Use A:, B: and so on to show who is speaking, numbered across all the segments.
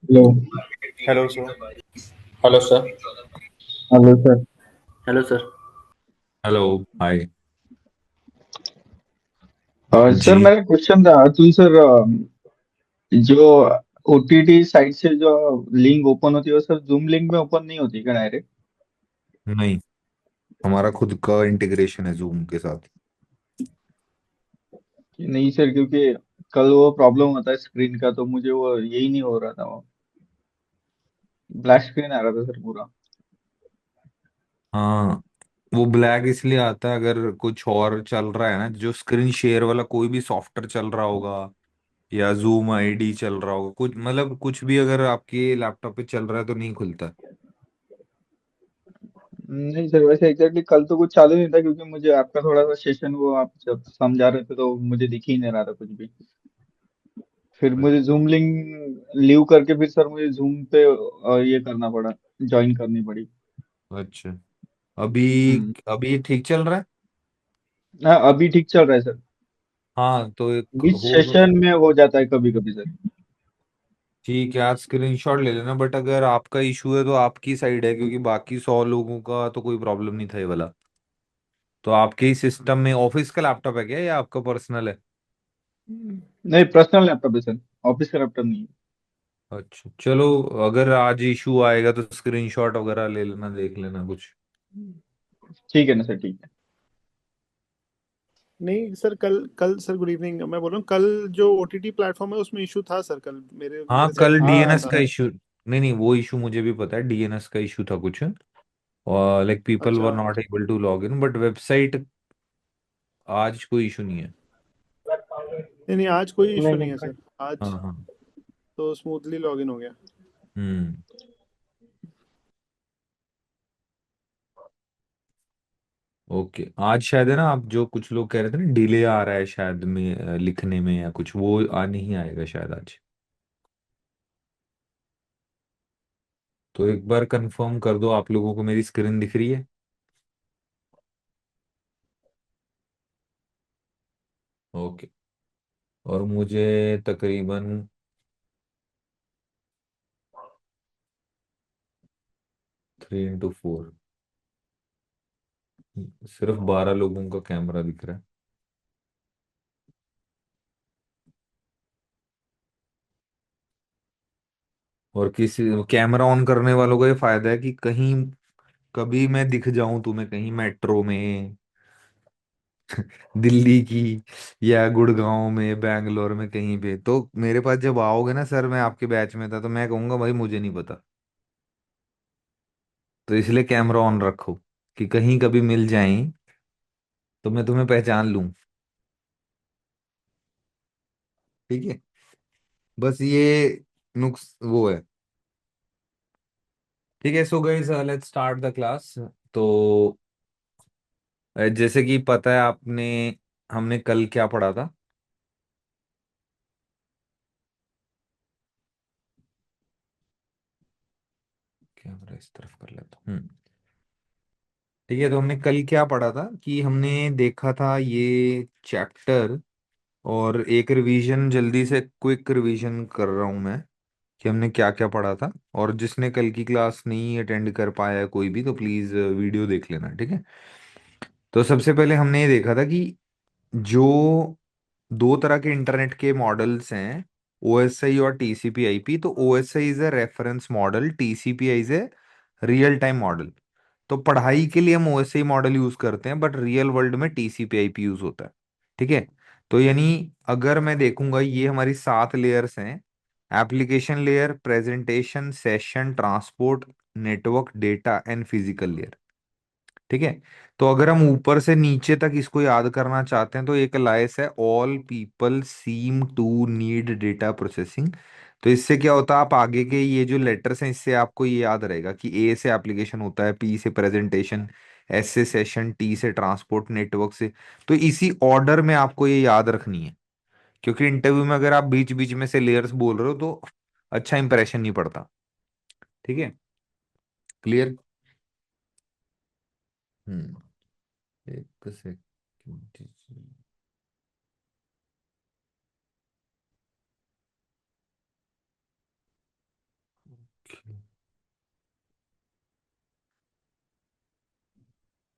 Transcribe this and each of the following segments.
A: Hello.
B: Hello sir.
A: Hello sir. Hello sir.
B: Hello sir.
C: Hello. Hi.
A: Sir
C: ji.
A: मेरा question था Atul sir, जो OTT site से जो link open होती है वो सर जूम लिंक में ओपन नहीं होती क्या डायरेक्ट?
C: नहीं, हमारा खुद का इंटीग्रेशन है जूम के साथ।
A: नहीं सर, क्योंकि कल वो प्रॉब्लम होता है स्क्रीन का, तो मुझे वो यही नहीं हो रहा था, वो ब्लैक स्क्रीन आ रहा था सर पूरा।
C: हाँ, वो ब्लैक इसलिए आता है अगर कुछ और चल रहा है ना, जो स्क्रीन शेयर वाला कोई भी सॉफ्टवेयर चल रहा होगा या जूम आईडी चल रहा होगा, कुछ मतलब कुछ भी अगर आपके लैपटॉप पे चल रहा है तो नहीं खुलता।
A: नहीं सर, वैसे एग्जैक्टली कल तो कुछ चालू नहीं था, क्योंकि मुझे आपका थोड़ा सा सेशन वो आप जब समझा रहे थे तो मुझे दिख ही नहीं रहा था कुछ भी। फिर मुझे जूम लिंक लीव करके फिर सर मुझे जूम पे ये करना पड़ा, ज्वाइन करनी पड़ी।
C: अच्छा, अभी
A: हम्म।
C: अभी ठीक चल रहा है।
A: हाँ, अभी ठीक चल रहा है सर।
C: हाँ तो एक
A: बीच
C: होगा।
A: सेशन में हो जाता है कभी कभी सर।
C: ठीक है, आज स्क्रीनशॉट ले लेना, बट अगर आपका इशू है तो आपकी साइड है, क्योंकि बाकी 100 लोगों का तो कोई प्रॉब्लम नहीं था ये वाला। तो आपके ही सिस्टम में ऑफिस का लैपटॉप है क्या या आपका पर्सनल है?
A: नहीं, पर्सनल लैपटॉप है सर, ऑफिस का लैपटॉप नहीं है।
C: अच्छा चलो, अगर आज इशू आएगा तो स्क्रीनशॉट वगैरह ले लेना, देख लेना कुछ।
A: ठीक है ना सर, ठीक है।
B: नहीं सर, कल कल सर गुड इवनिंग। मैं बोल रहा हूँ कल जो ओटीटी प्लेटफॉर्म है उसमें इशू था सर। कल मेरे
C: हाँ
B: मेरे साइड
C: कल
B: से भी इशू
A: हाँ
C: डीएनएस का
B: था।
C: इशू। नहीं नहीं, वो इशू मुझे भी पता है, डीएनएस का इशू था कुछ। और लाइक पीपल वर
B: अच्छा।
C: Not able to log in, but website आज कोई इशू नहीं है।
B: नहीं नहीं, आज कोई इशू नहीं है सर।
C: हाँ
B: आज
C: हाँ।
B: तो स्मूथली लॉग इन हो गया।
C: हम्म। ओके, आज शायद है ना, आप जो कुछ लोग कह रहे थे ना डिले आ रहा है शायद में लिखने में या कुछ, वो आ नहीं आएगा शायद आज। तो एक बार कंफर्म कर दो, आप लोगों को मेरी स्क्रीन दिख रही है? ओके। और मुझे तकरीबन 3 into 4 सिर्फ 12 लोगों का कैमरा दिख रहा है। और किसी कैमरा ऑन करने वालों का ये फायदा है कि कहीं कभी मैं दिख जाऊं तुम्हें कहीं मेट्रो में, दिल्ली की या गुड़गांव में, बैंगलोर में, कहीं पे, तो मेरे पास जब आओगे ना सर, मैं आपके बैच में था तो मैं कहूंगा भाई मुझे नहीं पता। तो इसलिए कैमरा ऑन रखो कि कहीं कभी मिल जाएं तो मैं तुम्हें पहचान लूं। ठीक है, बस ये नुक्स वो है। ठीक है, so guys let's start the class. तो जैसे कि पता है आपने, हमने कल क्या पढ़ा था? कैमरा इस तरफ कर लेता हूँ। ठीक है, तो हमने कल क्या पढ़ा था कि हमने देखा था ये चैप्टर, और एक रिवीजन, जल्दी से क्विक रिवीजन कर रहा हूँ मैं कि हमने क्या क्या पढ़ा था। और जिसने कल की क्लास नहीं अटेंड कर पाया है कोई भी, तो प्लीज वीडियो देख लेना, ठीक है। तो सबसे पहले हमने ये देखा था कि जो दो तरह के इंटरनेट के मॉडल्स हैं, ओएसआई और टीसीपी आईपी। तो OSI is a reference model, TCP is a real time model. तो पढ़ाई के लिए हम ओएसआई मॉडल यूज करते हैं, बट रियल वर्ल्ड में टीसीपी आईपी यूज होता है। ठीक है, तो यानी अगर मैं देखूंगा, ये हमारी 7 लेयर्स हैं: application layer, presentation, session, transport, network, data and physical layer. ठीक है, तो अगर हम ऊपर से नीचे तक इसको याद करना चाहते हैं तो एक लाइस है: all people seem to need data processing. तो इससे क्या होता है, आप आगे के ये जो लेटर्स हैं इससे आपको ये याद रहेगा कि ए से एप्लीकेशन होता है, पी से प्रेजेंटेशन, एस से सेशन, टी से ट्रांसपोर्ट, नेटवर्क से। तो इसी ऑर्डर में आपको ये याद रखनी है, क्योंकि इंटरव्यू में अगर आप बीच बीच में से लेयर्स बोल रहे हो तो अच्छा इंप्रेशन नहीं पड़ता। ठीक है, क्लियर? हम्म। एक सेकंड।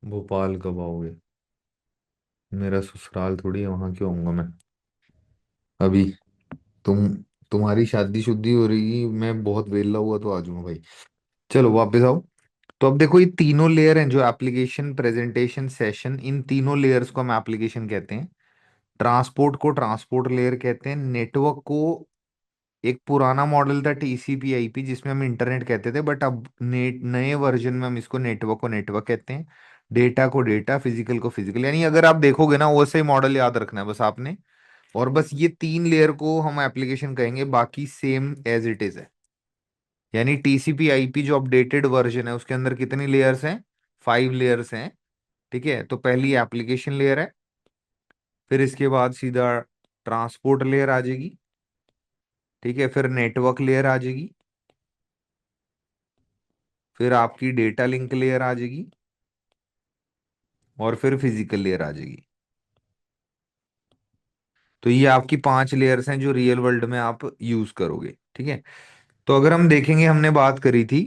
C: भोपाल कब आओगे? मेरा ससुराल थोड़ी है, वहां क्यों आऊंगा मैं अभी? तुम तुम्हारी शादी शुद्धी हो रही, मैं बहुत वेला हुआ तो आ जाऊंगा भाई। चलो वापस आओ। तो अब देखो, ये तीनों लेयर हैं जो एप्लीकेशन, प्रेजेंटेशन, सेशन, इन तीनों लेयर्स को हम एप्लीकेशन कहते हैं। ट्रांसपोर्ट को ट्रांसपोर्ट लेयर कहते हैं। नेटवर्क को, एक पुराना मॉडल था टीसीपी आईपी जिसमें हम इंटरनेट कहते थे, बट अब नए वर्जन में हम इसको नेटवर्क को नेटवर्क कहते हैं। डेटा को डेटा, फिजिकल को फिजिकल। यानी अगर आप देखोगे ना, वैसे ही मॉडल याद रखना है बस आपने। और बस ये तीन लेयर को हम एप्लीकेशन कहेंगे, बाकी सेम एज इट इज है। यानी टीसीपी आईपी जो अपडेटेड वर्जन है उसके अंदर कितनी लेयर्स हैं? 5 लेयर्स हैं। ठीक है, तो पहली एप्लीकेशन लेयर है, फिर इसके बाद सीधा ट्रांसपोर्ट लेयर आ जाएगी। ठीक है, फिर नेटवर्क लेयर आ जाएगी, फिर आपकी डेटा लिंक लेयर आ जाएगी, और फिर फिजिकल लेयर आ जाएगी। तो ये आपकी 5 लेयर्स हैं जो रियल वर्ल्ड में आप यूज करोगे। ठीक है, तो अगर हम देखेंगे, हमने बात करी थी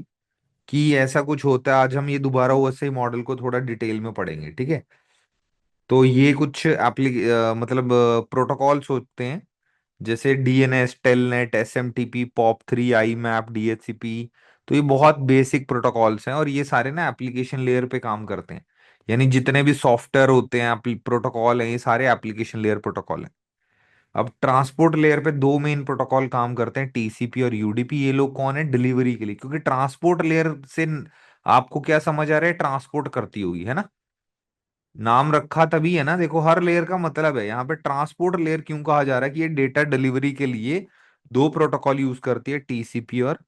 C: कि ऐसा कुछ होता है, आज हम ये दोबारा वैसे ही मॉडल को थोड़ा डिटेल में पढ़ेंगे। ठीक है, तो ये कुछ मतलब प्रोटोकॉल्स होते हैं, जैसे डीएनएस, टेलनेट, एसएमटीपी, पॉप 3, आई मैप, डीएचसीपी। तो ये बहुत बेसिक प्रोटोकॉल्स हैं, और ये सारे ना एप्लीकेशन लेयर पे काम करते हैं। यानी जितने भी सॉफ्टवेयर होते हैं, प्रोटोकॉल हैं, ये सारे एप्लीकेशन लेयर प्रोटोकॉल हैं। अब ट्रांसपोर्ट लेयर पे दो मेन प्रोटोकॉल काम करते हैं, टीसीपी और यूडीपी। ये लोग कौन है? डिलीवरी के लिए, क्योंकि ट्रांसपोर्ट लेयर से आपको क्या समझ आ रहा है? ट्रांसपोर्ट करती होगी, है ना? नाम रखा तभी है ना, देखो हर लेयर का मतलब है। यहाँ पे ट्रांसपोर्ट लेयर क्यों कहा जा रहा है? कि ये डेटा डिलीवरी के लिए दो प्रोटोकॉल यूज करती है, टीसीपी और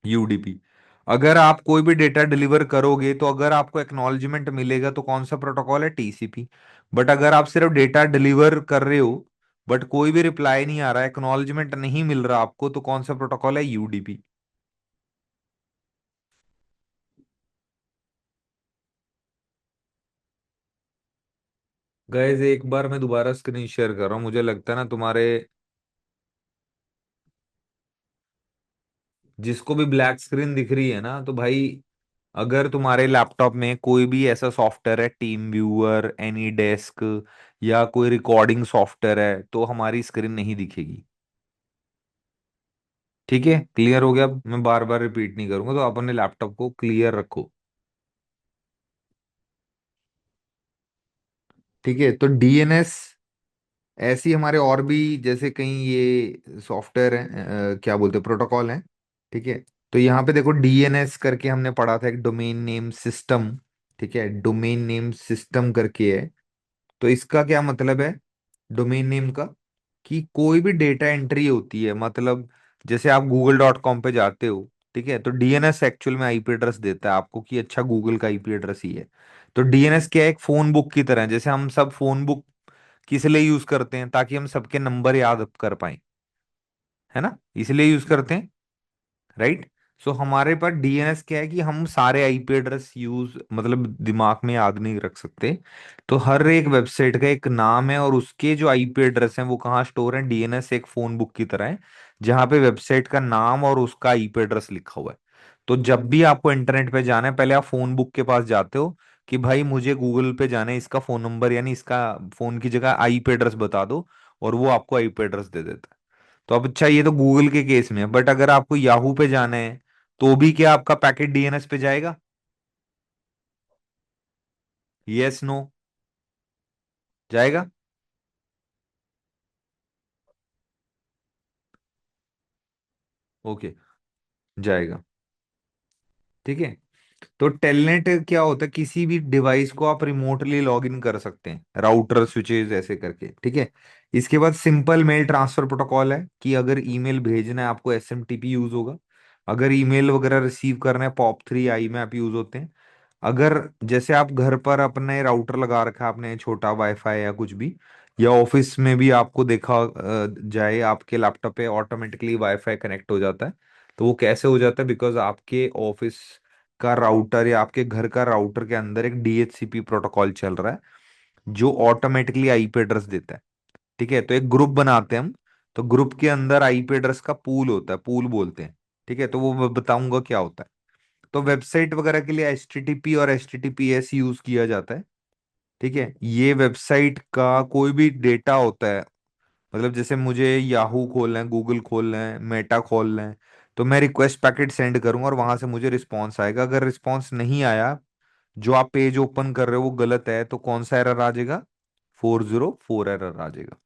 C: यूडीपी। अगर आप कोई भी डेटा डिलीवर करोगे, तो अगर आपको एक्नॉलेजमेंट मिलेगा तो कौन सा प्रोटोकॉल है? टीसीपी। बट अगर आप सिर्फ डेटा डिलीवर कर रहे हो, बट कोई भी रिप्लाई नहीं आ रहा, एक्नॉलेजमेंट नहीं मिल रहा आपको, तो कौन सा प्रोटोकॉल है? यूडीपी। गाइस एक बार मैं दोबारा स्क्रीन शेयर कर रहा हूँ, मुझे लगता है ना तुम्हारे, जिसको भी ब्लैक स्क्रीन दिख रही है ना, तो भाई अगर तुम्हारे लैपटॉप में कोई भी ऐसा सॉफ्टवेयर है, टीम व्यूअर, एनी डेस्क, या कोई रिकॉर्डिंग सॉफ्टवेयर है, तो हमारी स्क्रीन नहीं दिखेगी। ठीक है, क्लियर हो गया? अब मैं बार बार रिपीट नहीं करूंगा, तो आप अपने लैपटॉप को क्लियर रखो। ठीक है, तो डीएनएस, ऐसी हमारे और भी जैसे कहीं ये सॉफ्टवेयर है, क्या बोलते हैं, प्रोटोकॉल हैं। ठीक है, तो यहाँ पे देखो, डीएनएस करके हमने पढ़ा था, एक डोमेन नेम सिस्टम। ठीक है, डोमेन नेम सिस्टम करके है। तो इसका क्या मतलब है डोमेन नेम का? कि कोई भी डेटा एंट्री होती है, मतलब जैसे आप google.com पे जाते हो, ठीक है, तो डीएनएस एक्चुअल में आईपी एड्रेस देता है आपको कि अच्छा गूगल का आईपी एड्रेस ही है। तो डीएनएस क्या है? एक फोन बुक की तरह है। जैसे हम सब फोन बुक किस लिए यूज करते हैं? ताकि हम सबके नंबर याद कर पाए, है ना? इसलिए यूज करते हैं, राइट? सो हमारे पास डीएनएस क्या है कि हम सारे आईपी एड्रेस यूज, मतलब दिमाग में याद नहीं रख सकते। तो हर एक वेबसाइट का एक नाम है, और उसके जो आईपी एड्रेस हैं वो कहाँ स्टोर है? डीएनएस एक फोन बुक की तरह है, जहां पे वेबसाइट का नाम और उसका आईपी एड्रेस लिखा हुआ है। तो जब भी आपको इंटरनेट पे जाना है, पहले आप फोन बुक के पास जाते हो कि भाई मुझे गूगल पे जाना है, इसका फोन नंबर यानी इसका फोन की जगह आईपी एड्रेस बता दो, और वो आपको आईपी एड्रेस दे देता है। तो अब अच्छा, ये तो गूगल के केस में है, बट अगर आपको याहू पे जाना है, तो भी क्या आपका पैकेट डीएनएस पे जाएगा? Yes, no? जाएगा? ओके, जाएगा। ठीक है, तो टेलनेट क्या होता है? किसी भी डिवाइस को आप रिमोटली लॉग इन कर सकते हैं, राउटर स्विचेस ऐसे करके। ठीक है, इसके बाद सिंपल मेल ट्रांसफर प्रोटोकॉल है, कि अगर ईमेल भेजना है आपको, एसएमटीपी यूज होगा। अगर ईमेल वगैरह रिसीव करना है, पॉप 3, आई मैप यूज होते हैं। अगर जैसे आप घर पर अपने राउटर लगा रखा है, आपने छोटा वाईफाई या कुछ भी, या ऑफिस में भी आपको देखा जाए, आपके लैपटॉप पे ऑटोमेटिकली वाईफाई कनेक्ट हो जाता है। तो वो कैसे हो जाता है? बिकॉज आपके ऑफिस का राउटर या आपके घर का राउटर के अंदर एक डीएचसीपी प्रोटोकॉल चल रहा है, जो ऑटोमेटिकली आईपी एड्रेस देता है। ठीक है, तो एक ग्रुप बनाते हैं हम, तो ग्रुप के अंदर आईपी एड्रेस का पूल होता है, पूल बोलते हैं। ठीक है, तो वो मैं बताऊंगा क्या होता है। तो वेबसाइट वगैरह के लिए HTTP और HTTPS यूज किया जाता है। ठीक है, ये वेबसाइट का कोई भी डेटा होता है, मतलब जैसे मुझे याहू खोलना है, गूगल खोलना है, मेटा खोलना है, तो मैं रिक्वेस्ट पैकेट सेंड करूंगा और वहां से मुझे रिस्पॉन्स आएगा। अगर रिस्पॉन्स नहीं आया, जो आप पेज ओपन कर रहे हो वो गलत है, तो कौन सा एरर आ जाएगा? 404 एरर आ जाएगा।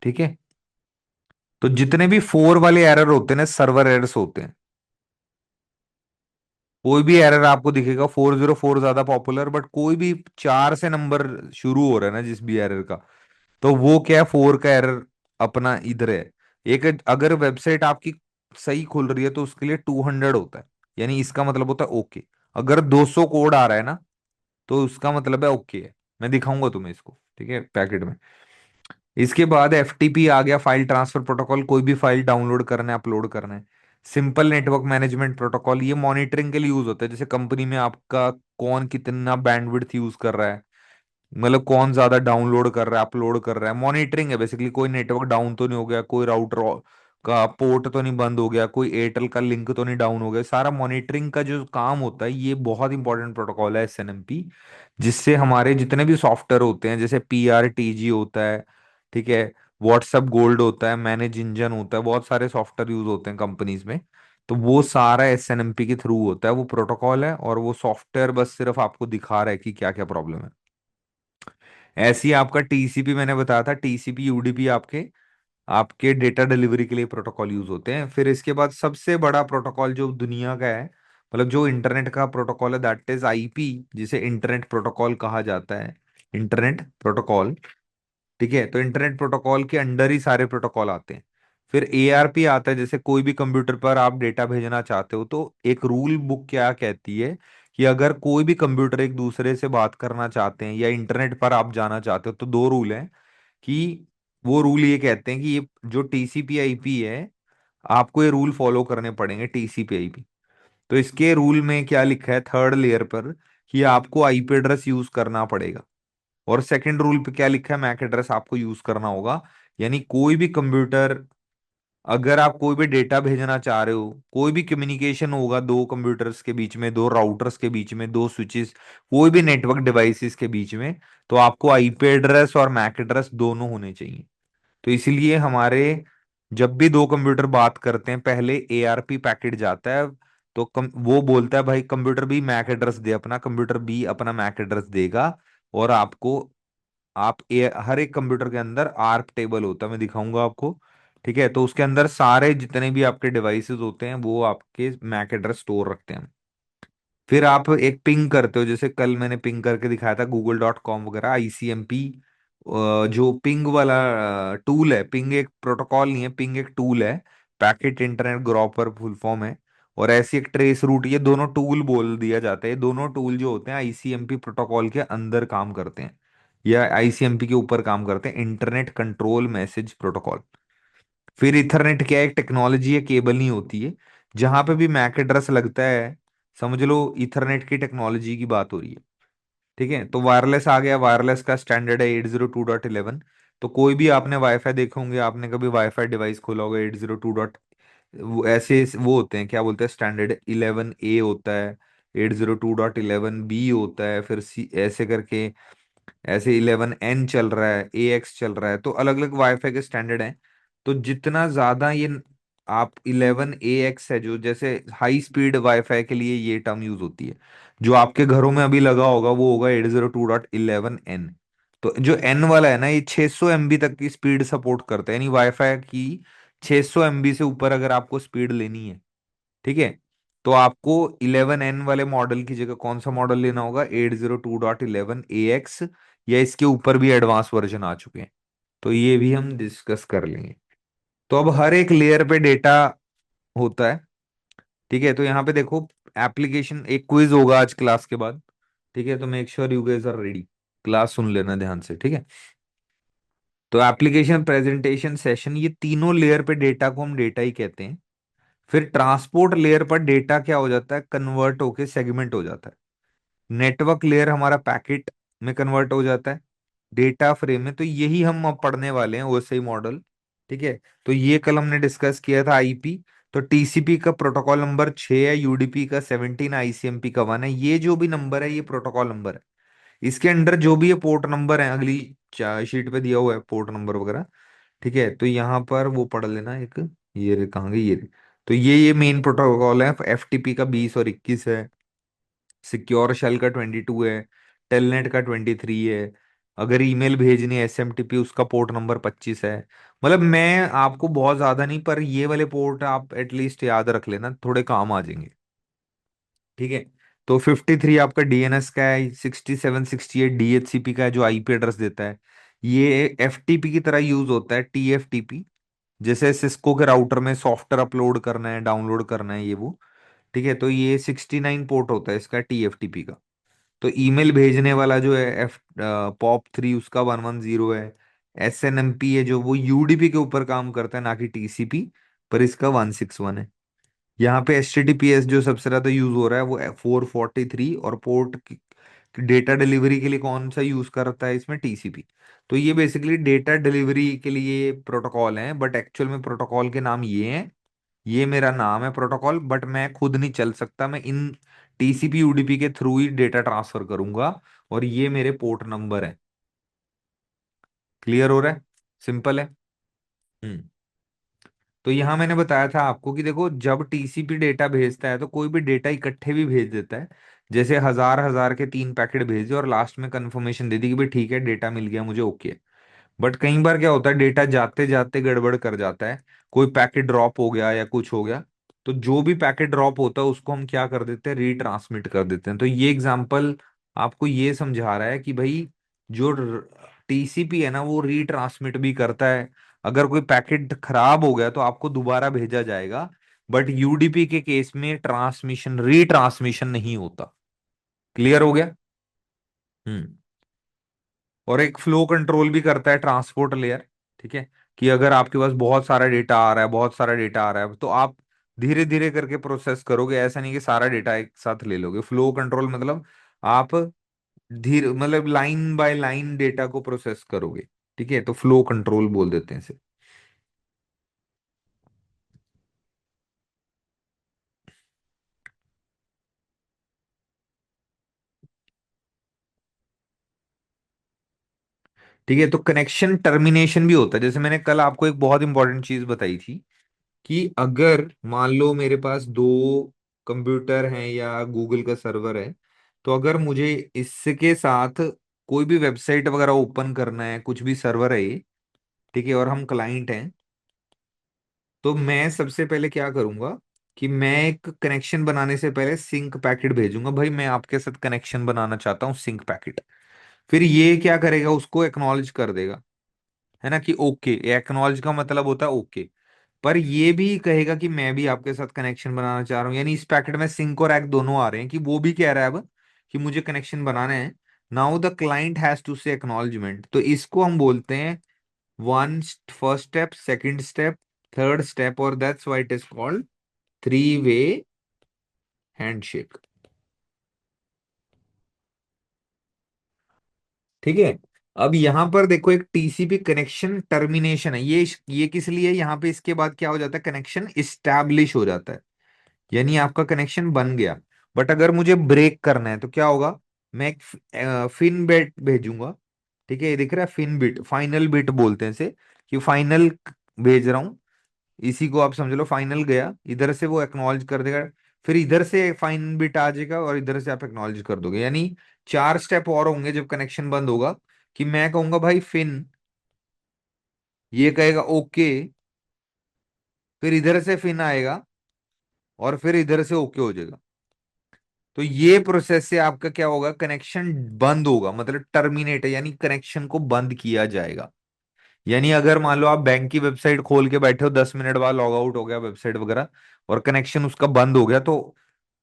C: ठीक है, तो जितने भी 4 वाले एरर होते हैं ना, सर्वर एरर्स होते हैं। कोई भी एरर आपको दिखेगा, 404 ज्यादा पॉपुलर, बट कोई भी 4 से नंबर शुरू हो रहा है ना जिस भी एरर का, तो वो क्या है, 4 का एरर अपना इधर है। एक अगर वेबसाइट आपकी सही खुल रही है तो उसके लिए 200 होता है, यानी इसका मतलब होता है ओके। अगर 200 कोड आ रहा है ना, तो उसका मतलब है ओके है। मैं दिखाऊंगा तुम्हें इसको, ठीक है, पैकेट में। इसके बाद FTP आ गया, फाइल ट्रांसफर प्रोटोकॉल। कोई भी फाइल डाउनलोड करना है, अपलोड करना है। सिंपल नेटवर्क मैनेजमेंट प्रोटोकॉल, ये मॉनिटरिंग के लिए यूज होता है, जैसे कंपनी में आपका कौन कितना बैंडविड्थ यूज कर रहा है, मतलब कौन ज्यादा डाउनलोड कर रहा है, अपलोड कर रहा है। मॉनिटरिंग है बेसिकली, कोई नेटवर्क डाउन तो नहीं हो गया, कोई राउटर का पोर्ट तो नहीं बंद हो गया, कोई एयरटेल का लिंक तो नहीं डाउन हो गया। सारा मॉनिटरिंग का जो काम होता है, ये बहुत इंपॉर्टेंट प्रोटोकॉल है SNMP, जिससे हमारे जितने भी सॉफ्टवेयर होते हैं, जैसे PRTG होता है, ठीक है, व्हाट्सएप गोल्ड होता है, मैनेज इंजन होता है, बहुत सारे सॉफ्टवेयर यूज होते हैं कंपनीज में, तो वो सारा SNMP के थ्रू होता है। वो प्रोटोकॉल है और वो सॉफ्टवेयर बस सिर्फ आपको दिखा रहा है कि क्या क्या प्रॉब्लम है। ऐसे ही आपका TCP, मैंने बताया था, TCP UDP आपके आपके डेटा डिलीवरी के लिए प्रोटोकॉल यूज होते हैं। फिर इसके बाद सबसे बड़ा प्रोटोकॉल जो दुनिया का है, मतलब जो इंटरनेट का प्रोटोकॉल है, दैट इज IP, जिसे इंटरनेट प्रोटोकॉल कहा जाता है। इंटरनेट प्रोटोकॉल, ठीक है, तो इंटरनेट प्रोटोकॉल के अंडर ही सारे प्रोटोकॉल आते हैं। फिर ARP आता है, जैसे कोई भी कंप्यूटर पर आप डेटा भेजना चाहते हो, तो एक रूल बुक क्या कहती है कि अगर कोई भी कंप्यूटर एक दूसरे से बात करना चाहते हैं या इंटरनेट पर आप जाना चाहते हो, तो दो रूल हैं कि वो रूल ये कहते हैं कि ये जो TCP/IP है, आपको ये रूल फॉलो करने पड़ेंगे, TCP/IP। तो इसके रूल में क्या लिखा है थर्ड लेयर पर, कि आपको IP एड्रेस यूज करना पड़ेगा। और सेकंड रूल पे क्या लिखा है, मैक एड्रेस आपको यूज करना होगा। यानी कोई भी कंप्यूटर, अगर आप कोई भी डेटा भेजना चाह रहे हो, कोई भी कम्युनिकेशन होगा दो कंप्यूटर्स के बीच में, दो राउटर्स के बीच में, दो स्विचेस, कोई भी नेटवर्क डिवाइसेस के बीच में, तो आपको IP एड्रेस और मैक एड्रेस दोनों होने चाहिए। तो इसीलिए हमारे जब भी दो कंप्यूटर बात करते हैं, पहले ARP पैकेट जाता है। तो वो बोलता है भाई कंप्यूटर B मैक एड्रेस दे अपना, कंप्यूटर B अपना मैक एड्रेस देगा, और आपको हर एक कंप्यूटर के अंदर ARP टेबल होता है, मैं दिखाऊंगा आपको। ठीक है, तो उसके अंदर सारे जितने भी आपके डिवाइसेस होते हैं वो आपके मैक एड्रेस स्टोर रखते हैं। फिर आप एक पिंग करते हो, जैसे कल मैंने पिंग करके दिखाया था google.com वगैरह, ICMP। जो पिंग वाला टूल है, पिंग एक प्रोटोकॉल नहीं है, पिंग एक टूल है, पैकेट इंटरनेट ग्रॉपर फुल फॉर्म है। और ऐसी एक ट्रेस रूट, ये दोनों टूल बोल दिया जाता है। ये दोनों टूल जो होते हैं ICMP प्रोटोकॉल के अंदर काम करते हैं, या ICMP के ऊपर काम करते हैं, इंटरनेट कंट्रोल मैसेज प्रोटोकॉल। फिर इथरनेट क्या है, एक टेक्नोलॉजी है, केबल नहीं होती है, जहां पे भी मैक एड्रेस लगता है, समझ लो इथरनेट की टेक्नोलॉजी की बात हो रही है। ठीक है, तो वायरलेस आ गया, वायरलेस का स्टैंडर्ड है 802.11। तो कोई भी आपने वाईफाई देखे होंगे, आपने कभी वाईफाई डिवाइस खोला होगा, 802 डॉट, वो ऐसे वो होते हैं, क्या बोलते हैं, स्टैंडर्ड 11A होता है, 802.11B होता है, फिर ऐसे करके, ऐसे 11N चल रहा है, AX चल रहा है, तो अलग अलग वाईफाई के स्टैंडर्ड हैं। तो जितना ज्यादा ये आप 11AX है, जो जैसे हाई स्पीड वाईफाई के लिए ये टर्म यूज होती है, जो आपके घरों में अभी लगा होगा वो होगा 802.11N। तो जो N वाला है ना, ये 600 MB तक की स्पीड सपोर्ट करता है, यानी वाईफाई की 600 MB से ऊपर अगर आपको स्पीड लेनी है, ठीक है, तो आपको 11N वाले मॉडल की जगह कौन सा मॉडल लेना होगा, 802.11AX, या इसके ऊपर भी एडवांस वर्जन आ चुके हैं, तो ये भी हम डिस्कस कर लेंगे। तो अब हर एक लेयर पे डेटा होता है। ठीक है, तो यहाँ पे देखो, एप्लीकेशन, एक क्विज होगा आज क्लास के बाद। ठीक है, तो make sure you guys are ready, class सुन लेना ध्यान से, ठीक है। तो एप्लीकेशन, प्रेजेंटेशन, सेशन, ये तीनों लेयर पे डेटा को हम डेटा ही कहते हैं। फिर ट्रांसपोर्ट लेयर पर डेटा क्या हो जाता है, कन्वर्ट होके सेगमेंट हो जाता है। नेटवर्क लेयर हमारा पैकेट में कन्वर्ट हो जाता है, डेटा फ्रेम में। तो यही हम अब पढ़ने वाले हैं, OSI मॉडल। ठीक है, तो ये कल हमने डिस्कस किया था IP। तो टीसीपी का प्रोटोकॉल नंबर 6 है, यूडीपी का 17, आईसीएमपी का 1 है। ये जो भी नंबर है ये प्रोटोकॉल नंबर है। इसके अंडर जो भी ये पोर्ट नंबर है, अगली शीट पे दिया हुआ है पोर्ट नंबर वगैरह। ठीक है, तो यहाँ पर वो पढ़ लेना एक, कहाँ गई ये। तो ये मेन प्रोटोकॉल है। एफटीपी का 20 और 21 है, सिक्योर शेल का 22 है, टेलनेट का 23 है। अगर ईमेल भेजनी है एसएमटीपी, उसका पोर्ट नंबर 25 है। मतलब मैं आपको बहुत ज्यादा नहीं, पर ये वाले पोर्ट आप एटलीस्ट याद रख लेना, थोड़े काम आ जाएंगे। ठीक है, तो 53 आपका डीएनएस का है, 67 68 डीएचसीपी का है जो आईपी एड्रेस देता है। ये एफटीपी की तरह यूज होता है, टीएफटीपी। जैसे सिस्को के राउटर में सॉफ्टवेयर अपलोड करना है, डाउनलोड करना है, ये वो। ठीक है, तो ये 69 पोर्ट होता है इसका टीएफटीपी का। तो ईमेल भेजने वाला जो है एफ पॉप 3, उसका 110 है। एसएनएमपी है जो वो यूडीपी के ऊपर काम करता है, ना कि टीसीपी, पर इसका 161 है। यहाँ पे एचटीटीपीएस जो सबसे ज्यादा यूज हो रहा है वो 443, और पोर्ट डेटा डिलीवरी के लिए कौन सा यूज करता है इसमें, टीसीपी। तो ये बेसिकली डेटा डिलीवरी के लिए प्रोटोकॉल है, बट एक्चुअल में प्रोटोकॉल के नाम ये हैं। ये मेरा नाम है प्रोटोकॉल, बट मैं खुद नहीं चल सकता, मैं इन टीसीपी यूडीपी के थ्रू ही डेटा ट्रांसफर करूंगा। और ये मेरे पोर्ट नंबर है। क्लियर हो रहा है? सिंपल है। हम्म। तो यहां मैंने बताया था आपको कि देखो, जब टीसीपी डेटा भेजता है तो कोई भी डेटा इकट्ठे भी भेज देता है। जैसे हजार हजार के 3 पैकेट भेजे और लास्ट में कंफर्मेशन दे दी कि भाई ठीक है, डेटा मिल गया मुझे, ओके। बट कई बार क्या होता है, डेटा जाते जाते गड़बड़ कर जाता है, कोई पैकेट ड्रॉप हो गया या कुछ हो गया। तो जो भी पैकेट ड्रॉप होता है उसको हम क्या कर देते हैं, रीट्रांसमिट कर देते हैं। तो ये एग्जांपल आपको ये समझा रहा है कि भाई जो टीसीपी है ना, वो रीट्रांसमिट भी करता है। अगर कोई पैकेट खराब हो गया तो आपको दोबारा भेजा जाएगा, बट यूडीपी के केस में ट्रांसमिशन, रीट्रांसमिशन नहीं होता। क्लियर हो गया? हम्म। और एक फ्लो कंट्रोल भी करता है ट्रांसपोर्ट लेयर। ठीक है, कि अगर आपके पास बहुत सारा डेटा आ रहा है, बहुत सारा डेटा आ रहा है, तो आप धीरे धीरे करके प्रोसेस करोगे, ऐसा नहीं कि सारा डेटा एक साथ ले लोगे। फ्लो कंट्रोल मतलब आप धीरे, मतलब लाइन बाय लाइन डेटा को प्रोसेस करोगे। ठीक है, तो फ्लो कंट्रोल बोल देते हैं इसे। ठीक है, तो कनेक्शन टर्मिनेशन भी होता है। जैसे मैंने कल आपको एक बहुत इंपॉर्टेंट चीज बताई थी कि अगर मान लो मेरे पास 2 कंप्यूटर हैं या गूगल का सर्वर है, तो अगर मुझे इसके साथ कोई भी वेबसाइट वगैरह ओपन करना है, कुछ भी सर्वर है ये, ठीक है, और हम क्लाइंट हैं, तो मैं सबसे पहले क्या करूंगा कि मैं एक कनेक्शन बनाने से पहले सिंक पैकेट भेजूंगा, भाई मैं आपके साथ कनेक्शन बनाना चाहता हूँ, सिंक पैकेट। फिर ये क्या करेगा, उसको एक्नॉलेज कर देगा, है ना, कि ओके। एक्नॉलेज का मतलब होता है ओके। पर ये भी कहेगा कि मैं भी आपके साथ कनेक्शन बनाना चाह रहा हूँ, यानी इस पैकेट में सिंक और एक्ट दोनों आ रहे हैं, कि वो भी कह रहा है अब कि मुझे कनेक्शन बनाना है। Now the client has to say acknowledgement, तो इसको हम बोलते हैं one, first step, second step, third step, और that's why it is called 3 way handshake. ठीक है, अब यहां पर देखो, एक टीसीपी कनेक्शन टर्मिनेशन है, ये किस लिए? यहाँ पे इसके बाद क्या हो जाता है, कनेक्शन इस्टेब्लिश हो जाता है, यानी आपका कनेक्शन बन गया। बट अगर मुझे ब्रेक करना है तो क्या होगा, मैं एक फिन बिट भेजूंगा। ठीक है, ये दिख रहा है फिन बिट, फाइनल बिट बोलते हैं इसे, कि फाइनल भेज रहा हूं। इसी को आप समझ लो, फाइनल गया, इधर से वो एक्नॉलेज कर देगा, फिर इधर से फाइन बिट आ जाएगा, और इधर से आप एक्नॉलेज कर दोगे। यानी 4 स्टेप और होंगे जब कनेक्शन बंद होगा, कि मैं कहूंगा भाई फिन, ये कहेगा ओके, फिर इधर से फिन आएगा, और फिर इधर से ओके हो जाएगा। तो ये प्रोसेस से आपका क्या होगा, कनेक्शन बंद होगा, मतलब टर्मिनेट है, यानी कनेक्शन को बंद किया जाएगा। यानी अगर मान लो आप बैंक की वेबसाइट खोल के बैठे हो, 10 मिनट बाद लॉग आउट हो गया वेबसाइट वगैरह, और कनेक्शन उसका बंद हो गया, तो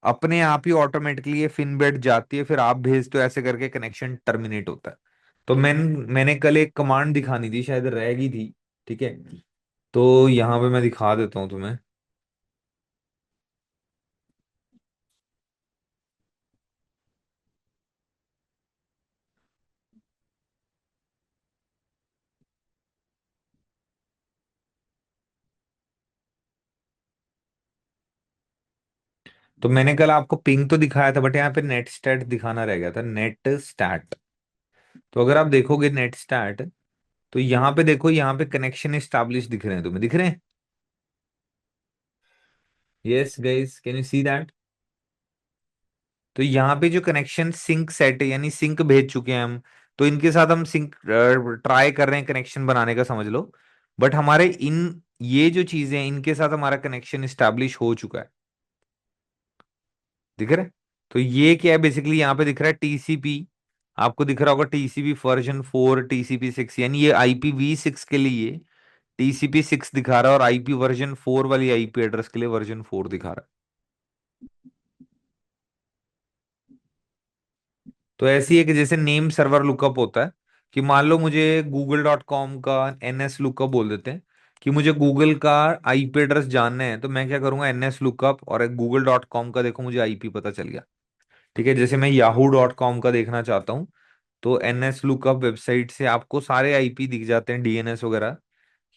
C: अपने आप ही ऑटोमेटिकली ये फिन बेट जाती है, फिर आप भेजते हो, ऐसे करके कनेक्शन टर्मिनेट होता है। तो मैंने कल एक कमांड दिखानी थी, शायद रह गई थी। ठीक है, तो यहाँ पे मैं दिखा देता हूँ तुम्हें। तो मैंने कल आपको पिंग तो दिखाया था, बट यहाँ पे नेट स्टैट दिखाना रह गया था, नेट स्टैट। तो अगर आप देखोगे नेट स्टैट, तो यहाँ पे देखो, यहाँ पे कनेक्शन एस्टैब्लिश दिख रहे हैं, तुम्हें दिख रहे हैं? Yes guys, can you see that? तो यहाँ पे जो कनेक्शन सिंक सेट है, यानी सिंक भेज चुके हैं हम, तो इनके साथ हम सिंक ट्राई कर रहे हैं कनेक्शन बनाने का, समझ लो। बट हमारे इन ये जो चीजें हैं, इनके साथ हमारा कनेक्शन स्टैब्लिश हो चुका है, दिख रहा है? तो ये क्या है बेसिकली, यहाँ पे दिख रहा है टीसीपी, आपको दिख रहा होगा टीसीपी वर्जन 4, टीसीपी 6, यानी ये IPv6 के लिए टीसीपी 6 दिखा रहा है, और आईपी वर्जन 4 वाली आईपी एड्रेस के लिए वर्जन 4 दिखा रहा है। तो ऐसी है कि जैसे नेम सर्वर लुकअप होता है, कि मान लो मुझे google.com का NS लुकअप बोल देते हैं, कि मुझे गूगल का आईपी एड्रेस जानना है, तो मैं क्या करूंगा, NS लुकअप, और google.com का देखो मुझे आईपी पता चल गया। ठीक है, जैसे मैं yahoo.com का देखना चाहता हूँ, तो NS लुकअप वेबसाइट से आपको सारे आईपी दिख जाते हैं, DNS वगैरह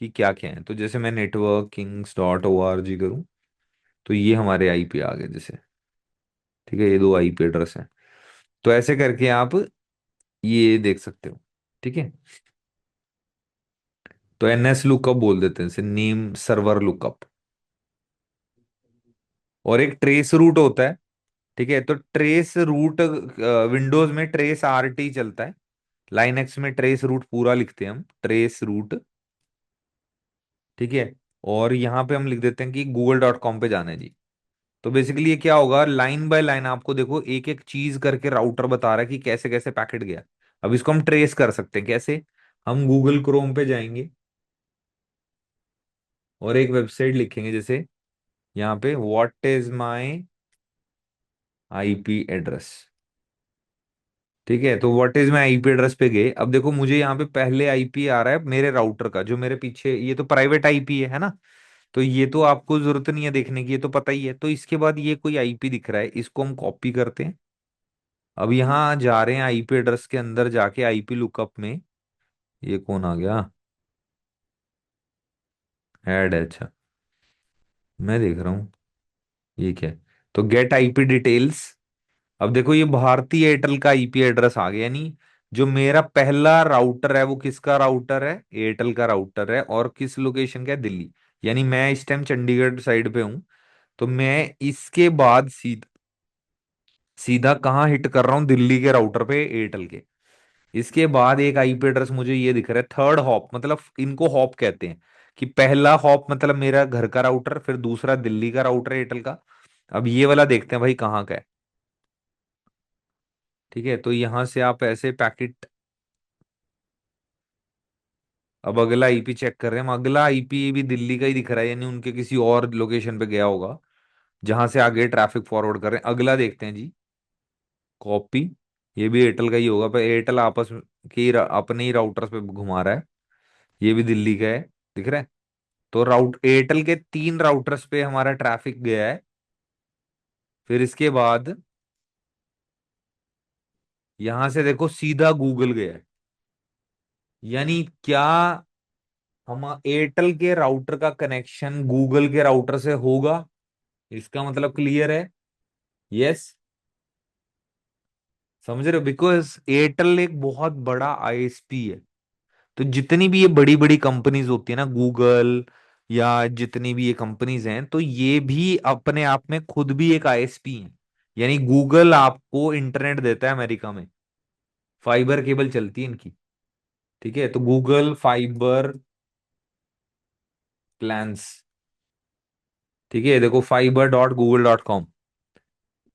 C: कि क्या क्या है। तो जैसे मैं networkings.org करूँ, तो ये हमारे आईपी आ गए जैसे। ठीक है, ये 2 आईपी एड्रेस हैं। तो ऐसे करके आप ये देख सकते हो। ठीक है, तो NS लुकअप बोल देते हैं, जैसे नेम सर्वर लुकअप। और एक ट्रेस रूट होता है। ठीक है, तो ट्रेस रूट विंडोज में ट्रेस RT चलता है, लाइनक्स में ट्रेस रूट पूरा लिखते हैं हम, ट्रेस रूट। ठीक है, और यहाँ पे हम लिख देते हैं कि google.com पे जाना है जी। तो बेसिकली ये क्या होगा, लाइन बाय लाइन आपको देखो एक एक चीज करके राउटर बता रहा है कि कैसे कैसे पैकेट गया। अब इसको हम ट्रेस कर सकते हैं कैसे, हम गूगल क्रोम पे जाएंगे और एक वेबसाइट लिखेंगे, जैसे यहाँ पे what is my IP address. ठीक है, तो what is my IP address पे गए। अब देखो मुझे यहाँ पे पहले आईपी आ रहा है मेरे राउटर का, जो मेरे पीछे, ये तो प्राइवेट आईपी है ना, तो ये तो आपको जरूरत नहीं है देखने की, ये तो पता ही है। तो इसके बाद ये कोई आईपी दिख रहा है, इसको हम कॉपी करते हैं। अब यहाँ जा रहे हैं आईपी एड्रेस के अंदर जाके आईपी लुकअप में, ये कौन आ गया, ऐड है, अच्छा मैं देख रहा हूँ ये क्या है। तो गेट आईपी डिटेल्स। अब देखो ये भारतीय एयरटेल का आईपी एड्रेस आ गया, यानी जो मेरा पहला राउटर है वो किसका राउटर है, एयरटेल का राउटर है, और किस लोकेशन का है, दिल्ली। यानी मैं इस टाइम चंडीगढ़ साइड पे हूं, तो मैं इसके बाद सीधा सीधा कहाँ हिट कर रहा हूँ, दिल्ली के राउटर पे एयरटेल के। इसके बाद एक आईपी एड्रेस मुझे ये दिख रहा है, थर्ड हॉप, मतलब इनको हॉप कहते हैं, कि पहला हॉप मतलब मेरा घर का राउटर, फिर दूसरा दिल्ली का राउटर एयरटेल का। अब ये वाला देखते हैं भाई कहाँ का है। ठीक है, तो यहां से आप ऐसे पैकेट, अब अगला आईपी चेक कर रहे हैं हम, अगला आईपी भी दिल्ली का ही दिख रहा है, यानी उनके किसी और लोकेशन पे गया होगा जहां से आगे ट्रैफिक फॉरवर्ड कर रहे हैं। अगला देखते हैं जी, कॉपी, ये भी एयरटेल का ही होगा, पर एयरटेल आपस में अपने ही राउटर्स पे घुमा रहा है, ये भी दिल्ली का है, दिख रहा है। तो राउट एयरटेल के 3 राउटर्स पे हमारा ट्रैफिक गया है। फिर इसके बाद यहां से देखो सीधा गूगल गया है, यानी क्या, हम एयरटेल के राउटर का कनेक्शन गूगल के राउटर से होगा, इसका मतलब क्लियर है। यस, समझ रहे हो, बिकॉज एयरटेल एक बहुत बड़ा ISP है। तो जितनी भी ये बड़ी बड़ी कंपनीज होती है ना, गूगल या जितनी भी ये कंपनीज हैं, तो ये भी अपने आप में खुद भी एक ISP है। यानी गूगल आपको इंटरनेट देता है अमेरिका में, फाइबर केबल चलती है इनकी। ठीक है, तो गूगल फाइबर प्लान्स। ठीक है, देखो fiber.google.com,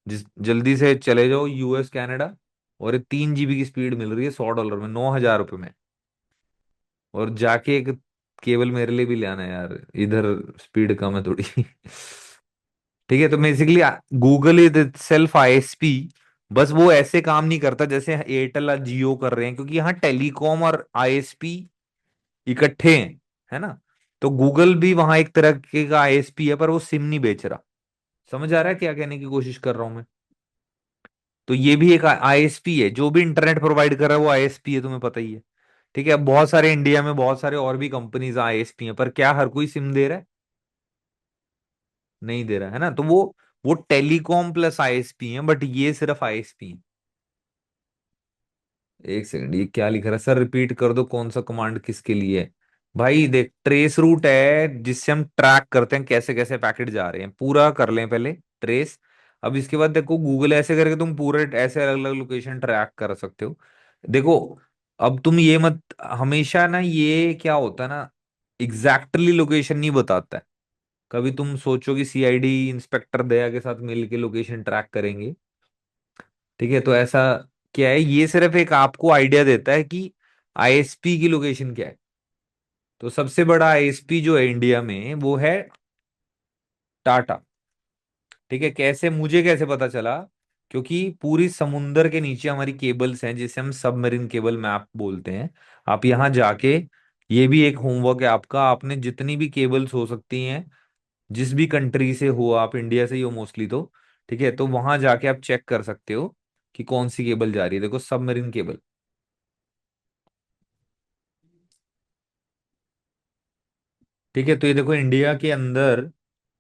C: जिस जल्दी से चले जाओ US कनाडा, और ये 3 GB की स्पीड मिल रही है $100 में, 9,000 रुपये में। और जाके एक केबल मेरे लिए भी ले आना यार, इधर स्पीड कम है थोड़ी। ठीक है, तो basically Google is self ISP, बस वो ऐसे काम नहीं करता जैसे एयरटेल और जियो कर रहे हैं, क्योंकि यहाँ टेलीकॉम और ISP इकट्ठे हैं, है ना। तो गूगल भी वहां एक तरह के का ISP है, पर वो सिम नहीं बेच रहा। समझ आ रहा है क्या कहने की कोशिश कर रहा हूं मैं? तो ये भी एक ISP है, जो भी इंटरनेट प्रोवाइड कर रहा है वो ISP है, तुम्हें पता ही है। ठीक है, अब बहुत सारे इंडिया में बहुत सारे और भी कंपनीज ISP हैं, पर क्या हर कोई सिम दे रहा है? नहीं दे रहा है ना। तो वो वो टेलीकॉम प्लस आईएसपी है, बट ये सिर्फ आईएसपी है। एक सेकंड, ये क्या लिख रहा है सर, रिपीट कर दो, कौन सा कमांड किसके लिए है? भाई देख, ट्रेस रूट है जिससे हम ट्रैक करते हैं कैसे कैसे पैकेट जा रहे हैं, पूरा कर लें पहले ट्रेस। अब इसके बाद देखो, गूगल ऐसे करके तुम पूरे ऐसे अलग अलग लोकेशन ट्रैक कर सकते हो। देखो, अब तुम ये मत, हमेशा ना ये क्या होता है ना, एग्जैक्टली लोकेशन नहीं बताता है। कभी तुम सोचो कि सीआईडी इंस्पेक्टर दया के साथ मिलके लोकेशन ट्रैक करेंगे, ठीक है, तो ऐसा क्या है, ये सिर्फ एक आपको आइडिया देता है कि आईएसपी की लोकेशन क्या है। तो सबसे बड़ा आईएसपी जो है इंडिया में वो है टाटा। ठीक है, कैसे, मुझे कैसे पता चला? क्योंकि पूरी समुंदर के नीचे हमारी केबल्स हैं जिसे हम सबमरीन केबल मैप बोलते हैं। आप यहाँ जाके, ये भी एक होमवर्क है आपका, आपने जितनी भी केबल्स हो सकती हैं, जिस भी कंट्री से हो, आप इंडिया से ही हो मोस्टली तो, ठीक है, तो वहां जाके आप चेक कर सकते हो कि कौन सी केबल जा रही है। देखो, सबमरीन केबल, ठीक है, तो ये देखो इंडिया के अंदर,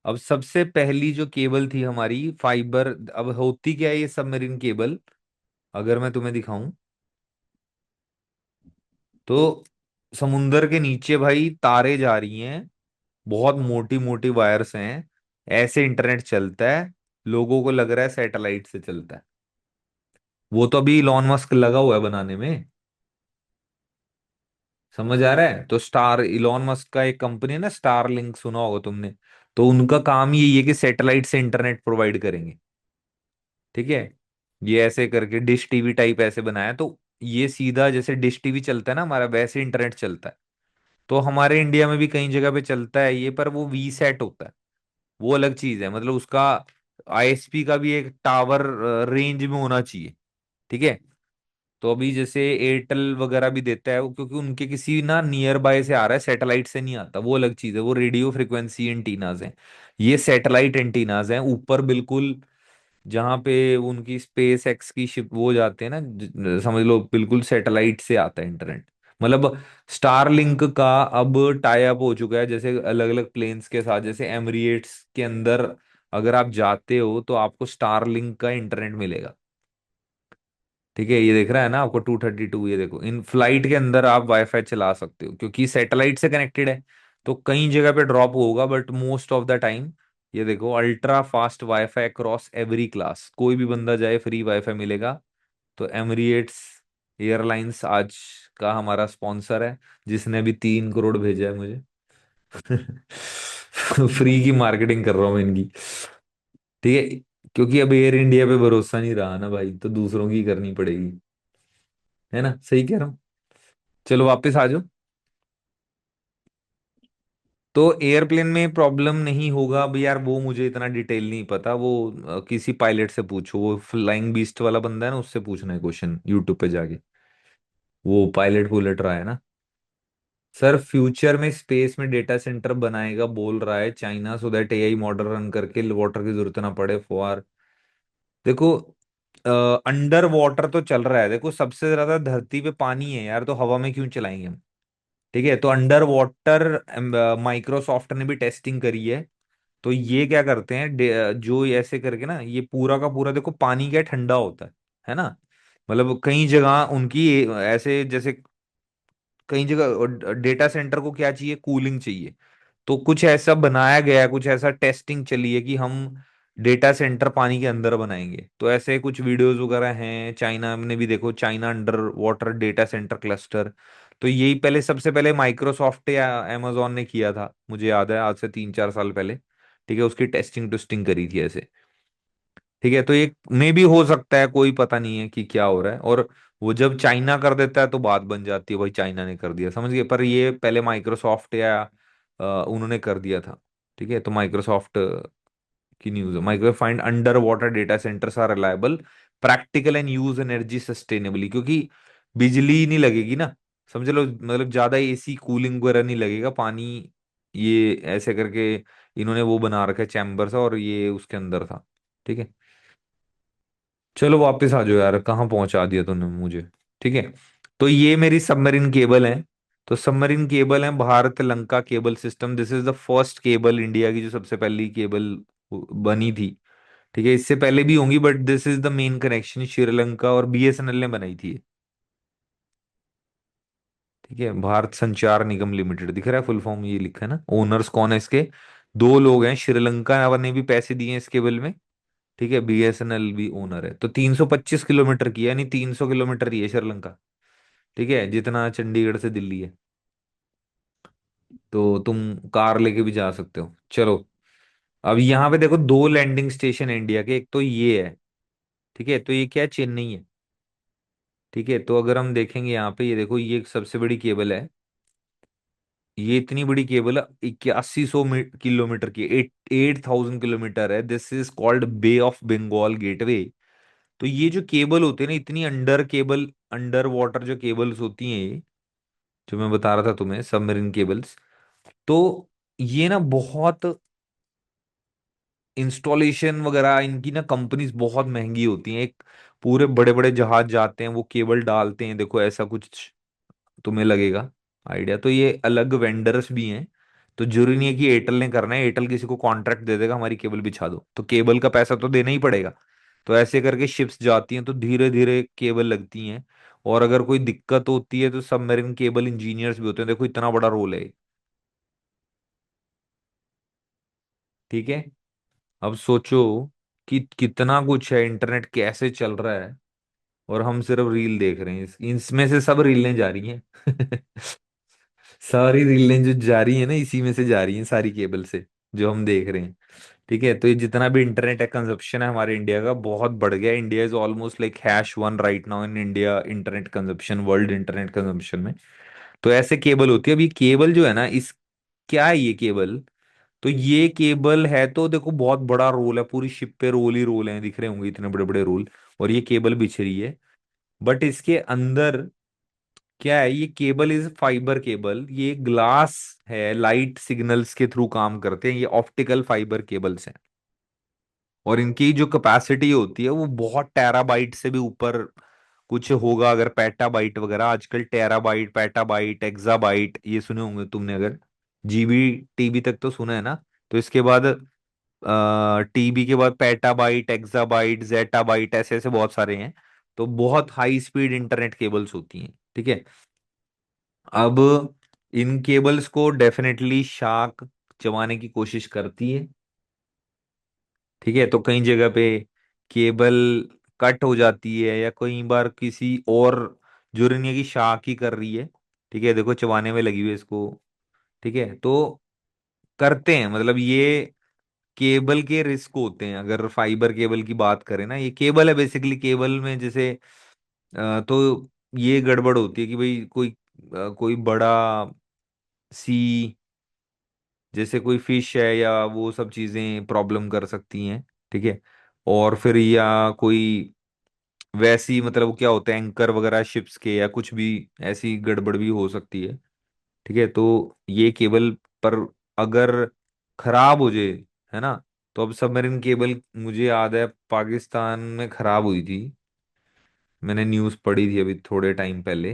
C: अब सबसे पहली जो केबल थी हमारी फाइबर, अब होती क्या है ये सबमरीन केबल, अगर मैं तुम्हें दिखाऊं तो, समुंदर के नीचे भाई तारे जा रही हैं, बहुत मोटी मोटी वायर्स हैं, ऐसे इंटरनेट चलता है, लोगों को लग रहा है सैटेलाइट से चलता है। वो तो अभी इलॉन मस्क लगा हुआ है बनाने में, समझ आ रहा है? तो स्टार, इलॉन मस्क का एक कंपनी है ना, स्टार लिंक, सुना होगा तुमने। तो उनका काम यही है कि सैटेलाइट से इंटरनेट प्रोवाइड करेंगे, ठीक है। ये ऐसे करके डिश टीवी टाइप ऐसे बनाया, तो ये सीधा जैसे डिश टीवी चलता है ना हमारा, वैसे इंटरनेट चलता है। तो हमारे इंडिया में भी कई जगह पे चलता है ये, पर वो वी सेट होता है, वो अलग चीज है, मतलब उसका आईएसपी का भी एक टावर रेंज में होना चाहिए, ठीक है। तो अभी जैसे एयरटेल वगैरह भी देता है वो, क्योंकि उनके किसी ना नियर बाय से आ रहा है, सैटेलाइट से नहीं आता, वो अलग चीज है, वो रेडियो फ्रिक्वेंसी एंटीनाज हैं। ये सैटेलाइट एंटीनाज हैं ऊपर बिल्कुल, जहां पे उनकी स्पेस एक्स की शिप वो जाते हैं ना, समझ लो बिल्कुल सैटेलाइट से आता है इंटरनेट। मतलब स्टार लिंक का अब टाई अप हो चुका है, जैसे अलग अलग प्लेन्स के साथ, जैसे एमिरेट्स के अंदर अगर आप जाते हो तो आपको स्टार लिंक का इंटरनेट मिलेगा, ठीक है। ये देख रहा है ना आपको 232, ये देखो, इन फ्लाइट के अंदर आप वाईफाई चला सकते हो क्योंकि सैटेलाइट से कनेक्टेड है। तो कई जगह पे ड्रॉप होगा, but most of the time, ये देखो, ultra fast wifi cross every class, कोई भी बंदा जाए फ्री वाईफाई मिलेगा। तो एमिरेट्स एयरलाइंस आज का हमारा स्पॉन्सर है, जिसने अभी 3 करोड़ भेजा है मुझे। फ्री की मार्केटिंग कर रहा हूँ मैं इनकी, ठीक है। क्योंकि अब एयर इंडिया पे भरोसा नहीं रहा ना भाई, तो दूसरों की करनी पड़ेगी, है ना, सही कह रहा हूँ। चलो वापस आ जाओ। तो एयरप्लेन में प्रॉब्लम नहीं होगा अब यार, वो मुझे इतना डिटेल नहीं पता, वो किसी पायलट से पूछो, वो फ्लाइंग बीस्ट वाला बंदा है ना, उससे पूछना है क्वेश्चन यूट्यूब पे जाके, वो पायलट पुलट रहा है ना। सर फ्यूचर में स्पेस में डेटा सेंटर बनाएगा बोल रहा है China, so that AI model run करके वाटर की जरूरत ना पड़े फॉर, देखो, अंडर वाटर तो चल रहा है, देखो सबसे ज्यादा धरती पे पानी है यार, तो हवा में क्यों चलाएंगे हम, ठीक है। तो अंडर वाटर माइक्रोसॉफ्ट ने भी टेस्टिंग करी है। तो ये क्या करते हैं, जो ये ऐसे करके ना, ये पूरा का पूरा देखो पानी क्या ठंडा होता है ना। मतलब कई जगह उनकी ऐसे जैसे, कई जगह डेटा सेंटर को क्या चाहिए, कूलिंग चाहिए। तो कुछ ऐसा बनाया गया है, कुछ ऐसा टेस्टिंग चली है कि हम डेटा सेंटर पानी के अंदर बनाएंगे। तो ऐसे कुछ वीडियोस वगैरह हैं, चाइना ने भी, देखो China under water data centre cluster. तो यही पहले, सबसे पहले माइक्रोसॉफ्ट या amazon ने किया था, मुझे याद है, आज से 3-4 साल पहले, ठीक है, उसकी टेस्टिंग टुस्टिंग करी थी ऐसे, ठीक है। तो ये मे भी हो सकता है, कोई पता नहीं है कि क्या हो रहा है, और वो जब चाइना कर देता है तो बात बन जाती है, भाई चाइना ने कर दिया, समझ गए, पर ये पहले माइक्रोसॉफ्ट या उन्होंने कर दिया था, ठीक है। तो माइक्रोसॉफ्ट की न्यूज है, micro find under water data centers are reliable, practical and use energy sustainably, क्योंकि बिजली नहीं लगेगी ना, समझ लो, मतलब ज्यादा एसी कूलिंग वगैरह नहीं लगेगा पानी, ये ऐसे करके इन्होंने वो बना रखा है चैम्बर सा, और ये उसके अंदर था, ठीक है। चलो वापस आ जाओ यार, कहाँ पहुंचा दिया तूने मुझे, ठीक है। तो ये मेरी सबमरीन केबल है। तो सबमरीन केबल है Bharat Lanka cable system, this is the first cable India की, जो सबसे पहली केबल बनी थी, ठीक है, इससे पहले भी होंगी, but this is the main connection, Sri Lanka और बीएसएनएल ने बनाई थी ये। ठीक है, भारत संचार निगम लिमिटेड, दिख रहा है फुल फॉर्म, ये लिखा है ना। ओनर्स कौन है इसके? दो लोग हैं, श्रीलंका ने भी पैसे दिए हैं इस केबल में। ठीक है, बीएसएनएल भी ओनर है। तो 325 किलोमीटर की है, यानी 300 किलोमीटर ही है श्रीलंका। ठीक है, जितना चंडीगढ़ से दिल्ली है। तो तुम कार लेके भी जा सकते हो। चलो, अब यहाँ पे देखो दो लैंडिंग स्टेशन है इंडिया के, एक तो ये है। ठीक है, तो ये क्या है, चेन्नई है। ठीक है, तो अगर हम देखेंगे यहाँ पे, ये देखो, ये एक सबसे बड़ी केबल है। ये इतनी बड़ी केबल है, 8100 किलोमीटर की, 8000 किलोमीटर है। This is called bay of Bengal gateway. तो ये जो केबल होते हैं ना, इतनी अंडर केबल, अंडर वाटर जो केबल्स होती हैं ये, जो मैं बता रहा था तुम्हें, सबमरीन केबल्स। तो ये ना बहुत इंस्टॉलेशन वगैरह इनकी ना, कंपनीज बहुत महंगी होती हैं। एक पूरे बड़े बड़े जहाज जाते हैं, वो केबल डालते हैं, देखो ऐसा कुछ तुम्हें लगेगा आइडिया। तो ये अलग वेंडर्स भी हैं। तो जरूरी नहीं है कि एयरटेल ने करना है, एयरटेल किसी को कॉन्ट्रैक्ट दे देगा हमारी केबल बिछा दो, तो केबल का पैसा तो देना ही पड़ेगा। तो ऐसे करके शिप्स जाती हैं, तो धीरे धीरे केबल लगती हैं। और अगर कोई दिक्कत होती है तो सबमरीन केबल इंजीनियर्स भी होते हैं, देखो इतना बड़ा रोल है ये। ठीक है, अब सोचो कि कितना कुछ है, इंटरनेट कैसे चल रहा है, और हम सिर्फ रील देख रहे हैं। इसमें से सब रीलें जा रही हैं। सारी रीलें जो जा रही है ना, इसी में से जा रही हैं, सारी केबल से, जो हम देख रहे हैं। ठीक है, तो ये जितना भी इंटरनेट है, कंजप्शन है हमारे इंडिया का, बहुत बढ़ गया। India is almost like #1 right now in India, internet consumption, world internet consumption में। तो ऐसे केबल होती है। अब ये केबल जो है ना, इस क्या है ये केबल? तो ये केबल है, तो देखो बहुत बड़ा रोल है, पूरी शिप पे रोल ही रोल है, दिख रहे होंगे इतने बड़े बड़े रोल। और ये केबल बिछ रही है, बट इसके अंदर क्या है, ये केबल इज फाइबर केबल, ये ग्लास है, लाइट सिग्नल्स के थ्रू काम करते हैं, ये ऑप्टिकल फाइबर केबल्स हैं। और इनकी जो कैपेसिटी होती है वो बहुत टेराबाइट से भी ऊपर कुछ होगा, अगर पेटाबाइट वगैरह। आजकल टेराबाइट, पेटाबाइट, एक्साबाइट ये सुने होंगे तुमने, अगर जीबी टीबी तक तो सुना है ना। तो इसके बाद टीबी के बाद पेटाबाइट, एक्साबाइट, जेटाबाइट, ऐसे ऐसे बहुत सारे हैं। तो बहुत हाई स्पीड इंटरनेट केबल्स होती हैं। ठीक है, अब इन केबल्स को डेफिनेटली शार्क चबाने की कोशिश करती है। ठीक है, तो कई जगह पे केबल कट हो जाती है, या कई बार किसी और जुर्निया की शाख ही कर रही है। ठीक है, देखो चबाने में लगी हुई है इसको। ठीक है, तो करते हैं, मतलब ये केबल के रिस्क होते हैं। अगर फाइबर केबल की बात करें ना, ये केबल है बेसिकली। केबल में जैसे तो ये गड़बड़ होती है कि भाई कोई बड़ा सी, जैसे कोई फिश है या वो सब चीजें प्रॉब्लम कर सकती हैं। ठीक है, और फिर या कोई वैसी, मतलब क्या होता है, एंकर वगैरह शिप्स के, या कुछ भी ऐसी गड़बड़ भी हो सकती है। ठीक है, तो ये केबल पर अगर खराब हो जाए, है ना। तो अब सबमरीन केबल मुझे याद है पाकिस्तान में खराब हुई थी, मैंने न्यूज़ पढ़ी थी अभी थोड़े टाइम पहले।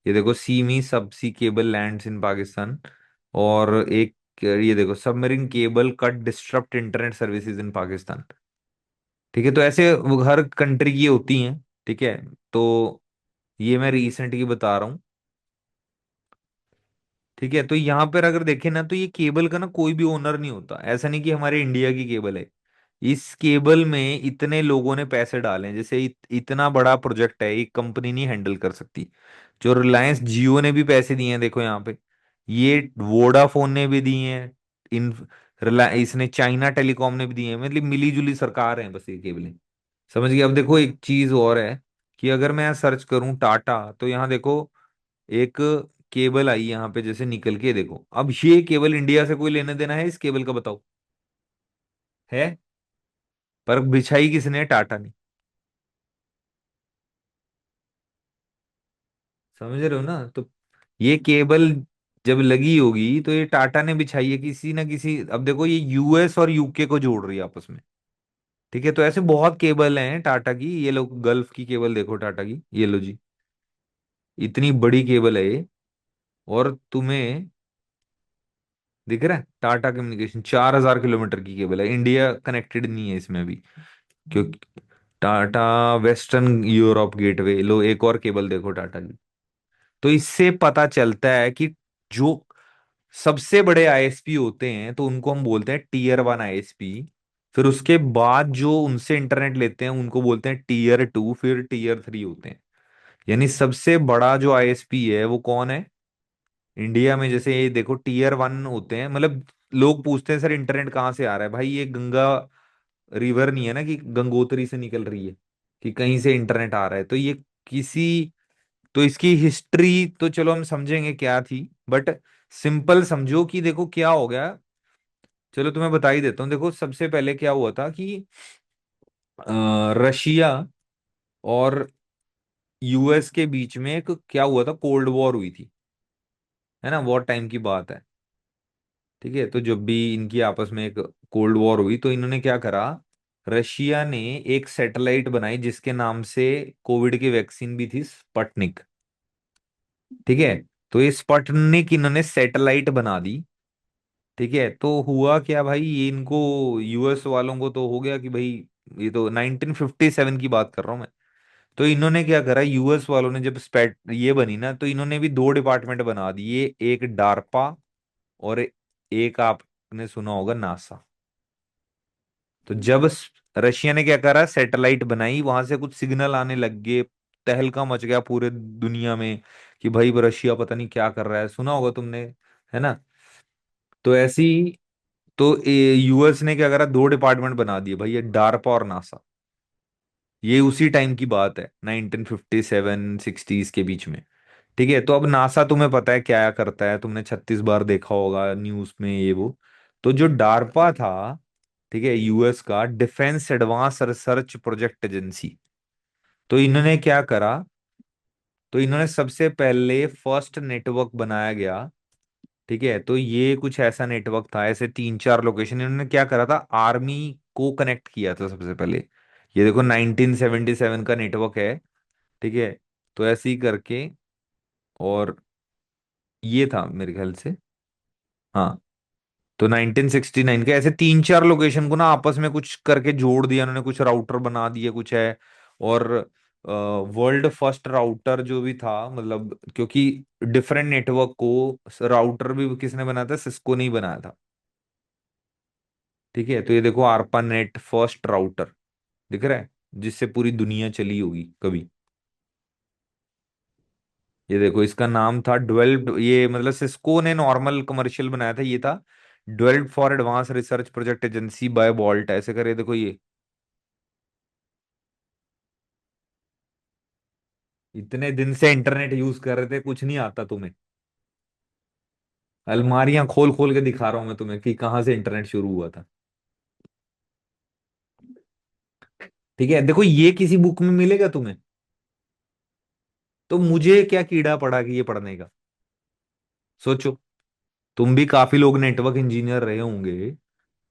C: ये देखो, semi subsea cable lands in Pakistan. और एक, ये देखो, submarine cable cut disrupt internet services in Pakistan. ठीक है, तो ऐसे वो हर कंट्री की होती हैं। ठीक है, तो ये मैं रिसेंट की बता रहा हूँ। ठीक है, तो यहाँ पर अगर देखें ना, तो ये केबल का ना कोई भी ओनर नहीं होता। ऐसा नहीं कि हमारे इंडिया की केबल है। इस केबल में इतने लोगों ने पैसे डाले हैं, जैसे इतना बड़ा प्रोजेक्ट है, एक कंपनी नहीं हैंडल कर सकती। जो रिलायंस जियो ने भी पैसे दिए हैं, देखो यहाँ पे। ये वोडाफोन ने भी दिए हैं। इन इसने चाइना टेलीकॉम ने भी दिए हैं, मतलब मिली जुली सरकार है बस ये केबलें। समझ गए? अब देखो एक चीज और है, कि अगर मैं सर्च करूं टाटा, तो यहाँ देखो एक केबल आई यहाँ पे, जैसे निकल के देखो। अब ये केबल इंडिया से कोई लेने देना है इस केबल का, बताओ? है? पर बिछाई किसने है? टाटा ने। समझ रहे हो ना? तो ये केबल जब लगी होगी, तो ये टाटा ने बिछाई है किसी ना किसी। अब देखो, ये यूएस और यूके को जोड़ रही है आपस में। ठीक है, तो ऐसे बहुत केबल हैं टाटा की। ये लोग गल्फ की केबल देखो टाटा की, ये लो जी, इतनी बड़ी केबल है ये। और तुम्हें दिख रहा है, टाटा कम्युनिकेशन 4,000 किलोमीटर की केबल है, इंडिया कनेक्टेड नहीं है इसमें भी, क्योंकि टाटा वेस्टर्न यूरोप गेटवे, लो एक और केबल देखो टाटा की। तो इससे पता चलता है कि जो सबसे बड़े आईएसपी होते हैं तो उनको हम बोलते हैं टीयर 1 आईएसपी। फिर उसके बाद जो उनसे इंटरनेट लेते हैं उनको बोलते हैं टीयर 2, फिर टीयर 3 होते हैं। यानी सबसे बड़ा जो आईएसपी है वो कौन है इंडिया में? जैसे ये देखो टीयर 1 होते हैं, मतलब लोग पूछते हैं सर इंटरनेट कहाँ से आ रहा है, भाई ये गंगा रिवर नहीं है ना कि गंगोत्री से निकल रही है कि कहीं से इंटरनेट आ रहा है, तो ये किसी, तो इसकी हिस्ट्री तो चलो हम समझेंगे क्या थी, बट सिंपल समझो कि देखो क्या हो गया। चलो तुम्हें बता ही देता हूँ, देखो सबसे पहले क्या हुआ था कि रशिया और यूएस के बीच में एक क्या हुआ था, कोल्ड वॉर हुई थी, है ना, वॉर टाइम की बात है। ठीक है, तो जब भी इनकी आपस में एक कोल्ड वॉर हुई तो इन्होंने क्या करा, रशिया ने एक सैटेलाइट बनाई जिसके नाम से कोविड की वैक्सीन भी थी, स्पटनिक। ठीक है, तो ये स्पटनिक इन्होंने सैटेलाइट बना दी। ठीक है, तो हुआ क्या भाई, ये इनको यूएस वालों को तो हो गया कि भाई, ये तो 1957 की बात कर रहा हूं मैं। तो इन्होंने क्या करा, यूएस वालों ने जब स्पेट ये बनी ना, तो इन्होंने भी दो डिपार्टमेंट बना दिए, एक डार्पा और एक आपने सुना होगा नासा। तो जब रशिया ने क्या करा, सैटेलाइट बनाई, वहां से कुछ सिग्नल आने लग गए, तहलका मच गया पूरे दुनिया में कि भाई रशिया पता नहीं क्या कर रहा है, सुना होगा तुमने, है ना। तो ऐसी, तो यूएस ने क्या करा, दो डिपार्टमेंट बना दिए भाई, ये डार्पा और नासा। ये उसी टाइम की बात है, 1957 60s के बीच में। ठीक है, तो अब नासा तुम्हें पता है क्या करता है, तुमने 36 बार देखा होगा न्यूज में ये वो। तो जो डार्पा था, ठीक है, यूएस का defence advance research project agency, तो इन्होंने क्या करा, तो इन्होंने सबसे पहले फर्स्ट नेटवर्क बनाया गया। ठीक है, तो ये कुछ ऐसा नेटवर्क था, ऐसे 3 4 लोकेशन इन्होंने क्या करा था, आर्मी को कनेक्ट किया था सबसे पहले। ये देखो 1977 का नेटवर्क है। ठीक है, तो ऐसे ही करके, और ये था मेरे ख्याल से, हाँ, तो 1969 के ऐसे 3 4 लोकेशन को ना आपस में कुछ करके जोड़ दिया उन्होंने, कुछ राउटर बना दिए कुछ है। और वर्ल्ड फर्स्ट राउटर जो भी था, मतलब क्योंकि डिफरेंट नेटवर्क को राउटर भी किसने बनाया था, सिस्को ने ही बनाया था। ठीक है, तो ये देखो आरपानेट फर्स्ट राउटर दिख रहा है, जिससे पूरी दुनिया चली होगी कभी। ये देखो इसका नाम था डेवलप्ड, ये मतलब सिस्को ने नॉर्मल कमर्शियल बनाया था, ये था developed for advance research project agency bye vault, ऐसे करे देखो ये। इतने दिन से इंटरनेट यूज कर रहे थे, कुछ नहीं आता तुम्हें? अलमारियां खोल खोल के दिखा रहा हूं मैं तुम्हें कि कहाँ से इंटरनेट शुरू हुआ था। ठीक है, देखो ये किसी बुक में मिलेगा तुम्हें? तो मुझे क्या कीड़ा पड़ा कि ये पढ़ने का? सोचो, तुम भी काफी लोग नेटवर्क इंजीनियर रहे होंगे,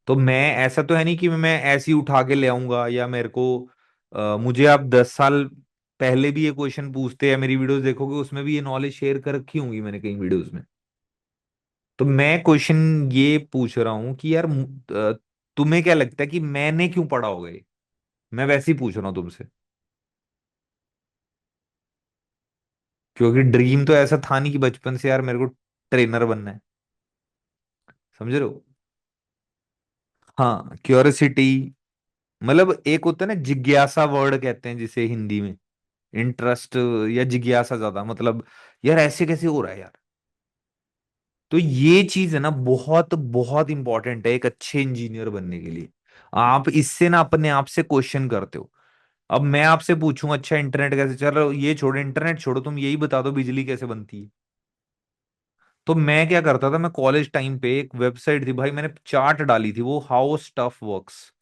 C: तो मैं ऐसा तो है नहीं कि मैं ऐसे ही उठा के ले आऊंगा, या मेरे को मुझे आप 10 साल पहले भी ये क्वेश्चन पूछते हैं, मेरी वीडियोस देखोगे उसमें भी ये नॉलेज शेयर कर रखी होंगी मैंने कई वीडियोस में। तो मैं क्वेश्चन ये पूछ रहा हूं कि यार तुम्हें क्या लगता है कि मैंने क्यों पढ़ा होगा ये? मैं वैसे ही पूछ रहा हूँ तुमसे, क्योंकि ड्रीम तो ऐसा था नहीं कि बचपन से यार मेरे को ट्रेनर बनना है, समझ रहे हो। हाँ, क्यूरियोसिटी, मतलब एक होता है ना जिज्ञासा, वर्ड कहते हैं जिसे हिंदी में, इंटरेस्ट या जिज्ञासा ज्यादा, मतलब यार ऐसे कैसे हो रहा है यार। तो ये चीज है ना, बहुत बहुत इंपॉर्टेंट है एक अच्छे इंजीनियर बनने के लिए। आप इससे ना अपने आप से क्वेश्चन करते हो। अब मैं आपसे पूछूं अच्छा इंटरनेट कैसे चल रहा है, ये छोड़ो, इंटरनेट छोड़ो, तुम यही बता दो बिजली कैसे बनती है। तो मैं क्या करता था, मैं कॉलेज टाइम पे एक वेबसाइट थी भाई, मैंने चार्ट डाली थी, वो हाउ स्टफ वर्क्स।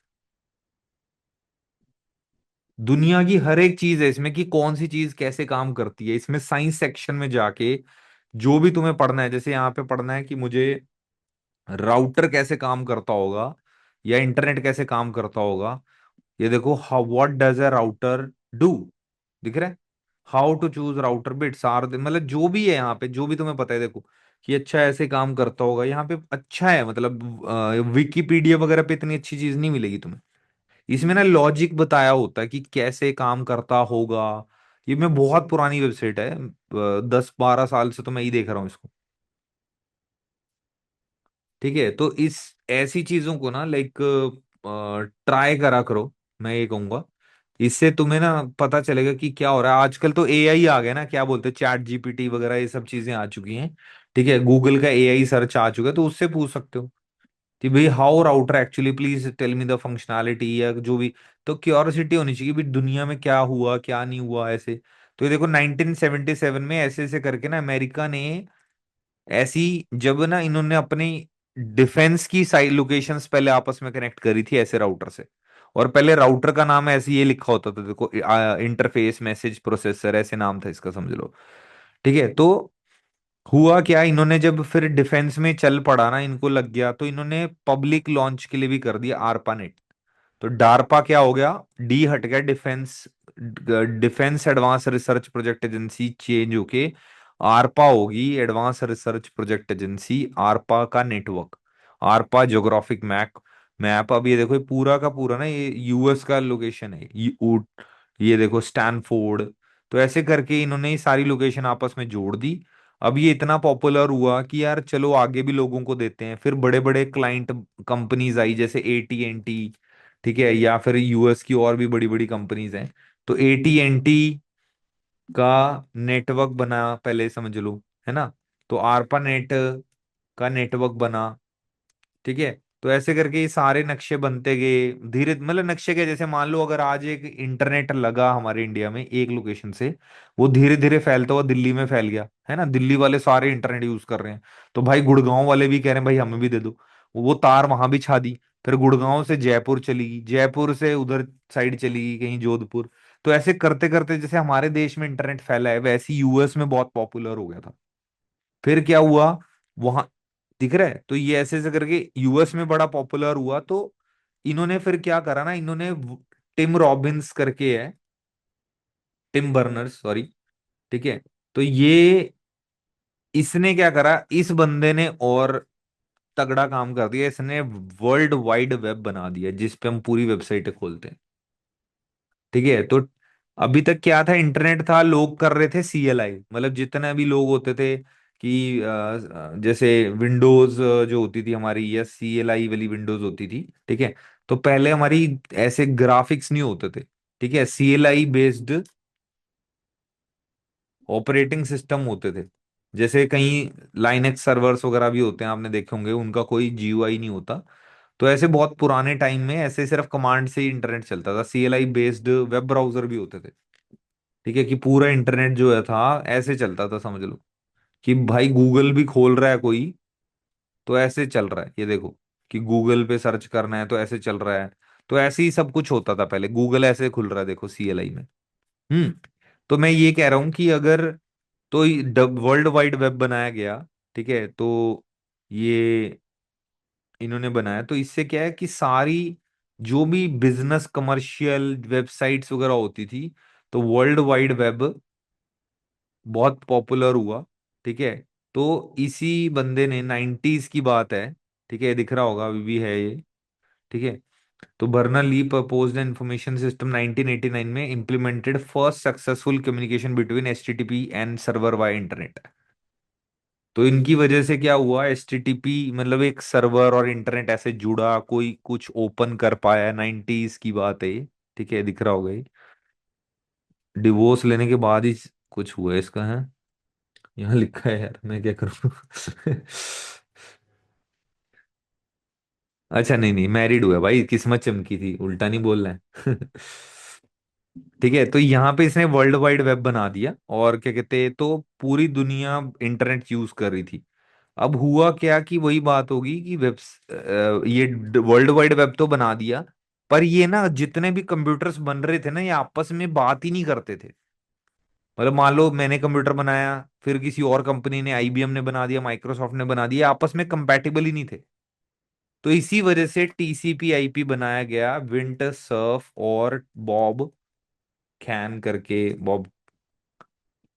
C: दुनिया की हर एक चीज है इसमें कि कौन सी चीज कैसे काम करती है, इसमें साइंस सेक्शन में जाके जो भी तुम्हें पढ़ना है, जैसे यहाँ पे पढ़ना है कि मुझे राउटर कैसे काम करता होगा या इंटरनेट कैसे काम करता होगा। ये देखो, how what does a router do, दिख रहा है, how to choose router bits are, मतलब जो भी है यहाँ पे, जो भी तुम्हें पता है, देखो कि अच्छा ऐसे काम करता होगा यहाँ पे, अच्छा है मतलब। विकिपीडिया वगैरह पे इतनी अच्छी चीज नहीं मिलेगी तुम्हें। इसमें ना लॉजिक बताया होता है कि कैसे काम करता होगा। ये मैं बहुत पुरानी वेबसाइट है, 10-12 साल से तो मैं ही देख रहा हूँ इसको। ठीक है, तो इस ऐसी चीजों को ना लाइक ट्राई करा करो, मैं ये कहूंगा। इससे तुम्हें ना पता चलेगा कि क्या हो रहा है। आजकल तो एआई आ गया ना, क्या बोलते हैं, चैट जीपीटी वगैरह ये सब चीजें आ चुकी हैं। ठीक है, गूगल का एआई सर्च आ चुका है, तो उससे पूछ सकते हो कि भाई how router actually, please tell me the functionality, या जो भी। तो क्यूरियोसिटी होनी चाहिए भी दुनिया में क्या हुआ क्या नहीं हुआ ऐसे। तो ये देखो 1977 में ऐसे ऐसे करके ना अमेरिका ने ऐसी, जब ना इन्होंने अपनी डिफेंस की साइड लोकेशंस पहले आपस में कनेक्ट करी थी ऐसे राउटर से। और पहले राउटर का नाम ऐसे ये लिखा होता था, देखो इंटरफेस मैसेज प्रोसेसर ऐसे नाम था इसका, समझ लो। ठीक है, तो हुआ क्या, इन्होंने जब फिर डिफेंस में चल पड़ा ना, इनको लग गया, तो इन्होंने पब्लिक लॉन्च के लिए भी कर दिया आरपानेट। तो डारपा क्या हो गया, डी हट गया, defence defence advance research project agency change होके आरपा होगी, advance research project agency. ARPA का network, ARPA geographic map. Map अब ये देखो, ये पूरा का पूरा ना ये यूएस का लोकेशन है, ये देखो स्टैनफोर्ड। तो ऐसे करके इन्होंने ये सारी लोकेशन आपस में जोड़ दी। अब ये इतना पॉपुलर हुआ कि यार चलो आगे भी लोगों को देते हैं। फिर बड़े बड़े क्लाइंट कंपनीज आई, जैसे AT&T। ठीक है, या फिर यूएस की और भी बड़ी बड़ी कंपनीज हैं। तो AT&T का नेटवर्क बना पहले, समझ लो, है ना। तो आरपा नेट का नेटवर्क बना। ठीक है, तो ऐसे करके ये सारे नक्शे बनते गए धीरे, मतलब नक्शे के जैसे मान लो अगर आज एक इंटरनेट लगा हमारे इंडिया में एक लोकेशन से, वो धीरे धीरे फैलता हुआ दिल्ली में फैल गया, है ना। दिल्ली वाले सारे इंटरनेट यूज कर रहे हैं। तो भाई गुड़गांव वाले भी कह रहे हैं भाई हमें भी दे दो। वो तार वहां भी छा दी। फिर गुड़गांव से जयपुर चली गई, जयपुर से उधर साइड चली गई कहीं जोधपुर। तो ऐसे करते करते जैसे हमारे देश में इंटरनेट फैला है, वैसे यूएस में बहुत पॉपुलर हो गया था। फिर क्या हुआ वहां, दिख रहा है, तो ये ऐसे ऐसे करके यूएस में बड़ा पॉपुलर हुआ। तो इन्होंने फिर क्या करा ना, इन्होंने टिम रॉबिन्स करके है, टिम बर्नर्स सॉरी। ठीक है, तो ये इसने क्या करा, इस बंदे ने और तगड़ा काम कर दिया, इसने वर्ल्ड वाइड वेब बना दिया जिस पे हम पूरी वेबसाइटें खोलते हैं। ठीक है, तो अभी तक क्या था, इंटरनेट था, लोग कर रहे थे CLI, मतलब जितने भी लोग होते थे कि जैसे विंडोज जो होती थी हमारी, या CLI वाली विंडोज होती थी। ठीक है, तो पहले हमारी ऐसे ग्राफिक्स नहीं होते थे। ठीक है, CLI बेस्ड ऑपरेटिंग सिस्टम होते थे। जैसे कहीं लाइनेक्स सर्वर्स वगैरह भी होते हैं, आपने देखे होंगे, उनका कोई GUI नहीं होता। तो ऐसे बहुत पुराने टाइम में ऐसे सिर्फ कमांड से ही इंटरनेट चलता था। CLI बेस्ड वेब ब्राउजर भी होते थे। ठीक है, कि पूरा इंटरनेट जो है था ऐसे चलता था, समझ लो कि भाई गूगल भी खोल रहा है कोई, तो ऐसे चल रहा है, ये देखो कि गूगल पे सर्च करना है तो ऐसे चल रहा है। तो ऐसे ही सब कुछ होता था पहले, गूगल ऐसे खुल रहा है देखो CLI में। हम्म तो मैं ये कह रहा हूं कि अगर, तो वर्ल्ड वाइड वेब बनाया गया। ठीक है, तो ये इन्होंने बनाया, तो इससे क्या है कि सारी जो भी बिजनेस कमर्शियल वेबसाइट्स वगैरह होती थी, तो वर्ल्ड वाइड वेब बहुत पॉपुलर हुआ। ठीक है, तो इसी बंदे ने 90s की बात है। ठीक है, दिख रहा होगा अभी भी है ये। ठीक है, तो Berners Lee proposed information system 1989 में implemented first successful communication between HTTP and server by internet. तो इनकी वजह से क्या हुआ, HTTP मतलब एक सर्वर और इंटरनेट ऐसे जुड़ा, कोई कुछ ओपन कर पाया, 90s की बात है ये। ठीक है, दिख रहा होगा ये। डिवोर्स लेने के बाद ही कुछ हुआ इसका है, यहाँ लिखा है यार, मैं क्या करूँ। अच्छा नहीं नहीं, मैरिड हुआ भाई, किस्मत चमकी थी, उल्टा नहीं बोलना है। ठीक है, तो यहाँ पे इसने वर्ल्ड वाइड वेब बना दिया, और क्या कहते हैं, तो पूरी दुनिया इंटरनेट यूज कर रही थी। अब हुआ क्या कि वही बात होगी कि ये वर्ल्ड वाइड वेब तो बना दिया, पर ये ना जितने भी कंप्यूटर्स बन रहे थे ना, ये आपस में बात ही नहीं करते थे। मतलब मान लो मैंने कंप्यूटर बनाया, फिर किसी और कंपनी ने, IBM ने बना दिया, माइक्रोसॉफ्ट ने बना दिया, आपस में कंपैटिबल ही नहीं थे। तो इसी वजह से TCP/IP बनाया गया, विंट सर्फ और बॉब कैन करके, बॉब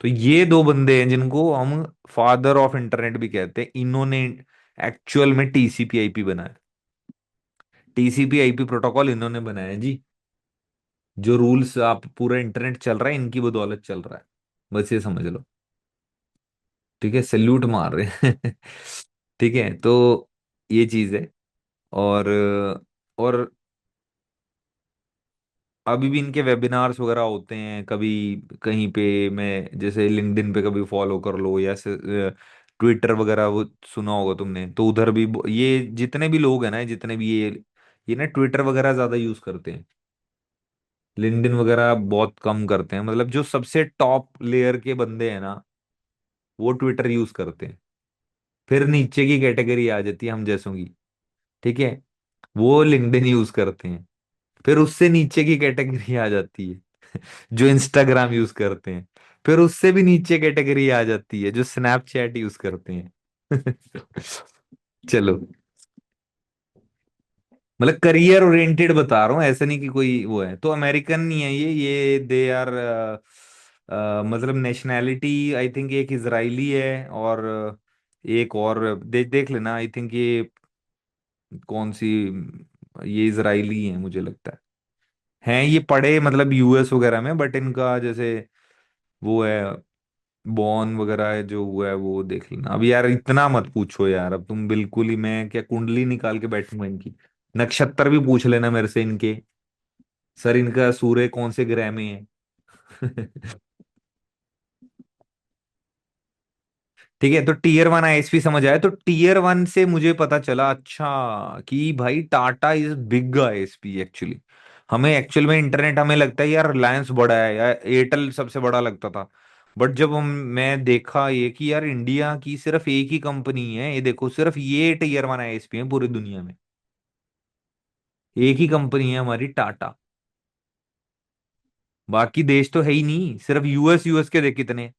C: तो ये दो बंदे हैं जिनको हम फादर ऑफ इंटरनेट भी कहते हैं, इन्होंने एक्चुअल में टीसीपी आईपी बनाया। टीसीपी आईपी प्रोटोकॉल इन्होंने बनाया है जी। जो रूल्स आप पूरा इंटरनेट चल रहा है इनकी बदौलत चल रहा है, बस ये समझ लो। ठीक है, सैल्यूट मार रहे हैं। ठीक है, तो ये चीज है। और और अभी भी इनके वेबिनार्स वगैरह होते हैं कभी कहीं पे, मैं जैसे लिंक्डइन पे कभी फॉलो कर लो, या ट्विटर वगैरह वो सुना होगा तुमने, तो उधर भी ये जितने भी लोग हैं ना, जितने भी ये ना ट्विटर वगैरह ज्यादा यूज करते हैं। लिंक्डइन वगैरह बहुत कम करते हैं, मतलब जो सबसे टॉप लेयर के बंदे हैं ना, वो ट्विटर यूज करते हैं। फिर नीचे की कैटेगरी आ जाती है हम जैसों की। ठीक है, वो लिंक्डइन यूज करते हैं। फिर उससे नीचे की कैटेगरी आ जाती है जो इंस्टाग्राम यूज करते हैं। फिर उससे भी नीचे कैटेगरी आ जाती है जो स्नैपचैट यूज करते हैं। चलो, मतलब करियर ओरिएंटेड बता रहा हूँ, ऐसा नहीं कि कोई वो है। तो अमेरिकन नहीं है ये दे आर मतलब नेशनैलिटी आई थिंक एक इजरायली है, और एक और देख लेना, आई थिंक ये कौन सी, ये इजरायली है मुझे लगता है। हैं ये पढ़े मतलब यूएस वगैरह में, बट इनका जैसे वो है, बॉर्न वगैरह है जो हुआ है वो देख लेना। अब यार इतना मत पूछो यार, अब तुम बिल्कुल ही, मैं क्या कुंडली निकाल के बैठूंगा इनकी? नक्षत्र भी पूछ लेना मेरे से इनके, सर इनका सूर्य कौन से ग्रह में है। ठीक है, तो टीयर वन आईएसपी समझ आया। तो टीयर वन से मुझे पता चला अच्छा कि भाई Tata is big ISP actually. हमें एक्चुअल में इंटरनेट हमें लगता है यार रिलायंस बड़ा है या एयरटेल सबसे बड़ा लगता था। बट जब हम मैं देखा ये कि यार इंडिया की सिर्फ एक ही कंपनी है, ये देखो सिर्फ ये टीयर वन आईएसपी है पूरी दुनिया में। एक ही कंपनी है हमारी टाटा। बाकी देश तो है ही नहीं, सिर्फ यूएस यूएस के देख कितने।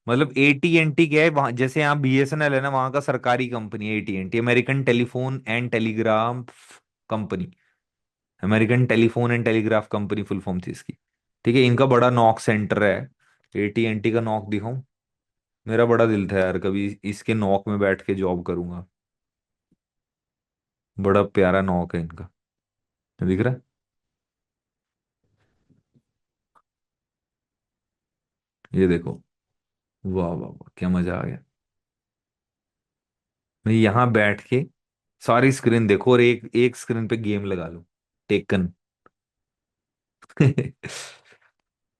C: मतलब AT&T क्या है वहां, जैसे यहाँ BSNL है ना, वहां का सरकारी कंपनी है AT&T, American telephone and telegraph company. American telephone and telegraph company full form थी इसकी। ठीक है, इनका बड़ा नॉक सेंटर है। AT&T का नॉक दिखाऊं? मेरा बड़ा दिल था यार कभी इसके नॉक में बैठ के जॉब करूंगा। बड़ा प्यारा नॉक है इनका, दिख रहा है? ये देखो, वाह वाह वाह, क्या मजा आ गया। मैं यहाँ बैठ के सारी स्क्रीन देखो, और एक एक स्क्रीन पे गेम लगा लो, टेकन।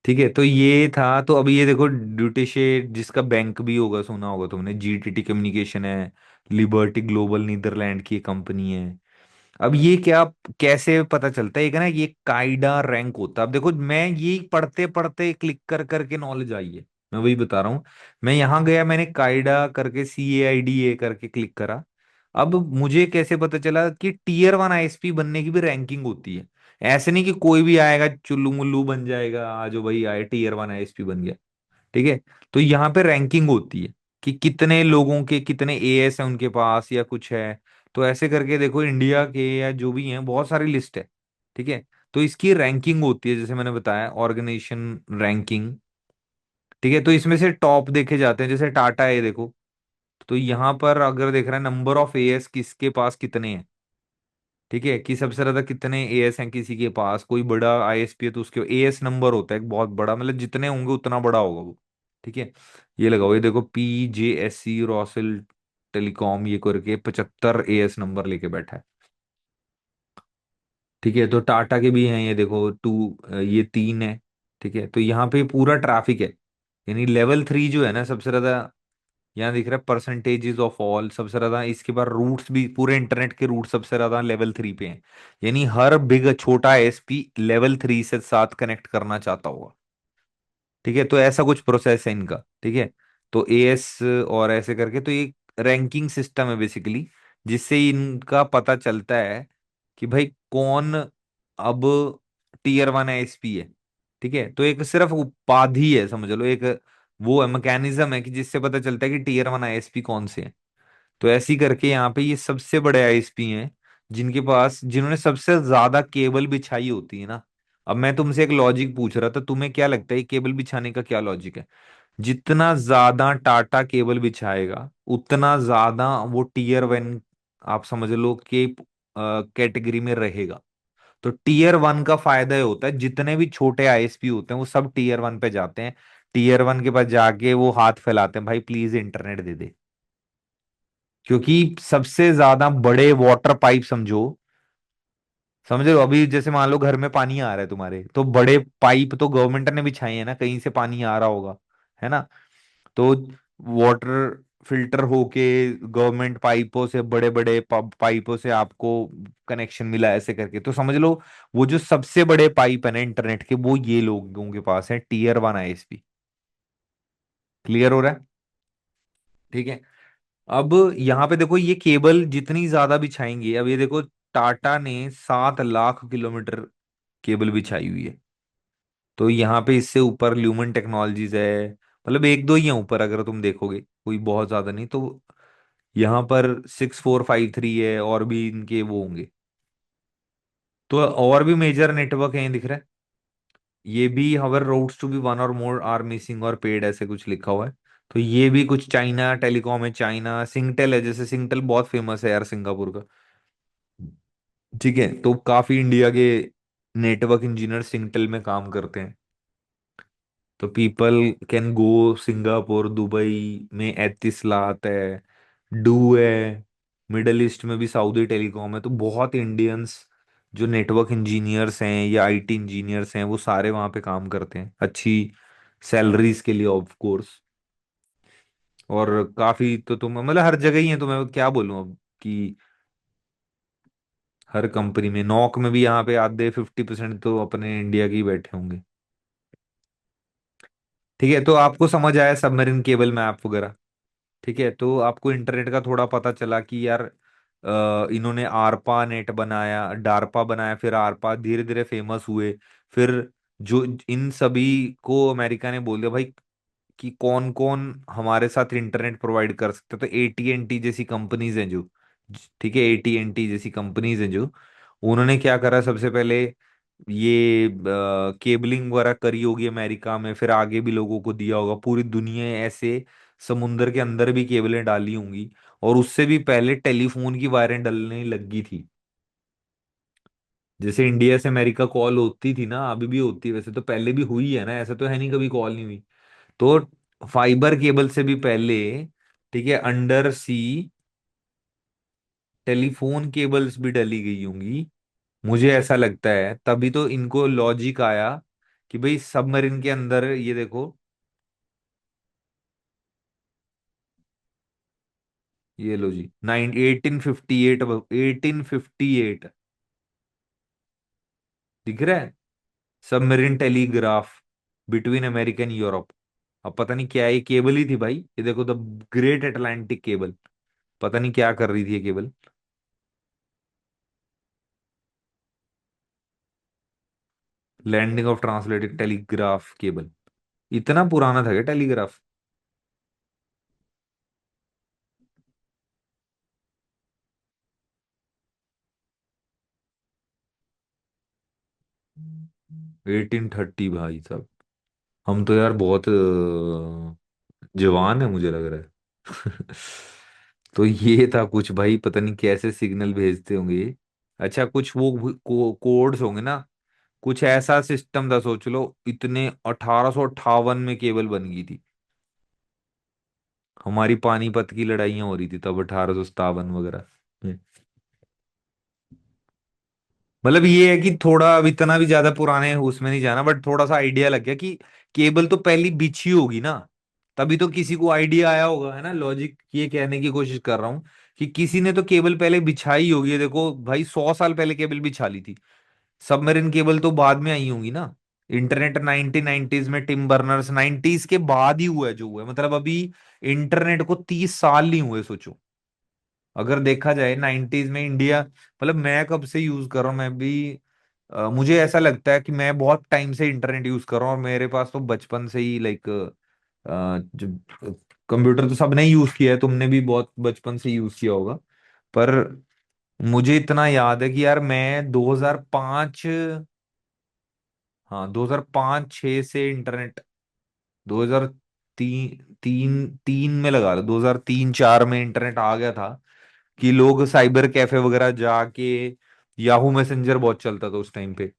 C: ठीक है, तो ये था। तो अभी ये देखो ड्यूटी शेड जिसका बैंक भी होगा, सुना होगा तुमने, GTT कम्युनिकेशन है, लिबर्टी ग्लोबल नीदरलैंड की कंपनी है। अब ये क्या, कैसे पता चलता है? एक ना ये काइडा रैंक होता है। अब देखो मैं ये पढ़ते पढ़ते क्लिक कर करके नॉलेज आई है, मैं वही बता रहा हूँ। मैं यहाँ गया, मैंने काइडा करके CAIDA करके क्लिक करा। अब मुझे कैसे पता चला कि टीयर वन आईएसपी बनने की भी रैंकिंग होती है। ऐसे नहीं कि कोई भी आएगा चुल्लू मुल्लू बन जाएगा, आज भाई आए टीयर वन आईएसपी बन गया। ठीक है, तो यहाँ पे रैंकिंग होती है कि कितने लोगों के कितने AS है उनके पास या कुछ है। तो ऐसे करके देखो इंडिया के या जो भी हैं बहुत सारी लिस्ट है। ठीक है, तो इसकी रैंकिंग होती है, जैसे मैंने बताया ऑर्गेनाइजेशन रैंकिंग। ठीक है, तो इसमें से टॉप देखे जाते हैं, जैसे टाटा है देखो। तो यहाँ पर अगर देख रहा है नंबर ऑफ AS किसके पास कितने हैं, ठीक है, कि सबसे ज्यादा कितने AS हैं किसी के पास, कोई बड़ा ISP है तो उसके AS नंबर होता है एक बहुत बड़ा, मतलब जितने होंगे उतना बड़ा होगा वो। ठीक है, ये लगाओ, ये देखो PJSC रॉसल टेलीकॉम ये करके 75 AS नंबर लेके बैठा है। ठीक है, तो टाटा के भी हैं ये देखो ये 3 है। ठीक है, तो यहाँ पे पूरा ट्रैफिक है। यानी लेवल 3 जो है ना सबसे ज्यादा, यहाँ दिख रहा है परसेंटेजेस ऑफ ऑल सबसे ज्यादा। इसके बाद रूट्स भी, पूरे इंटरनेट के रूट सबसे ज्यादा लेवल 3 पे हैं। यानी हर बिग छोटा ISP लेवल 3 से साथ कनेक्ट करना चाहता होगा। ठीक है, तो ऐसा कुछ प्रोसेस है इनका। ठीक है, तो AS और ऐसे करके, तो ये रैंकिंग सिस्टम है बेसिकली, जिससे इनका पता चलता है कि भाई कौन अब टीयर वन ISP है। ठीक है, तो एक सिर्फ उपाधि है समझ लो, एक वो है मैकेनिज्म है कि जिससे पता चलता है कि टीयर वन ISP कौन से हैं। तो ऐसी करके यहाँ पे ये सबसे बड़े ISP हैं जिनके पास, जिन्होंने सबसे ज्यादा केबल बिछाई होती है ना। अब मैं तुमसे एक लॉजिक पूछ रहा था, तुम्हें क्या लगता है केबल बिछाने का क्या लॉजिक है? जितना ज्यादा टाटा केबल बिछाएगा उतना ज्यादा वो टीयर 1, आप समझ लो कि कैटेगरी में रहेगा। तो टीयर 1 का फायदा ये होता है, जितने भी छोटे आईएसपी होते हैं वो सब टीयर 1 पे जाते हैं। टीयर 1 के पास जाके वो हाथ फैलाते हैं, भाई प्लीज इंटरनेट दे दे। क्योंकि सबसे ज्यादा बड़े वाटर पाइप समझो, समझ रहे हो, अभी जैसे मान लो घर में पानी आ रहा है तुम्हारे, तो बड़े पाइप तो गवर्नमेंट ने बिछाए हैं ना, कहीं से पानी आ रहा होगा, है ना। तो वाटर फिल्टर होके गवर्नमेंट पाइपों से, बड़े बड़े पाइपों से आपको कनेक्शन मिला ऐसे करके, तो समझ लो वो जो सबसे बड़े पाइप है ना इंटरनेट के, वो ये लोगों के पास है, टीयर 1 आईएसपी। क्लियर हो रहा है? ठीक है। अब यहाँ पे देखो, ये केबल जितनी ज्यादा बिछाएंगे, अब ये देखो टाटा ने 7 लाख किलोमीटर केबल बिछाई हुई है। तो यहाँ पे इससे ऊपर ल्यूमन टेक्नोलॉजीज है, मतलब एक दो ही है ऊपर, अगर तुम देखोगे कोई बहुत ज्यादा नहीं। तो यहाँ पर 6453 है, और भी इनके वो होंगे। तो और भी मेजर नेटवर्क हैं, दिख रहा है। ये भी हवर रोड्स टू बी वन और मोर आर मिसिंग और पेड, ऐसे कुछ लिखा हुआ है। तो ये भी कुछ चाइना टेलीकॉम है, चाइना सिंगटेल है, जैसे सिंगटेल बहुत फेमस है यार सिंगापुर का। ठीक है, तो काफी इंडिया के नेटवर्क इंजीनियर सिंगटेल में काम करते हैं। तो people can go Singapore, Dubai में एतिसलात है, डू है, मिडल ईस्ट में भी सऊदी टेलीकॉम है। तो बहुत इंडियंस जो नेटवर्क इंजीनियर्स हैं या आईटी इंजीनियर्स हैं, वो सारे वहाँ पे काम करते हैं, अच्छी सैलरीज के लिए ऑफ कोर्स। और काफी तो तुम मतलब हर जगह ही है, तो मैं क्या बोलूँ अब कि हर कंपनी में, नॉक में भी यहाँ पे आधे 50% तो अपने इंडिया के ही बैठे होंगे। ठीक है, तो आपको समझ आया सबमरीन केबल मैप वगैरह। ठीक है, तो आपको इंटरनेट का थोड़ा पता चला कि यार इन्होंने आरपा नेट बनाया, डारपा बनाया, फिर आरपा धीरे धीरे फेमस हुए। फिर जो इन सभी को अमेरिका ने बोल दिया भाई कि कौन कौन हमारे साथ इंटरनेट प्रोवाइड कर सकते, तो एटीएनटी जैसी कंपनीज हैं जो, ठीक है, एटीएनटी जैसी कंपनीज हैं जो, उन्होंने क्या करा सबसे पहले, ये केबलिंग वगैरह करी होगी अमेरिका में, फिर आगे भी लोगों को दिया होगा, पूरी दुनिया ऐसे समुंदर के अंदर भी केबलें डाली होंगी। और उससे भी पहले टेलीफोन की वायरें डलने लगी थी। जैसे इंडिया से अमेरिका कॉल होती थी ना, अभी भी होती है वैसे, तो पहले भी हुई है ना, ऐसा तो है नहीं कभी कॉल नहीं हुई। तो फाइबर केबल से भी पहले, ठीक है, अंडर सी टेलीफोन केबल्स भी डली गई होंगी, मुझे ऐसा लगता है। तभी तो इनको लॉजिक आया कि भाई सबमरीन के अंदर, ये देखो, ये लो जी, 1858, 1858 दिख रहा है, submarine telegraph between America and Europe. अब पता नहीं क्या है, ये केबल ही थी भाई, ये देखो, द ग्रेट अटलांटिक केबल। पता नहीं क्या कर रही थी ये cable. Landing of translated telegraph cable, इतना पुराना था क्या टेलीग्राफ? हम्म। 1830 भाई साहब, हम तो यार बहुत जवान है मुझे लग रहा है। तो ये था कुछ भाई, पता नहीं कैसे सिग्नल भेजते होंगे ये। अच्छा, कुछ वो कोड्स होंगे ना, कुछ ऐसा सिस्टम था, सोच लो इतने 1858 में केबल बन गई थी। हमारी पानीपत की लड़ाइयाँ हो रही थी तब 1857 वगैरह में। मतलब ये है कि थोड़ा, अब इतना भी ज्यादा पुराने उसमें नहीं जाना, बट थोड़ा सा आइडिया लग गया कि केबल तो पहली बिछी होगी ना, तभी तो किसी को आइडिया आया होगा, है ना। लॉजिक ये कहने की कोशिश कर रहा हूँ कि किसी ने तो केबल पहले बिछाई होगी। ये देखो भाई, 100 साल पहले केबल बिछा ली थी। सबमरीन केबल तो बाद में आई होंगी ना। इंटरनेट 1990s में, टिम बर्नर्स 90s के बाद ही हुआ है जो हुआ है, मतलब अभी इंटरनेट को 30 साल नहीं हुए, सोचो। अगर देखा जाए 90s में इंडिया, मतलब मैं कब से यूज कर रहा हूँ, मैं भी मुझे ऐसा लगता है कि मैं बहुत टाइम से इंटरनेट यूज कर रहा हूँ, और मेरे पास तो बचपन से ही लाइक, जो कंप्यूटर तो सबने ही यूज किया है, तुमने भी बहुत बचपन से यूज किया होगा। पर मुझे इतना याद है कि यार मैं 2005, हाँ 2005-6 से इंटरनेट, 2000 तीन में लगा लो, 2003-4 में इंटरनेट आ गया था कि लोग साइबर कैफे वगैरह जाके, याहू मैसेंजर बहुत चलता था उस टाइम पे।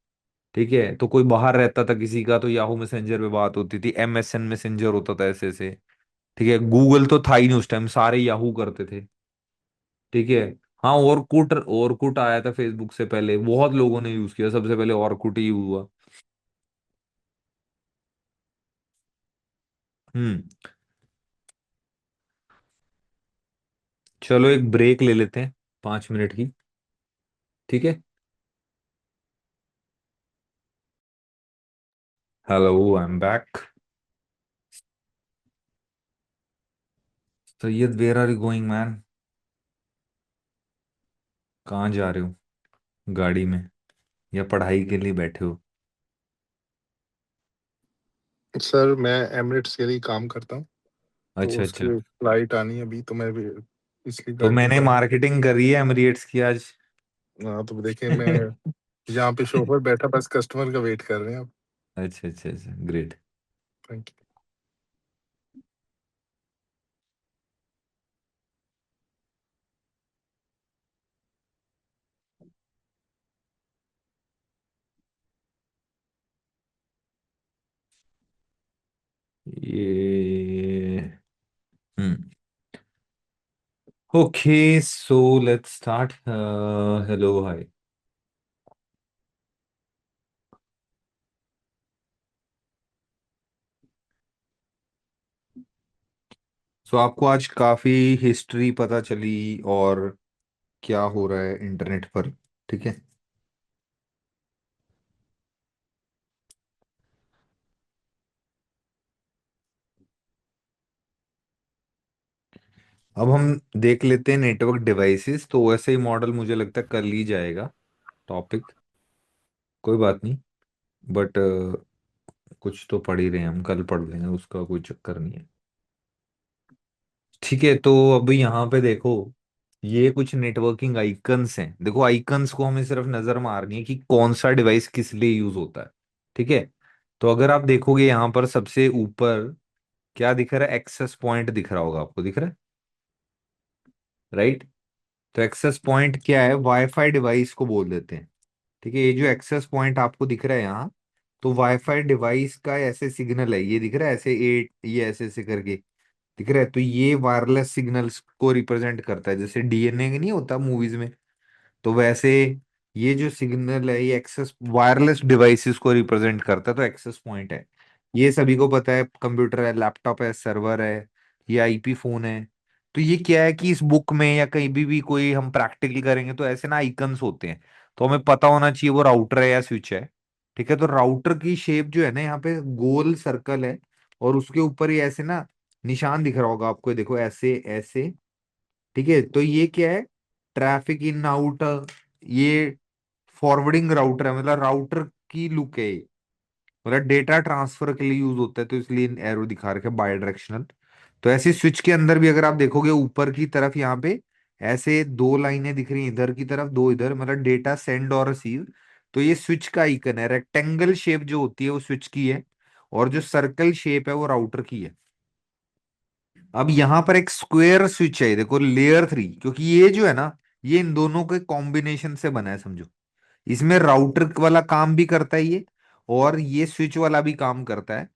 C: ठीक है, तो कोई बाहर रहता था किसी का तो याहू मैसेंजर पे बात होती थी, एमएसएन मैसेंजर होता था ऐसे ऐसे। ठीक है, गूगल तो था ही नहीं उस टाइम, सारे याहू करते थे। ठीक है। हाँ, और कुट आया था फेसबुक से पहले, बहुत लोगों ने यूज किया, सबसे पहले और कुट ही हुआ। हम्म। चलो एक ब्रेक ले लेते हैं, 5 मिनट की। ठीक है। Hello, I am back. Syed, where are you going man? कहाँ जा रहे हो? गाड़ी में या पढ़ाई के लिए बैठे हो?
D: सर मैं एमिरेट्स के लिए काम करता हूँ, तो
C: अच्छा अच्छा।
D: उसकी फ्लाइट आनी है अभी, तो मैं भी इसलिए
C: तो
D: गाड़ी में
C: मैंने
D: पड़ा
C: मार्केटिंग करी है एमिरेट्स की आज।
D: हूँ। हाँ, तो देखिए मैं यहाँ पे शोफर बैठा, बस कस्टमर का वेट कर रहे हैं आप।
C: अच्छा अच्छा अच्छा, ग्रेट।
D: थैंक
C: ये hmm okay, so let's start. Hello, hi. So आपको आज काफी हिस्ट्री पता चली और क्या हो रहा है इंटरनेट पर। ठीक है। अब हम देख लेते हैं नेटवर्क डिवाइसेस, तो वैसे ही मॉडल मुझे लगता है कल ही जाएगा टॉपिक। कोई बात नहीं, बट कुछ तो पढ़ ही रहे हैं हम, कल पढ़ लेंगे, उसका कोई चक्कर नहीं है। ठीक है, तो अब यहाँ पे देखो, ये कुछ नेटवर्किंग आइकन्स हैं। देखो, आइकन्स को हमें सिर्फ नजर मारनी है कि कौन सा डिवाइस किस लिए यूज होता है। ठीक है। तो अगर आप देखोगे यहाँ पर सबसे ऊपर क्या दिख रहा है, एक्सेस पॉइंट दिख रहा होगा आपको, दिख रहा है? राइट। तो एक्सेस पॉइंट क्या है, वाईफाई डिवाइस को बोल देते हैं। ठीक है, ये जो एक्सेस पॉइंट आपको दिख रहा है यहाँ, तो वाईफाई डिवाइस का ऐसे सिग्नल है, ये दिख रहा है ऐसे एट, ये ऐसे ऐसे करके दिख रहा है। तो ये वायरलेस सिग्नल्स को रिप्रेजेंट करता है, जैसे डीएनए नहीं होता मूवीज में, तो वैसे ये जो सिग्नल है ये एक्सेस वायरलेस डिवाइसेस को रिप्रेजेंट करता है, तो एक्सेस पॉइंट है। ये सभी को पता है, कंप्यूटर है, लैपटॉप है, सर्वर है, ये आईपी फोन है। तो ये क्या है कि इस बुक में या कहीं भी कोई हम प्रैक्टिकल करेंगे तो ऐसे ना आइकन्स होते हैं, तो हमें पता होना चाहिए वो राउटर है या स्विच है। ठीक है, तो राउटर की शेप जो है ना, यहाँ पे गोल सर्कल है, और उसके ऊपर ये ऐसे ना निशान दिख रहा होगा आपको, ये देखो ऐसे ऐसे। ठीक है, तो ये क्या है, ट्रैफिक इन आउट, ये फॉरवर्डिंग राउटर है, मतलब राउटर की लुक है ये, मतलब डेटा ट्रांसफर के लिए यूज होता है, तो इसलिए एरो दिखा रखे बाई डायरेक्शनल। तो ऐसे स्विच के अंदर भी अगर आप देखोगे ऊपर की तरफ यहाँ पे ऐसे दो लाइनें दिख रही हैं, इधर की तरफ दो इधर, मतलब डेटा सेंड और रिसीव। तो ये स्विच का आइकन है, रेक्टेंगल शेप जो होती है वो स्विच की है, और जो सर्कल शेप है वो राउटर की है। अब यहां पर एक स्क्वायर स्विच है, देखो लेयर 3, क्योंकि ये जो है ना, ये इन दोनों के कॉम्बिनेशन से बना है समझो। इसमें राउटर वाला काम भी करता है ये, और ये स्विच वाला भी काम करता है।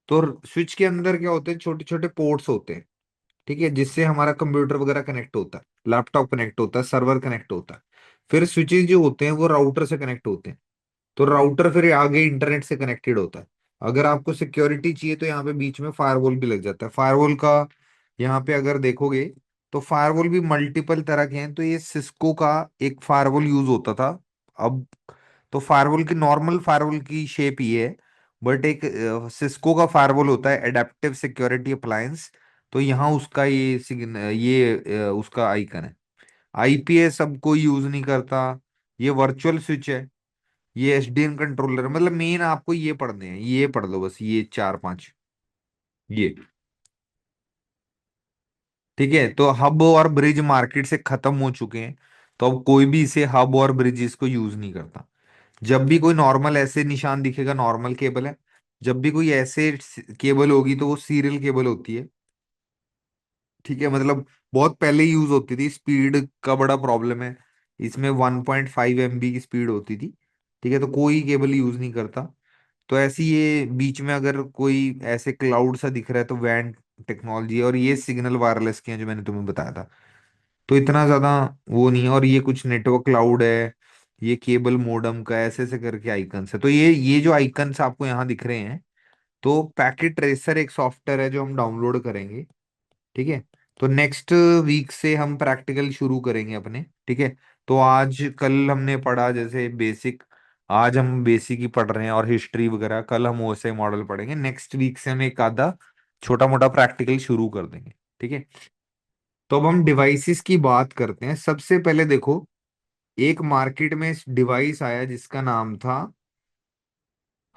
C: तो स्विच के अंदर क्या होते हैं, छोटे छोटे पोर्ट्स होते हैं। ठीक है, जिससे हमारा कंप्यूटर वगैरह कनेक्ट होता है, लैपटॉप कनेक्ट होता है, सर्वर कनेक्ट होता है। फिर स्विचेस जो होते हैं वो राउटर से कनेक्ट होते हैं, तो राउटर फिर आगे इंटरनेट से कनेक्टेड होता है। अगर आपको सिक्योरिटी चाहिए तो यहाँ पे बीच में फायरवॉल भी लग जाता है। फायरवॉल का यहाँ पे अगर देखोगे तो फायरवॉल भी मल्टीपल तरह के हैं, तो ये सिस्को का एक फायरवॉल यूज होता था। अब तो फायरवॉल की नॉर्मल फायरवॉल की शेप ये है, बट एक सिस्को का फायरवॉल होता है एडेप्टिव सिक्योरिटी अप्लायंस। तो यहाँ उसका ये उसका आइकन है। आईपीएस अब कोई यूज नहीं करता। ये वर्चुअल स्विच है, ये एसडीएन कंट्रोलर, मतलब मेन आपको ये पढ़ने हैं, ये पढ़ लो बस, ये 4-5 ये। ठीक है, तो हब और ब्रिज मार्केट से खत्म हो चुके हैं, तो अब कोई भी इसे हब और ब्रिज इसको यूज नहीं करता। जब भी कोई नॉर्मल ऐसे निशान दिखेगा, नॉर्मल केबल है। जब भी कोई ऐसे केबल होगी तो वो सीरियल केबल होती है। ठीक है, मतलब बहुत पहले यूज होती थी, स्पीड का बड़ा प्रॉब्लम है इसमें, 1.5 MB की स्पीड होती थी। ठीक है, तो कोई केबल यूज नहीं करता। तो ऐसी ये बीच में अगर कोई ऐसे क्लाउड सा दिख रहा है तो वैन टेक्नोलॉजी है, और ये सिग्नल वायरलेस के हैं जो मैंने तुम्हें बताया था। तो इतना ज्यादा वो नहीं है, और ये कुछ नेटवर्क क्लाउड है, ये केबल मोडम का ऐसे ऐसे करके आइकन्स है। तो ये जो आइकन्स आपको यहाँ दिख रहे हैं, तो पैकेट ट्रेसर एक सॉफ्टवेयर है जो हम डाउनलोड करेंगे। ठीक है, तो नेक्स्ट वीक से हम प्रैक्टिकल शुरू करेंगे अपने। ठीक है, तो आज कल हमने पढ़ा जैसे बेसिक, आज हम बेसिक ही पढ़ रहे हैं और हिस्ट्री वगैरह, कल हम ओएसआई मॉडल पढ़ेंगे, नेक्स्ट वीक से हम एक आधा छोटा मोटा प्रैक्टिकल शुरू कर देंगे। ठीक है, तो अब हम डिवाइसेस की बात करते हैं। सबसे पहले देखो, एक मार्केट में डिवाइस आया जिसका नाम था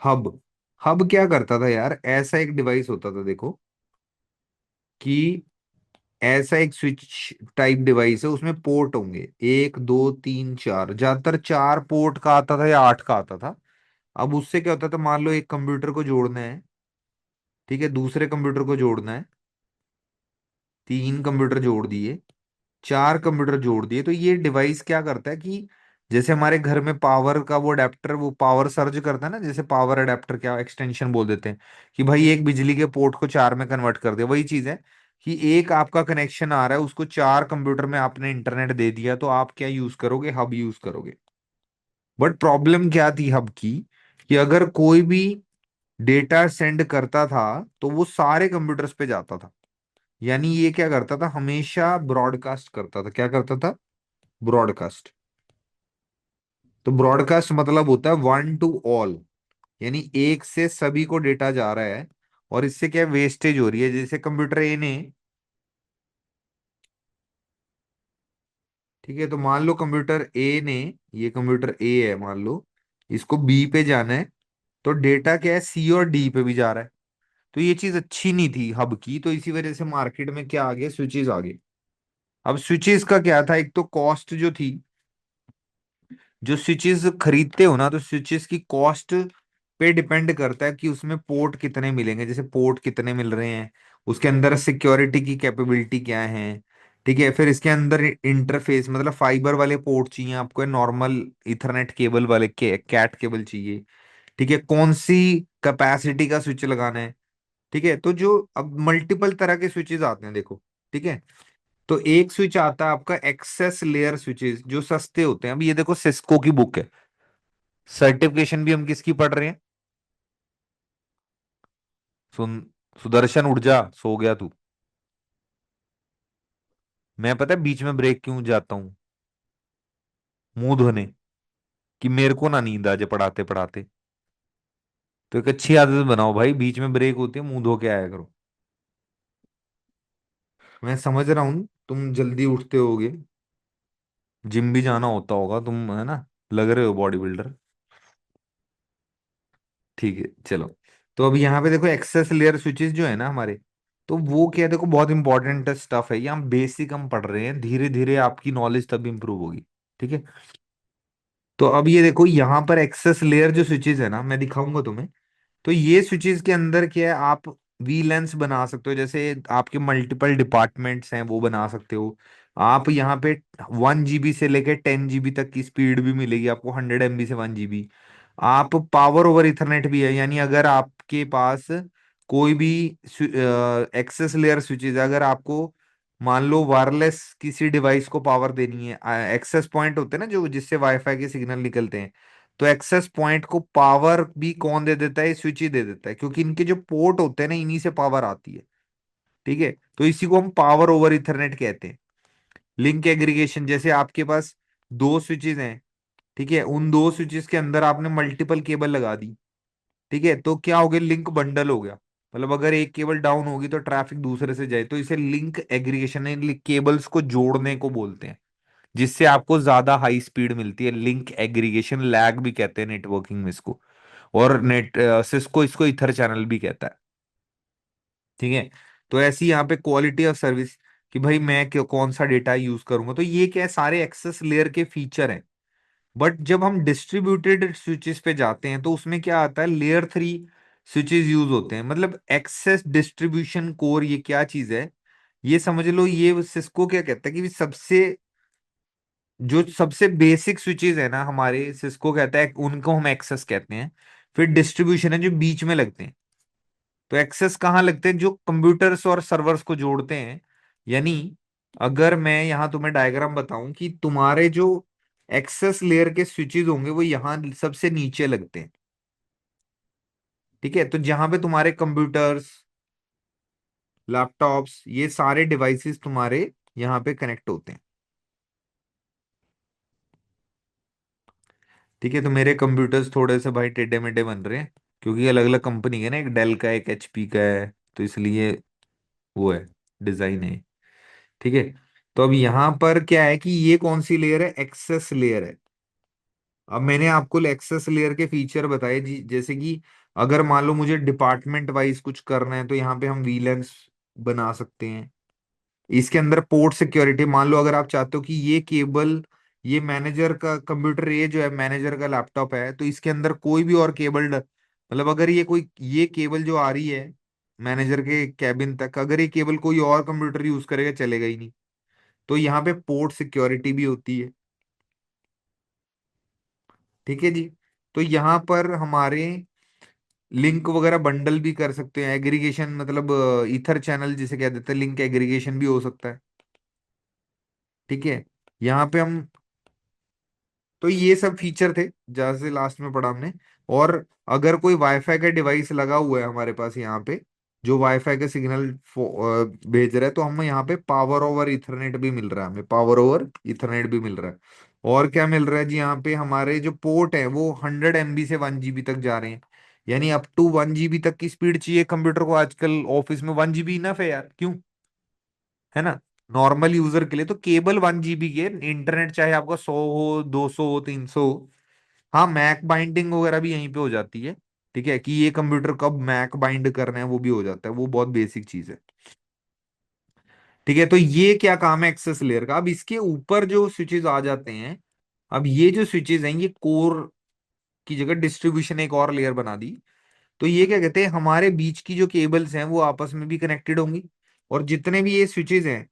C: हब। हब क्या करता था यार, ऐसा एक डिवाइस होता था देखो, कि ऐसा एक स्विच टाइप डिवाइस है, उसमें पोर्ट होंगे 1 2 3 4, ज्यादातर 4 पोर्ट का आता था या 8 का आता था। अब उससे क्या होता था, मान लो एक कंप्यूटर को जोड़ना है, ठीक है, दूसरे कंप्यूटर को जोड़ना है, 3 कंप्यूटर जोड़ दिए, 4 कंप्यूटर जोड़ दिए, तो ये डिवाइस क्या करता है कि जैसे हमारे घर में पावर का वो अडेप्टर, वो पावर सर्ज करता है ना, जैसे पावर अडेप्टर क्या एक्सटेंशन बोल देते हैं, कि भाई एक बिजली के पोर्ट को 4 में कन्वर्ट कर दे, वही चीज है कि एक आपका कनेक्शन आ रहा है, उसको 4 कंप्यूटर में आपने इंटरनेट दे दिया, तो आप क्या यूज करोगे, हब यूज करोगे। बट प्रॉब्लम क्या थी हब की, कि अगर कोई भी डेटा सेंड करता था तो वो सारे कंप्यूटर्स पे जाता था। यानी ये क्या करता था, हमेशा ब्रॉडकास्ट करता था। क्या करता था, ब्रॉडकास्ट। तो ब्रॉडकास्ट मतलब होता है 1 to all, यानी एक से सभी को डेटा जा रहा है, और इससे क्या वेस्टेज हो रही है। जैसे कंप्यूटर ए ने, ठीक है, तो मान लो कंप्यूटर ए ने, ये कंप्यूटर ए है मान लो, इसको बी पे जाना है, तो डेटा क्या है, सी और डी पे भी जा रहा है। तो ये चीज अच्छी नहीं थी हब की, तो इसी वजह से मार्केट में क्या आ गया, स्विचेस आ गए। अब स्विचेस का क्या था, एक तो कॉस्ट जो थी, जो स्विचेस खरीदते हो ना, तो स्विचेस की कॉस्ट पे डिपेंड करता है कि उसमें पोर्ट कितने मिलेंगे, जैसे पोर्ट कितने मिल रहे हैं, उसके अंदर सिक्योरिटी की कैपेबिलिटी क्या है। ठीक है, फिर इसके अंदर इंटरफेस, मतलब फाइबर वाले पोर्ट चाहिए आपको, नॉर्मल इथरनेट केबल वाले कैट केबल चाहिए। ठीक है, कौन सी कैपेसिटी का स्विच लगाना है। ठीक है, तो जो अब मल्टीपल तरह के स्विचेस आते हैं देखो। ठीक है, तो एक स्विच आता है आपका एक्सेस लेयर स्विचेस, जो सस्ते होते हैं। अब ये देखो सिस्को की बुक है, सर्टिफिकेशन भी हम किसकी पढ़ रहे हैं, सुन, सुदर्शन उठ जा, सो गया तू। मैं पता है बीच में ब्रेक क्यों जाता हूँ, मुंह धोने, कि मेरे को ना नींद आ जाए पढ़ाते पढ़ाते। तो एक अच्छी आदत बनाओ भाई, बीच में ब्रेक होती है मुंह धो के आया करो। मैं समझ रहा हूँ तुम जल्दी उठते होगे, जिम भी जाना होता होगा तुम, है ना, लग रहे हो बॉडी बिल्डर। ठीक है चलो, तो अभी यहाँ पे देखो एक्सेस लेयर स्विचेस जो है ना हमारे, तो वो क्या है, देखो बहुत इंपॉर्टेंट स्टफ है, यहाँ बेसिक हम पढ़ रहे हैं, धीरे धीरे आपकी नॉलेज तब इंप्रूव होगी। ठीक है, तो अब ये देखो यहाँ पर एक्सेस लेयर जो स्विचेस है ना, मैं दिखाऊंगा तुम्हें। तो ये स्विचेस के अंदर क्या है, आप वीलैंस बना सकते हो, जैसे आपके मल्टीपल डिपार्टमेंट्स हैं वो बना सकते हो। आप यहाँ पे 1 GB से लेकर 10 GB तक की स्पीड भी मिलेगी आपको, 100 MB से 1 GB। आप पावर ओवर इथरनेट भी है, यानी अगर आपके पास कोई भी एक्सेस लेयर स्विचेस, अगर आपको मान लो वायरलेस किसी डिवाइस को पावर देनी है, एक्सेस पॉइंट होते हैं ना जो, जिससे वाईफाई के सिग्नल निकलते हैं, तो एक्सेस पॉइंट को पावर भी कौन दे देता है, स्विच ही दे देता है, क्योंकि इनके जो पोर्ट होते हैं ना, इन्हीं से पावर आती है। ठीक है, तो इसी को हम पावर ओवर इथरनेट कहते हैं। लिंक एग्रीगेशन, जैसे आपके पास 2 स्विचेस हैं, ठीक है, उन 2 स्विचेस के अंदर आपने मल्टीपल केबल लगा दी। ठीक है, तो क्या हो गया, लिंक बंडल हो गया, मतलब अगर एक केबल डाउन होगी तो ट्रैफिक दूसरे से जाए, तो इसे लिंक एग्रीगेशन, केबल्स को जोड़ने को बोलते हैं, जिससे आपको ज्यादा हाई स्पीड मिलती है। लिंक एग्रीगेशन, लैग भी कहते हैं नेटवर्किंग में इसको, और सिस्को इसको इथर चैनल भी कहता है। ठीक है, तो ऐसी यहाँ पे क्वालिटी ऑफ सर्विस, कि भाई मैं कौन सा डेटा यूज करूंगा, तो ये क्या है, सारे एक्सेस लेयर के फीचर हैं। बट जब हम डिस्ट्रीब्यूटेड स्विचेस पे जाते हैं तो उसमें क्या आता है, लेयर 3 स्विचेस यूज होते हैं। मतलब एक्सेस डिस्ट्रीब्यूशन कोर ये क्या चीज है, ये समझ लो। ये सिस्को क्या कहता है कि जो सबसे बेसिक स्विचेस है ना हमारे, सिस्को कहता है उनको हम एक्सेस कहते हैं। फिर डिस्ट्रीब्यूशन है जो बीच में लगते हैं। तो एक्सेस कहाँ लगते हैं, जो कंप्यूटर्स और सर्वर्स को जोड़ते हैं। यानी अगर मैं यहां तुम्हें डायग्राम बताऊं कि तुम्हारे जो एक्सेस लेयर के स्विचेस होंगे वो यहां सबसे नीचे लगते हैं। ठीक है, तो जहां पे तुम्हारे कंप्यूटर्स, लैपटॉप्स, ये सारे डिवाइसेस तुम्हारे यहाँ पे कनेक्ट होते हैं। ठीक है, तो मेरे कंप्यूटर्स थोड़े से भाई टेढ़े मेढ़े बन रहे हैं, क्योंकि अलग अलग कंपनी के ना, एक डेल का एक एचपी का है, तो इसलिए वो है, डिजाइन है। ठीक है, तो अब यहां पर क्या है कि ये कौन सी लेयर है, एक्सेस लेयर है। अब मैंने आपको एक्सेस लेयर के फीचर बताए जी, जैसे कि अगर मान लो मुझे डिपार्टमेंट वाइज कुछ करना है तो यहाँ पे हम वीलैंस बना सकते हैं। इसके अंदर पोर्ट सिक्योरिटी, मान लो अगर आप चाहते हो कि ये केबल, ये मैनेजर का कंप्यूटर, ये जो है मैनेजर का लैपटॉप है, तो इसके अंदर कोई भी और केबल, मतलब अगर ये केबल जो आ रही है मैनेजर के कैबिन तक, अगर ये केबल कोई और कंप्यूटर यूज करेगा चलेगा ही नहीं। तो यहाँ पे पोर्ट सिक्योरिटी भी होती है। ठीक है जी, तो यहाँ पर हमारे लिंक वगैरह बंडल भी कर सकते हैं, एग्रीगेशन, मतलब ईथर चैनल जिसे कह देते हैं, लिंक एग्रीगेशन भी हो सकता है। ठीक है, यहाँ पे हम, तो ये सब फीचर थे जहां से लास्ट में पढ़ा हमने। और अगर कोई वाईफाई का डिवाइस लगा हुआ है हमारे पास यहाँ पे, जो वाईफाई का सिग्नल भेज रहा है, तो हमें यहाँ पे पावर ओवर इथरनेट भी मिल रहा है, हमें पावर ओवर इथरनेट भी मिल रहा है। और क्या मिल रहा है जी, यहाँ पे हमारे जो पोर्ट है वो 100 MB से 1 GB तक जा रहे हैं। यानी अप टू 1 GB तक की स्पीड चाहिए कंप्यूटर को आजकल ऑफिस में। 1 GB इनफ है यार, क्यों, है ना, नॉर्मल यूजर के लिए तो केबल 1 GB के, इंटरनेट चाहे आपका 100 हो, 200 हो, 300 हो। हाँ, मैक बाइंडिंग वगैरह भी यहीं पे हो जाती है। ठीक है, कि ये कंप्यूटर कब मैक बाइंड करना है वो भी हो जाता है, वो बहुत बेसिक चीज है। ठीक है, तो ये क्या काम है एक्सेस लेयर का। अब इसके ऊपर जो स्विचेस आ जाते हैं, अब ये जो स्विचेस हैं ये कोर की जगह डिस्ट्रीब्यूशन एक और लेयर बना दी। तो ये क्या कहते हैं, हमारे बीच की जो केबल्स हैं वो आपस में भी कनेक्टेड होंगी। और जितने भी ये स्विचेस हैं,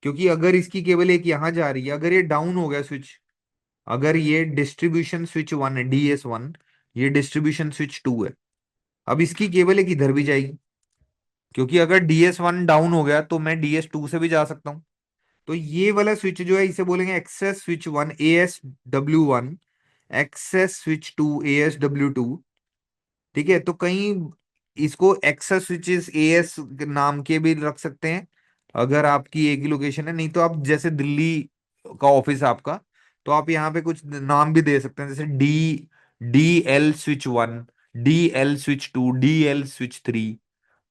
C: क्योंकि अगर इसकी केबल एक यहां जा रही है, अगर ये डाउन हो गया स्विच, अगर ये डिस्ट्रीब्यूशन स्विच 1 है, DS1, ये डिस्ट्रीब्यूशन स्विच 2 है, अब इसकी केबल एक इधर भी जाएगी, क्योंकि अगर DS1 डाउन हो गया तो मैं DS2 से भी जा सकता हूं। तो ये वाला स्विच जो है इसे बोलेंगे access switch 1, ASW1, access switch 2, ASW2। ठीक है, तो कहीं इसको एक्सेस स्विचेस एएस नाम के भी रख सकते हैं, अगर आपकी एक ही लोकेशन है। नहीं तो आप जैसे दिल्ली का ऑफिस है आपका, तो आप यहाँ पे कुछ नाम भी दे सकते हैं, जैसे DL switch 1, DL switch 2, DL switch 3।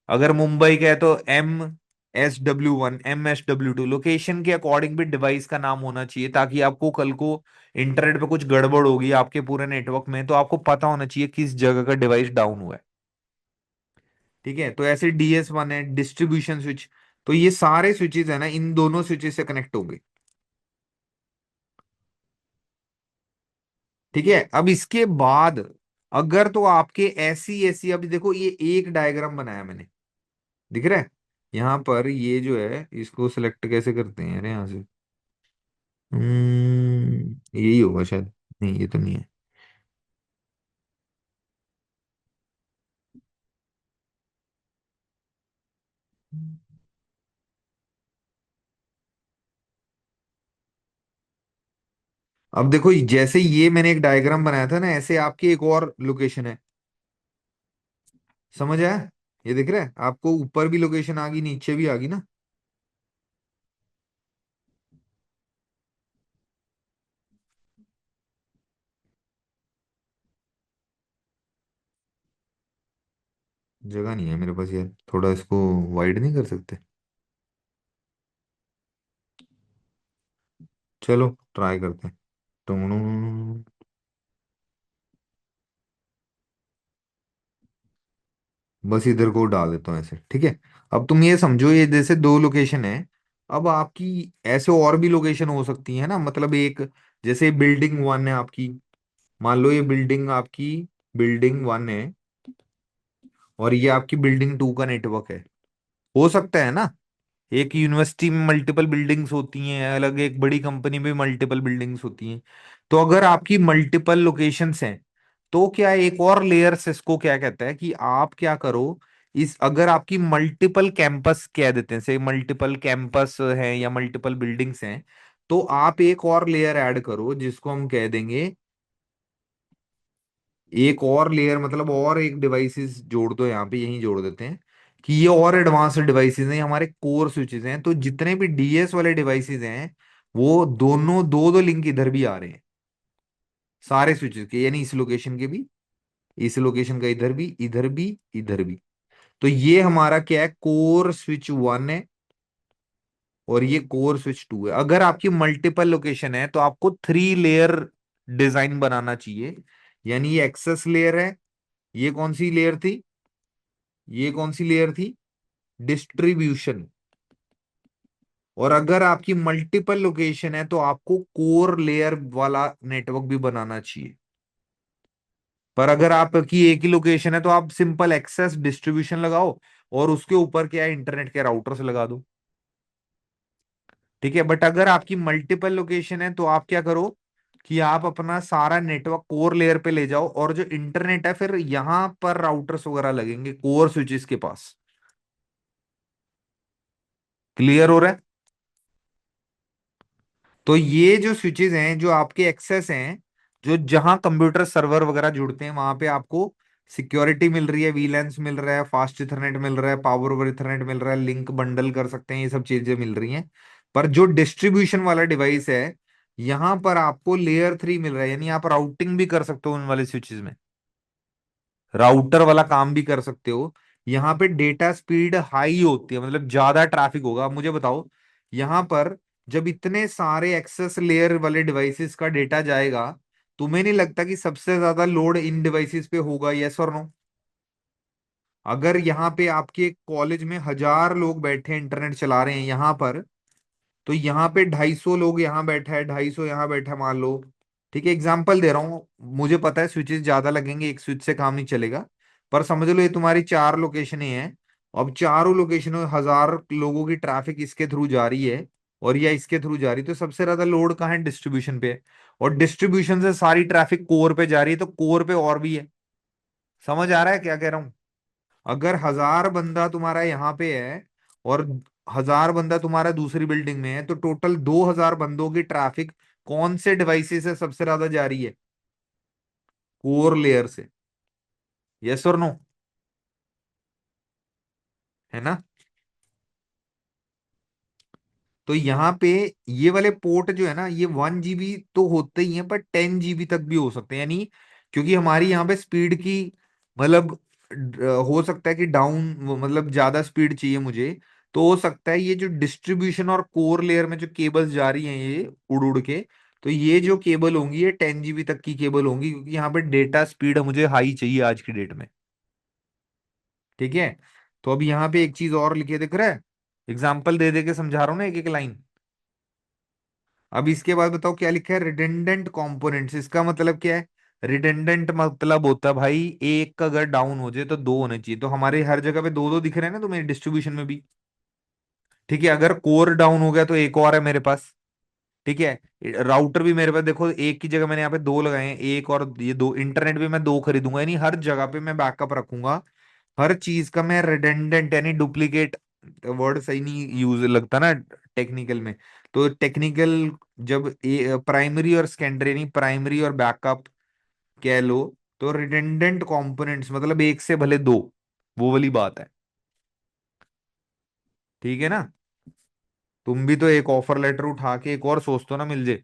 C: अगर मुंबई का है तो MS W1, MS W2। Location के अकॉर्डिंग भी डिवाइस का नाम होना चाहिए, ताकि आपको कल को इंटरनेट पे कुछ गड़बड़ होगी आपके पूरे नेटवर्क में, तो आपको पता होना चाहिए किस जगह का डिवाइस डाउन हुआ है। ठीक है, तो ऐसे DS1 है डिस्ट्रीब्यूशन स्विच। तो ये सारे स्विचेस है ना, इन दोनों स्विचेस से कनेक्ट होंगे। ठीक है, अब इसके बाद अगर तो आपके ऐसी ऐसी, अब देखो ये एक डायग्राम बनाया मैंने, दिख रहा है यहाँ पर, ये जो है इसको सिलेक्ट कैसे करते हैं, अरे यहाँ से, यही होगा शायद, नहीं ये तो नहीं है। अब देखो जैसे ये मैंने एक डायग्राम बनाया था ना, ऐसे आपकी एक और लोकेशन है, समझ आया, ये दिख रहा है आपको, ऊपर भी लोकेशन आ गई, नीचे भी आ गई ना। जगह नहीं है मेरे पास यार, थोड़ा इसको वाइड नहीं कर सकते, चलो ट्राई करते हैं। टुंगडुंग। बस इधर को डाल देता हूँ ऐसे, ठीक है। अब तुम ये समझो, ये जैसे दो लोकेशन है, अब आपकी ऐसे और भी लोकेशन हो सकती है ना, मतलब एक, जैसे बिल्डिंग 1 है आपकी, मान लो ये बिल्डिंग आपकी बिल्डिंग 1 है, और ये आपकी बिल्डिंग 2 का नेटवर्क है। हो सकता है ना, एक यूनिवर्सिटी में मल्टीपल बिल्डिंग्स होती हैं अलग, एक बड़ी कंपनी में मल्टीपल बिल्डिंग्स होती हैं। तो अगर आपकी मल्टीपल लोकेशंस हैं, तो क्या एक और लेयर सिस्को क्या कहता है कि आप क्या करो, इस अगर आपकी मल्टीपल कैंपस कह देते हैं, से मल्टीपल कैंपस है या मल्टीपल बिल्डिंग्स हैं, तो आप एक और लेयर ऐड करो जिसको हम कह देंगे, एक और लेयर मतलब और एक डिवाइसेस जोड़ दो यहाँ पे, यहीं जोड़ देते हैं कि ये और एडवांस्ड डिवाइसेस हैं, ये हमारे कोर स्विचेस हैं। तो जितने भी डीएस वाले डिवाइसेस हैं, वो दोनों दो दो लिंक इधर भी आ रहे हैं, सारे स्विचेस के, यानी इस लोकेशन के भी, इस लोकेशन का इधर भी, इधर भी, इधर भी। तो ये हमारा क्या है, कोर स्विच 1 है और ये कोर स्विच 2 है। अगर आपकी मल्टीपल लोकेशन है तो आपको 3 लेयर डिजाइन बनाना चाहिए। यानी ये एक्सेस लेयर है, ये कौन सी लेयर थी, ये कौन सी लेयर थी, डिस्ट्रीब्यूशन। और अगर आपकी मल्टीपल लोकेशन है तो आपको कोर लेयर वाला नेटवर्क भी बनाना चाहिए। पर अगर आपकी एक ही लोकेशन है तो आप सिंपल एक्सेस डिस्ट्रीब्यूशन लगाओ और उसके ऊपर क्या है, इंटरनेट के राउटर से लगा दो। ठीक है, बट अगर आपकी मल्टीपल लोकेशन है तो आप क्या करो कि आप अपना सारा नेटवर्क कोर लेयर पे ले जाओ, और जो इंटरनेट है फिर यहां पर राउटर्स वगैरह लगेंगे कोर स्विचेस के पास। क्लियर हो रहा है? तो ये जो स्विचेस हैं जो आपके एक्सेस हैं, जो जहां कंप्यूटर सर्वर वगैरह जुड़ते हैं वहां पे आपको सिक्योरिटी मिल रही है, वीलैंस मिल रहा है, फास्ट इथरनेट मिल रहा है, पावर ओवर इथरनेट मिल रहा है, लिंक बंडल कर सकते हैं, ये सब चीजें मिल रही हैं। पर जो डिस्ट्रीब्यूशन वाला डिवाइस है, यहां पर आपको लेयर 3 मिल रहा है, यानी आप राउटिंग भी कर सकते हो उन वाले स्विचेस में, राउटर वाला काम भी कर सकते हो। यहाँ पे डेटा स्पीड हाई होती है, मतलब ज्यादा ट्रैफिक होगा। अब मुझे बताओ, यहाँ पर जब इतने सारे एक्सेस लेयर वाले डिवाइसेस का डेटा जाएगा, तुम्हें नहीं लगता कि सबसे ज्यादा लोड इन डिवाइसेस पे होगा? यस और नो? अगर यहाँ पे आपके कॉलेज में 1,000 लोग बैठे हैं, इंटरनेट चला रहे हैं यहाँ पर, तो यहाँ पे 250 लोग यहाँ बैठा है, 250 यहाँ बैठा है मान लो। ठीक है, एग्जाम्पल दे रहा हूँ, मुझे पता है स्विचेस ज्यादा लगेंगे, एक स्विच से काम नहीं चलेगा। पर समझ लो ये तुम्हारी 4 लोकेशनें हैं। अब चारों लोकेशनों में 1,000 लोगों की ट्रैफिक इसके थ्रू जा रही है और या इसके थ्रू जा रही है, तो सबसे ज्यादा लोड कहाँ है, डिस्ट्रीब्यूशन पे है। और डिस्ट्रीब्यूशन से सारी ट्रैफिक कोर पे जा रही है, तो कोर पे और भी है। समझ आ रहा है क्या कह रहा हूँ? अगर 1,000 बंदा तुम्हारा यहाँ पे है और 1,000 बंदा तुम्हारा दूसरी बिल्डिंग में है, तो टोटल 2,000 बंदों की ट्रैफिक कौन से डिवाइसेस से सबसे ज्यादा जा रही है, कोर लेयर से। यस और नो? है ना? तो यहाँ पे ये वाले पोर्ट जो है ना, ये 1 GB तो होते ही हैं, पर 10 GB तक भी हो सकते हैं। यानी क्योंकि हमारी यहाँ पे स्पीड की मतलब हो सकता है कि डाउन, मतलब ज्यादा स्पीड चाहिए मुझे, तो हो सकता है ये जो डिस्ट्रीब्यूशन और कोर लेयर में जो केबल्स जा रही हैं ये उड़ उड़ के, तो ये जो केबल होंगी ये 10 GB तक की केबल होंगी, क्योंकि यहाँ पे डेटा स्पीड मुझे हाई चाहिए आज की डेट में। ठीक है, तो अब यहाँ पे एक चीज और लिखे दिख रहा है, एग्जाम्पल दे दे के समझा रहा हूँ ना, एक एक लाइन। अब इसके बाद बताओ क्या लिखा है, रिडंडेंट कंपोनेंट्स। इसका मतलब क्या है? रिडंडेंट मतलब होता है भाई, एक का अगर डाउन हो जाए तो दो होने चाहिए। तो हमारे हर जगह पे दो दो दिख रहे हैं ना, तो मेरी डिस्ट्रीब्यूशन में भी। ठीक है, अगर कोर डाउन हो गया तो एक और है मेरे पास। ठीक है, राउटर भी मेरे पास देखो, एक की जगह मैंने यहाँ पे दो लगाए हैं, एक और ये दो। इंटरनेट भी मैं दो खरीदूंगा, यानी हर जगह पे मैं बैकअप रखूंगा। हर चीज का मैं रिडंडेंट यानी डुप्लीकेट, वर्ड सही नहीं यूज लगता ना टेक्निकल में। तो टेक्निकल, जब प्राइमरी और सेकेंडरी, यानी प्राइमरी और बैकअप कह लो, तो रिडंडेंट कंपोनेंट्स मतलब एक से भले दो, वो वाली बात है। ठीक है ना? तुम भी तो एक ऑफर लेटर उठा के एक और सोचते हो ना मिल जाए,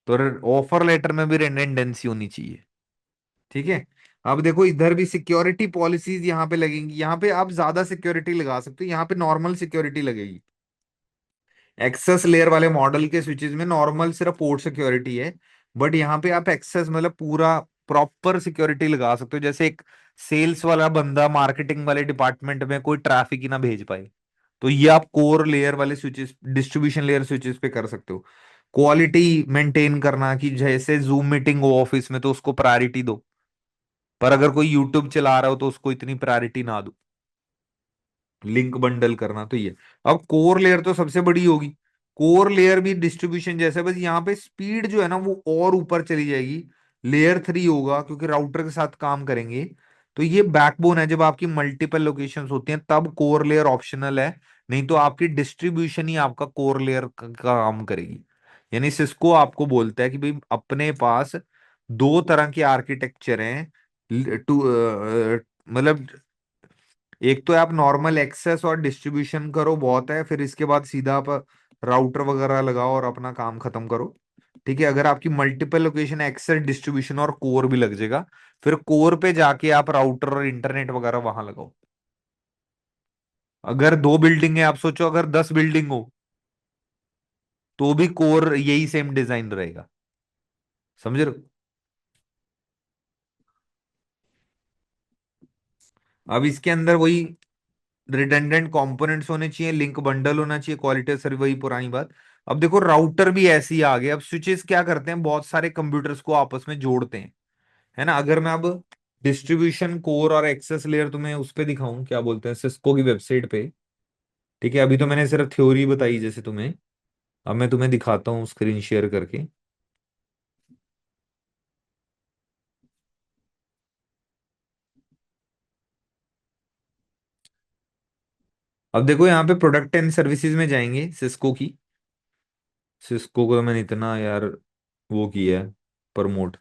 C: तो ऑफर लेटर में भी रिडंडेंसी होनी चाहिए। ठीक है, अब देखो इधर भी सिक्योरिटी पॉलिसीज यहाँ पे लगेंगी। यहाँ पे आप ज्यादा सिक्योरिटी लगा सकते हो, यहाँ पे नॉर्मल सिक्योरिटी लगेगी। एक्सेस लेयर वाले मॉडल के स्विचेस में नॉर्मल सिर्फ पोर्ट सिक्योरिटी है, बट यहाँ पे आप एक्सेस मतलब पूरा प्रॉपर सिक्योरिटी लगा सकते हो। जैसे एक सेल्स वाला बंदा मार्केटिंग वाले डिपार्टमेंट में कोई ट्रैफिक ही ना भेज पाए, तो ये आप कोर लेयर वाले स्विचेस, डिस्ट्रीब्यूशन लेयर स्विचेस पे कर सकते हो। क्वालिटी मेंटेन करना कि जैसे जूम मीटिंग हो ऑफिस में तो उसको प्रायोरिटी दो। पर अगर कोई यूट्यूब चला रहा हो तो उसको इतनी प्रायोरिटी ना दो, लिंक बंडल करना तो ये। अब कोर लेयर तो सबसे बड़ी होगी, कोर लेयर भी डिस्ट्रीब्यूशन जैसे, बस यहाँ पे स्पीड जो है ना वो और ऊपर चली जाएगी, लेयर 3 होगा क्योंकि राउटर के साथ काम करेंगे। तो ये बैकबोन है, जब आपकी मल्टीपल लोकेशंस होती हैं तब कोर लेयर ऑप्शनल है, नहीं तो आपकी डिस्ट्रीब्यूशन ही आपका कोर लेयर का काम करेगी। यानी सिस्को आपको बोलता है कि भाई अपने पास दो तरह के आर्किटेक्चर हैं, टू मतलब एक तो आप नॉर्मल एक्सेस और डिस्ट्रीब्यूशन करो बहुत है, फिर इसके बाद सीधा आप राउटर वगैरह लगाओ और अपना काम खत्म करो। ठीक है, अगर आपकी मल्टीपल लोकेशन एक्सेस डिस्ट्रीब्यूशन और कोर भी लग जाएगा, फिर कोर पे जाके आप राउटर और इंटरनेट वगैरह वहां लगाओ। अगर 2 बिल्डिंग है, आप सोचो अगर 10 बिल्डिंग हो तो भी कोर यही सेम डिजाइन रहेगा, समझ रहे हो? अब इसके अंदर वही रिडंडेंट कंपोनेंट्स होने चाहिए, लिंक बंडल होना चाहिए, क्वालिटी सर्व, वही पुरानी बात। अब देखो राउटर भी ऐसे ही आ गए। अब स्विचेस क्या करते हैं, बहुत सारे कंप्यूटर्स को आपस में जोड़ते हैं, है ना। अगर मैं अब डिस्ट्रीब्यूशन कोर और एक्सेस लेयर तुम्हें उस पे दिखाऊं, क्या बोलते हैं, सिस्को की वेबसाइट पे, ठीक है, अभी तो मैंने सिर्फ थ्योरी बताई जैसे तुम्हें, अब मैं तुम्हें दिखाता हूँ स्क्रीन शेयर करके। अब देखो यहाँ पे प्रोडक्ट एंड सर्विसेज में जाएंगे सिस्को की, सिस्को को मैंने इतना यार वो किया है प्रमोट।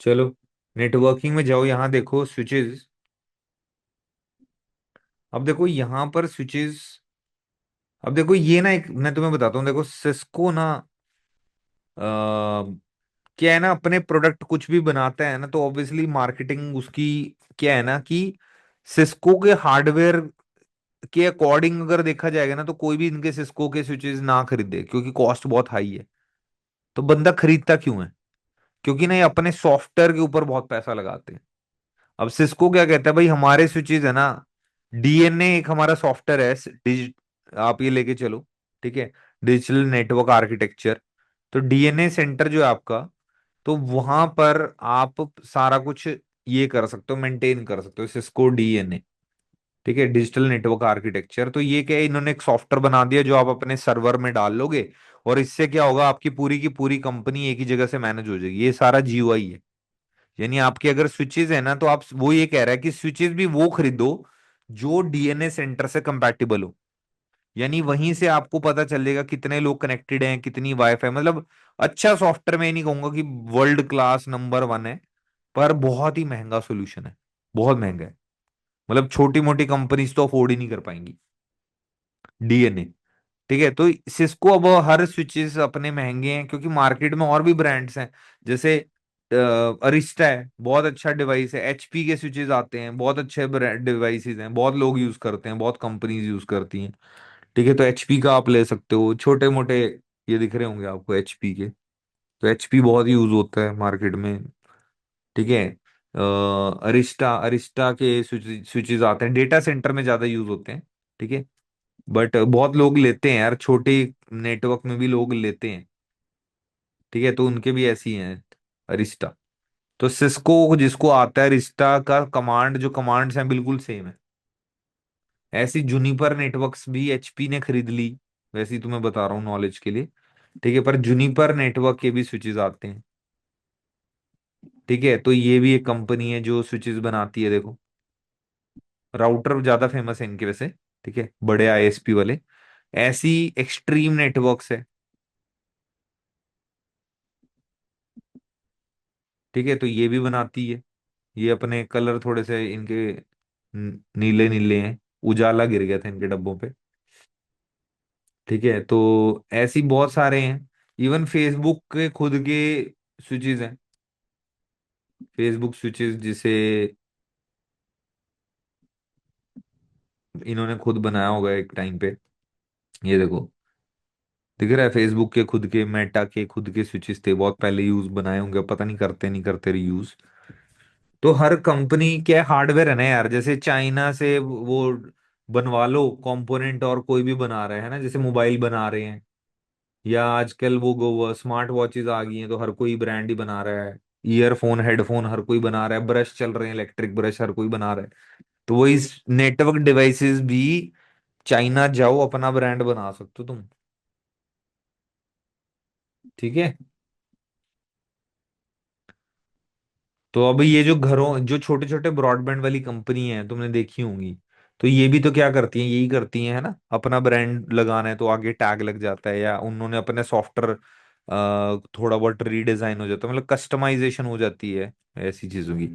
C: चलो नेटवर्किंग में जाओ, यहाँ देखो स्विचेस। अब देखो यहाँ पर स्विचेस, अब देखो ये ना, एक मैं तुम्हें बताता हूँ, देखो सिस्को ना क्या है ना, अपने प्रोडक्ट कुछ भी बनाता है ना तो ऑब्वियसली मार्केटिंग उसकी क्या है ना, कि सिस्को के हार्डवेयर के अकॉर्डिंग अगर देखा जाएगा ना तो कोई भी इनके सिस्को के स्विचेस ना खरीदे, क्योंकि कॉस्ट बहुत हाई है। तो बंदा खरीदता क्यों है, क्योंकि ना ये अपने सॉफ्टवेयर के ऊपर बहुत पैसा लगाते हैं। अब सिस्को क्या कहता है, भाई हमारे स्विचेस है ना, डीएनए एक हमारा सॉफ्टवेयर है, आप ये लेके चलो, ठीक है, डिजिटल नेटवर्क आर्किटेक्चर। तो डीएनए सेंटर जो है आपका, तो वहां पर आप सारा कुछ ये कर सकते हो, मेंटेन कर सकते हो सिस्को डीएनए, ठीक है, डिजिटल नेटवर्क आर्किटेक्चर। तो ये क्या है, इन्होंने एक सॉफ्टवेयर बना दिया जो आप अपने सर्वर में डाल लोगे, और इससे क्या होगा, आपकी पूरी की पूरी कंपनी एक ही जगह से मैनेज हो जाएगी। ये सारा जीयूआई है। यानी आपके अगर स्विचेस है ना, तो आप वो ये कह रहा है कि स्विचेस भी वो खरीदो जो डीएनए सेंटर से कंपैटिबल हो। यानी वहीं से आपको पता चलेगा कितने लोग कनेक्टेड हैं, कितनी वाईफाई, मतलब अच्छा सॉफ्टवेयर। मैं नहीं कहूंगा कि वर्ल्ड क्लास नंबर 1 है, पर बहुत ही महंगा सोल्यूशन है, बहुत महंगा है। मतलब छोटी मोटी कंपनीज तो अफोर्ड ही नहीं कर पाएंगी डीएनए। ठीक है, तो सिस्को अब हर स्विचेस अपने महंगे हैं, क्योंकि मार्केट में और भी ब्रांड्स हैं, जैसे अरिस्टा है, बहुत अच्छा डिवाइस है। एचपी के स्विचेस आते हैं, बहुत अच्छे डिवाइसेस हैं, बहुत लोग यूज करते हैं, बहुत कंपनीज यूज करती हैं। ठीक है, तो एचपी का आप ले सकते हो, छोटे मोटे ये दिख रहे होंगे आपको एचपी के, तो एचपी बहुत यूज होता है मार्केट में। ठीक है, अरिस्टा अरिस्टा के स्विचेस आते हैं, डेटा सेंटर में ज्यादा यूज होते हैं। ठीक है, बट बहुत लोग लेते हैं यार, छोटे नेटवर्क में भी लोग लेते हैं। ठीक है, तो उनके भी ऐसी हैं अरिस्टा। तो सिस्को जिसको आता है अरिस्टा का कमांड, जो कमांड्स हैं बिल्कुल सेम है। ऐसी जुनिपर नेटवर्क्स भी एचपी ने खरीद ली, वैसे ही तुम्हें बता रहा हूँ नॉलेज के लिए। ठीक है, पर जुनिपर नेटवर्क के भी स्विचेस आते हैं। ठीक है, तो ये भी एक कंपनी है जो स्विचेस बनाती है, देखो राउटर ज्यादा फेमस है इनके वैसे। ठीक है, बड़े आईएसपी वाले। ऐसी एक्सट्रीम नेटवर्क्स है। ठीक है, तो ये भी बनाती है। ये अपने कलर थोड़े से इनके नीले नीले हैं, उजाला गिर गया था इनके डब्बों पे। ठीक है, तो ऐसी बहुत सारे हैं। इवन फेसबुक के खुद के स्विचेस हैं, फेसबुक स्विचेस जिसे इन्होंने खुद बनाया होगा एक टाइम पे। ये देखो, दिख रहा है, फेसबुक के खुद के, मेटा के खुद के स्विचेस थे, बहुत पहले यूज बनाए होंगे, पता नहीं करते नहीं करते यूज। तो हर कंपनी क्या हार्डवेयर है ना यार, जैसे चाइना से वो बनवा लो कंपोनेंट, और कोई भी बना रहा है ना, जैसे मोबाइल बना रहे हैं, या आजकल वो स्मार्ट वॉचेस आ गई हैं तो हर कोई ब्रांड ही बना रहा है। ईयरफोन हेडफोन हर कोई बना रहा है, ब्रश चल रहे हैं, इलेक्ट्रिक ब्रश हर कोई बना रहा है। तो वही नेटवर्क डिवाइसेस भी चाइना जाओ अपना ब्रांड बना सकते हो तुम। ठीक है। तो अब ये जो घरों जो छोटे छोटे ब्रॉडबैंड वाली कंपनी है तुमने देखी होंगी, तो ये भी तो क्या करती हैं, यही करती हैं है ना, अपना ब्रांड लगाना है तो आगे टैग लग जाता है, या उन्होंने अपने सॉफ्टवेयर थोड़ा बहुत रीडिजाइन हो जाता है, मतलब कस्टमाइजेशन हो जाती है ऐसी चीजों की।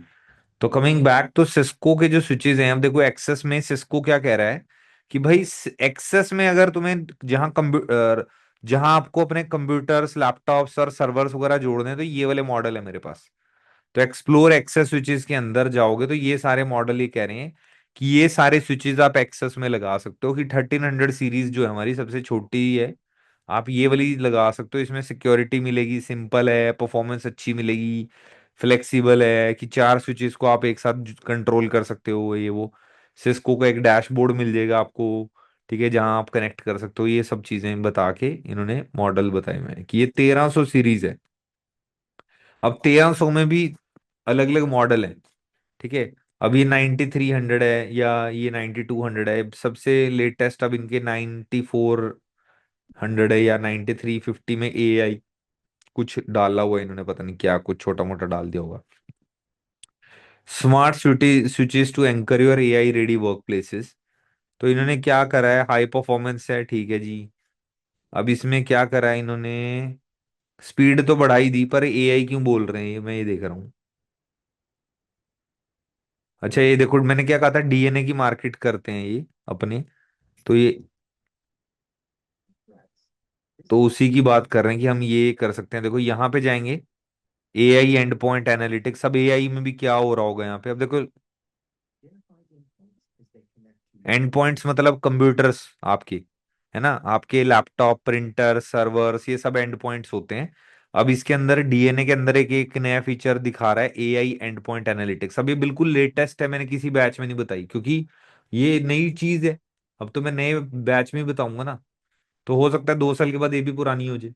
C: तो कमिंग बैक तो सिस्को के जो स्विचेस हैं, अब देखो एक्सेस में सिस्को क्या कह रहा है कि भाई एक्सेस में अगर तुम्हें जहां कंप्यूटर, जहां आपको अपने कंप्यूटर्स लैपटॉप्स और सर्वर्स वगैरह जोड़ने हैं, तो ये वाले मॉडल है मेरे पास। तो एक्सप्लोर एक्सेस स्विचेस के अंदर जाओगे तो ये सारे मॉडल ये कह रहे हैं कि ये सारे स्विचेस आप एक्सेस में लगा सकते हो, कि 1300 सीरीज जो है हमारी सबसे छोटी है, आप ये वाली लगा सकते हो। इसमें सिक्योरिटी मिलेगी, सिंपल है, परफॉर्मेंस अच्छी मिलेगी, फ्लेक्सिबल है, कि 4 स्विचेस को आप एक साथ कंट्रोल कर सकते हो, ये वो। सिस्को का एक डैशबोर्ड मिल जाएगा आपको, ठीक है, जहां आप कनेक्ट कर सकते हो। ये सब चीजें बता के इन्होंने मॉडल बताए हुए हैं कि ये 1300 सीरीज है। अब 1300 में भी अलग अलग मॉडल है, ठीक है। अब ये 9300 है या ये 9200 है, सबसे लेटेस्ट अब इनके 9400 है या 9350 में एआई कुछ डाला हुआ है इन्होंने, पता नहीं क्या कुछ छोटा मोटा डाल दिया होगा। Smart switches to anchor your AI ready workplaces. तो इन्होंने क्या करा है, हाई परफॉर्मेंस है, ठीक है जी। अब इसमें क्या करा है इन्होंने, स्पीड तो बढ़ाई दी, पर एआई क्यों बोल रहे हैं ये मैं ये देख रहा हूँ। अच्छा ये देखो, मैंने क्या कहा था, डीएनए की मार्केट करते हैं ये अपने, तो ये तो उसी की बात कर रहे हैं कि हम ये कर सकते हैं। देखो यहाँ पे जाएंगे, एआई एंड पॉइंट एनालिटिक्स। सब एआई में भी क्या हो रहा होगा यहाँ पे, अब देखो एंड पॉइंट्स मतलब कंप्यूटर्स आपके, है ना, आपके लैपटॉप प्रिंटर सर्वर्स ये सब एंड पॉइंट्स होते हैं। अब इसके अंदर डीएनए के अंदर एक एक नया फीचर दिखा रहा है, एआई एंड पॉइंट एनालिटिक्स। अब ये बिल्कुल लेटेस्ट है, मैंने किसी बैच में नहीं बताई क्योंकि ये नई चीज है। अब तो मैं नए बैच में ही बताऊंगा ना, तो हो सकता है 2 साल के बाद ये भी पुरानी हो जाए।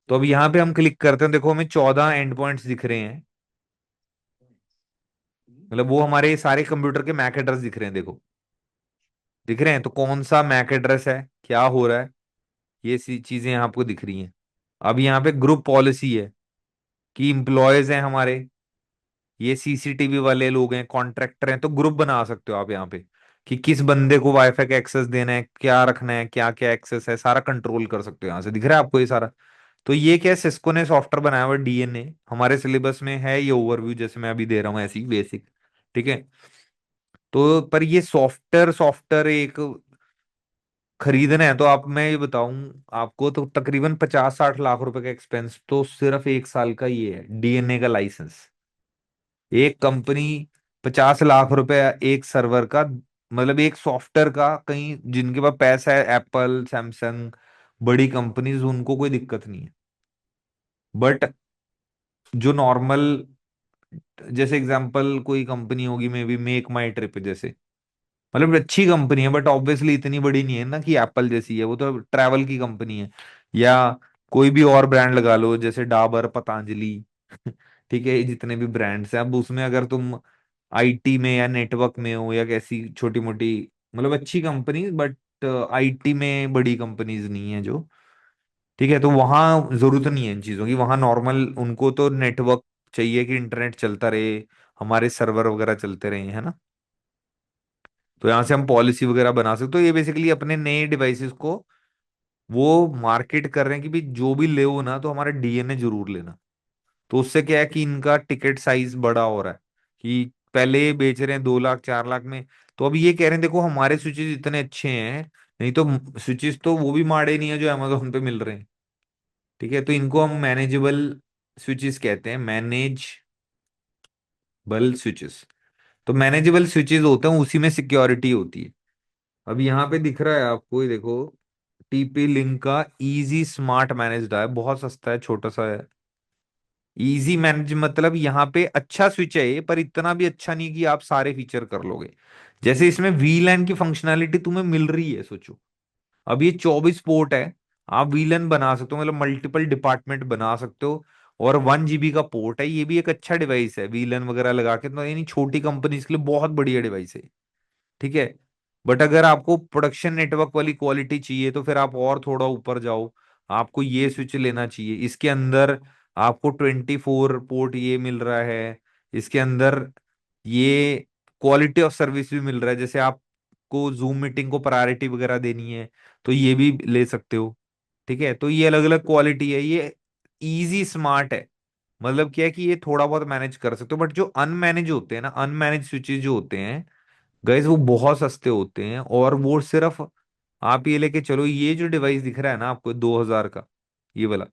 C: तो अब यहाँ पे हम क्लिक करते हैं, देखो हमें 14 एंड पॉइंट्स दिख रहे हैं, मतलब वो हमारे सारे कंप्यूटर के मैक एड्रेस दिख रहे हैं, देखो दिख रहे हैं। तो कौन सा मैक एड्रेस है, क्या हो रहा है, ये सी चीजें यहाँ आपको दिख रही हैं। अब यहाँ पे ग्रुप पॉलिसी है कि इम्प्लॉयज हैं हमारे, ये सीसीटीवी वाले लोग हैं, कॉन्ट्रैक्टर हैं, तो ग्रुप बना सकते हो आप यहाँ पे कि किस बंदे को वाईफाई का एक्सेस देना है, क्या रखना है, क्या क्या एक्सेस है, सारा कंट्रोल कर सकते हो यहाँ से। दिख रहा है आपको ये सारा। तो ये क्या सिस्को ने सॉफ्टवेयर बनाया हुआ डीएनए, हमारे सिलेबस में है ये ओवरव्यू जैसे मैं अभी दे रहा हूँ ऐसी बेसिक, ठीक है। तो पर ये सॉफ्टवेयर सॉफ्टवेयर एक खरीदना है तो आप, मैं ये बताऊं आपको, तो तकरीबन 50-60 लाख रुपए का एक्सपेंस तो सिर्फ 1 साल का ये है, डीएनए का लाइसेंस। एक कंपनी 50 लाख रुपए एक सर्वर का, मतलब एक सॉफ्टवेयर का, कहीं जिनके पास पैसा है, एप्पल सैमसंग बड़ी कंपनीज, उनको कोई दिक्कत नहीं है। बट जो नॉर्मल, जैसे एग्जांपल कोई कंपनी होगी may be make my trip जैसे, मतलब अच्छी कंपनी है बट ऑब्वियसली इतनी बड़ी नहीं है ना कि एप्पल जैसी है, वो तो ट्रैवल की कंपनी है। या कोई भी और ब्रांड लगा लो जैसे डाबर पतंजलि ठीक है, ये जितने भी ब्रांड्स हैं, अब उसमें अगर तुम आईटी में या नेटवर्क में हो या कैसी छोटी मोटी, मतलब अच्छी कंपनी बट आईटी में बड़ी कंपनीज नहीं है जो, ठीक है, तो वहां जरूरत नहीं है इन चीजों की। वहां नॉर्मल उनको तो नेटवर्क चाहिए कि इंटरनेट चलता रहे, हमारे सर्वर वगैरह चलते रहे, है ना। तो यहाँ से हम पॉलिसी वगैरह बना सकते। तो ये बेसिकली अपने नए डिवाइसेस को वो मार्केट कर रहे हैं कि भाई जो भी ले ना तो हमारा डीएनए जरूर लेना। तो उससे क्या है कि इनका टिकट साइज बड़ा हो रहा है, कि पहले ये बेच रहे हैं 2 लाख 4 लाख में, तो अब ये कह रहे हैं देखो हमारे स्विचेस इतने अच्छे हैं, नहीं तो स्विचेस तो वो भी माड़े नहीं है जो अमेजोन पे मिल रहे हैं, ठीक है। तो इनको हम मैनेजेबल स्विचेस कहते हैं, मैनेजेबल स्विचेस। तो मैनेजेबल स्विचेस होते हैं, उसी में सिक्योरिटी होती है। अब यहाँ पे दिख रहा है आपको, ये देखो, टीपी लिंक का इजी स्मार्ट मैनेज्ड है, बहुत सस्ता है, छोटा सा है। इजी मैनेज मतलब यहाँ पे अच्छा स्विच है ये, पर इतना भी अच्छा नहीं कि आप सारे फीचर कर लोगे। जैसे इसमें वीलैन की फंक्शनैलिटी तुम्हें मिल रही है, सोचो। अब ये 24 पोर्ट है, आप वीलन बना सकते हो, मतलब मल्टीपल डिपार्टमेंट बना सकते हो। और 1 GB का पोर्ट है। ये भी एक अच्छा डिवाइस है, वीलन वगैरह लगा के, तो यानी छोटी कंपनीज के लिए बहुत बढ़िया डिवाइस है। ठीक है। बट अगर आपको प्रोडक्शन नेटवर्क वाली क्वालिटी चाहिए तो फिर आप और थोड़ा ऊपर जाओ, आपको ये स्विच लेना चाहिए। इसके अंदर आपको 24 पोर्ट ये मिल रहा है, इसके अंदर ये क्वालिटी ऑफ सर्विस भी मिल रहा है। जैसे आपको जूम मीटिंग को प्रायोरिटी वगैरह देनी है तो ये भी ले सकते हो। ठीक है, तो ये अलग अलग क्वालिटी है, ये इजी स्मार्ट है। मतलब क्या है कि ये थोड़ा बहुत मैनेज कर सकते हो। बट जो अनमैनेज होते हैं ना, अनमैनेज स्विचेस जो होते हैं गाइस, वो बहुत सस्ते होते हैं। और वो सिर्फ आप ये लेके चलो, ये जो डिवाइस दिख रहा है ना आपको 2000 का, ये वाला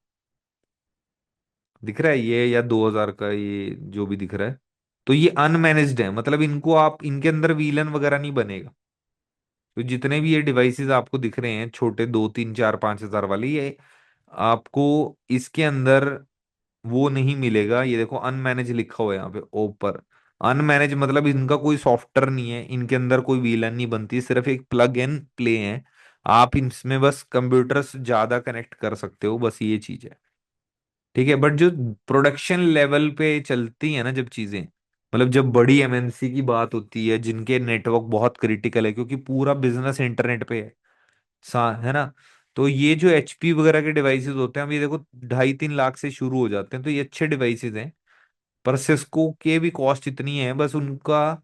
C: दिख रहा है ये, या 2000 का ये जो भी दिख रहा है, तो ये अनमैनेज्ड है। मतलब इनको आप, इनके अंदर वीलन वगैरह नहीं बनेगा। तो जितने भी ये डिवाइसेस आपको दिख रहे हैं छोटे 2 3 4 5 हजार वाले, ये आपको इसके अंदर वो नहीं मिलेगा। ये देखो अनमैनेज लिखा हुआ है यहाँ पे ऊपर। अनमैनेज मतलब इनका कोई सॉफ्टवेयर नहीं है, इनके अंदर कोई वीलन नहीं बनती, सिर्फ एक प्लग एंड प्ले है। आप इसमें बस कंप्यूटर्स ज्यादा कनेक्ट कर सकते हो, बस ये चीज है। ठीक है, बट जो प्रोडक्शन लेवल पे चलती है ना जब चीजें, मतलब जब बड़ी एमएनसी की बात होती है जिनके नेटवर्क बहुत क्रिटिकल है, क्योंकि पूरा बिजनेस इंटरनेट पे है, है ना। तो ये जो एचपी वगैरह के डिवाइसेस होते हैं, अब ये देखो 2.5 3 लाख से शुरू हो जाते हैं, तो ये अच्छे डिवाइसेस हैं। पर सिस्को के भी कॉस्ट इतनी है, बस उनका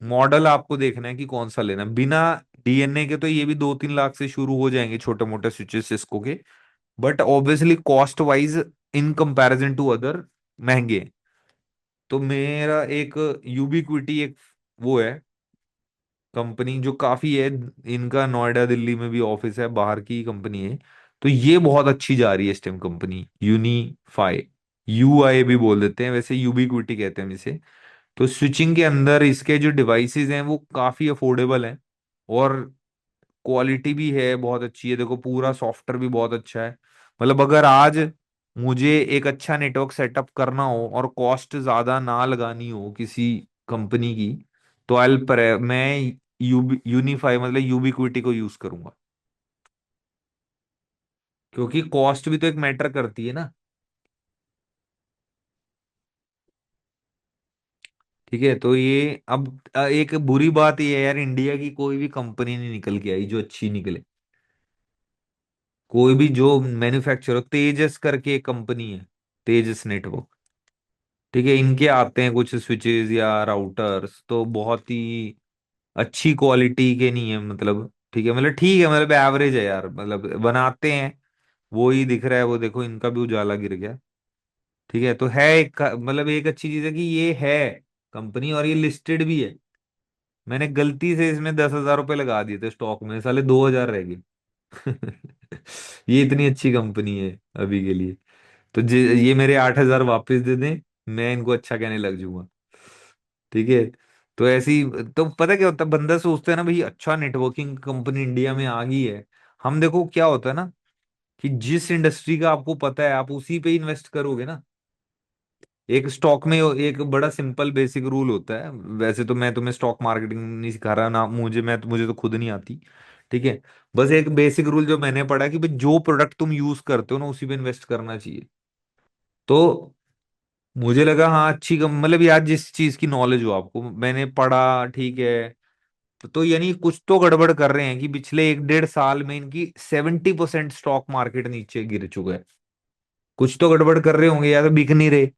C: मॉडल आपको देखना है कि कौन सा लेना है। बिना डीएनए के तो ये भी 2 3 लाख से शुरू हो जाएंगे छोटे मोटे स्विचेस सिस्को के। But obviously cost wise in comparison to other महंगे हैं। तो मेरा एक यूबिक्विटी एक वो है कंपनी जो काफी है, इनका नोएडा दिल्ली में भी ऑफिस है, बाहर की कंपनी है। तो ये बहुत अच्छी जा रही है इस टाइम कंपनी, यूनिफाई, यूआई भी बोल देते हैं, वैसे यूबिक्विटी कहते हैं हम इसे। तो स्विचिंग के अंदर इसके जो डिवाइसेस हैं वो काफी अफोर्डेबल हैं, और क्वालिटी भी है बहुत अच्छी है। देखो पूरा सॉफ्टवेयर भी बहुत अच्छा है। मतलब अगर आज मुझे एक अच्छा नेटवर्क सेटअप करना हो और कॉस्ट ज्यादा ना लगानी हो किसी कंपनी की, तो मैं यूनिफाई मतलब यूबिक्विटी को यूज करूंगा, क्योंकि कॉस्ट भी तो एक मैटर करती है ना। ठीक है, तो ये अब एक बुरी बात ये है यार, इंडिया की कोई भी कंपनी नहीं निकल के आई जो अच्छी निकले। कोई भी जो मैन्युफैक्चरर, तेजस करके एक कंपनी है, तेजस नेटवर्क। ठीक है, इनके आते हैं कुछ स्विचेस या राउटर्स, तो बहुत ही अच्छी क्वालिटी के नहीं है। मतलब ठीक है, मतलब ठीक है, मतलब एवरेज है यार, मतलब बनाते हैं। वो ही दिख रहा है, वो देखो इनका भी उजाला गिर गया। ठीक है, तो है एक, मतलब एक अच्छी चीज है कि ये है कंपनी, और ये लिस्टेड भी है। मैंने गलती से इसमें 10,000 रुपये लगा दिए थे स्टॉक में, साले 2,000 रह गए। ये इतनी अच्छी कंपनी है अभी के लिए। तो ये मेरे 8,000 वापस दे दें, मैं इनको अच्छा कहने लग जाऊंगा। ठीक है। तो ऐसी, तो पता क्या होता है, बंदा सोचता है ना भाई अच्छा नेटवर्किंग कंपनी इंडिया में आ गई है। हम देखो क्या होता है ना, कि जिस इंडस्ट्री का आपको पता है आप उसी पे इन्वेस्ट करोगे ना। एक स्टॉक में एक बड़ा सिंपल बेसिक रूल होता है, वैसे तो मैं तुम्हें स्टॉक मार्केटिंग नहीं सिखा रहा ना, मुझे तो खुद नहीं आती। ठीक है, बस एक बेसिक रूल जो मैंने पढ़ा कि भाई जो प्रोडक्ट तुम यूज करते हो ना उसी पे इन्वेस्ट करना चाहिए। तो मुझे लगा हाँ अच्छी मतलब यार जिस चीज की नॉलेज हो आपको, मैंने पढ़ा। ठीक है, तो यानी कुछ तो गड़बड़ कर रहे हैं कि पिछले 1 1.5 साल में इनकी 70% स्टॉक मार्केट नीचे गिर चुका है। कुछ तो गड़बड़ कर रहे होंगे, या तो बिक नहीं रहे,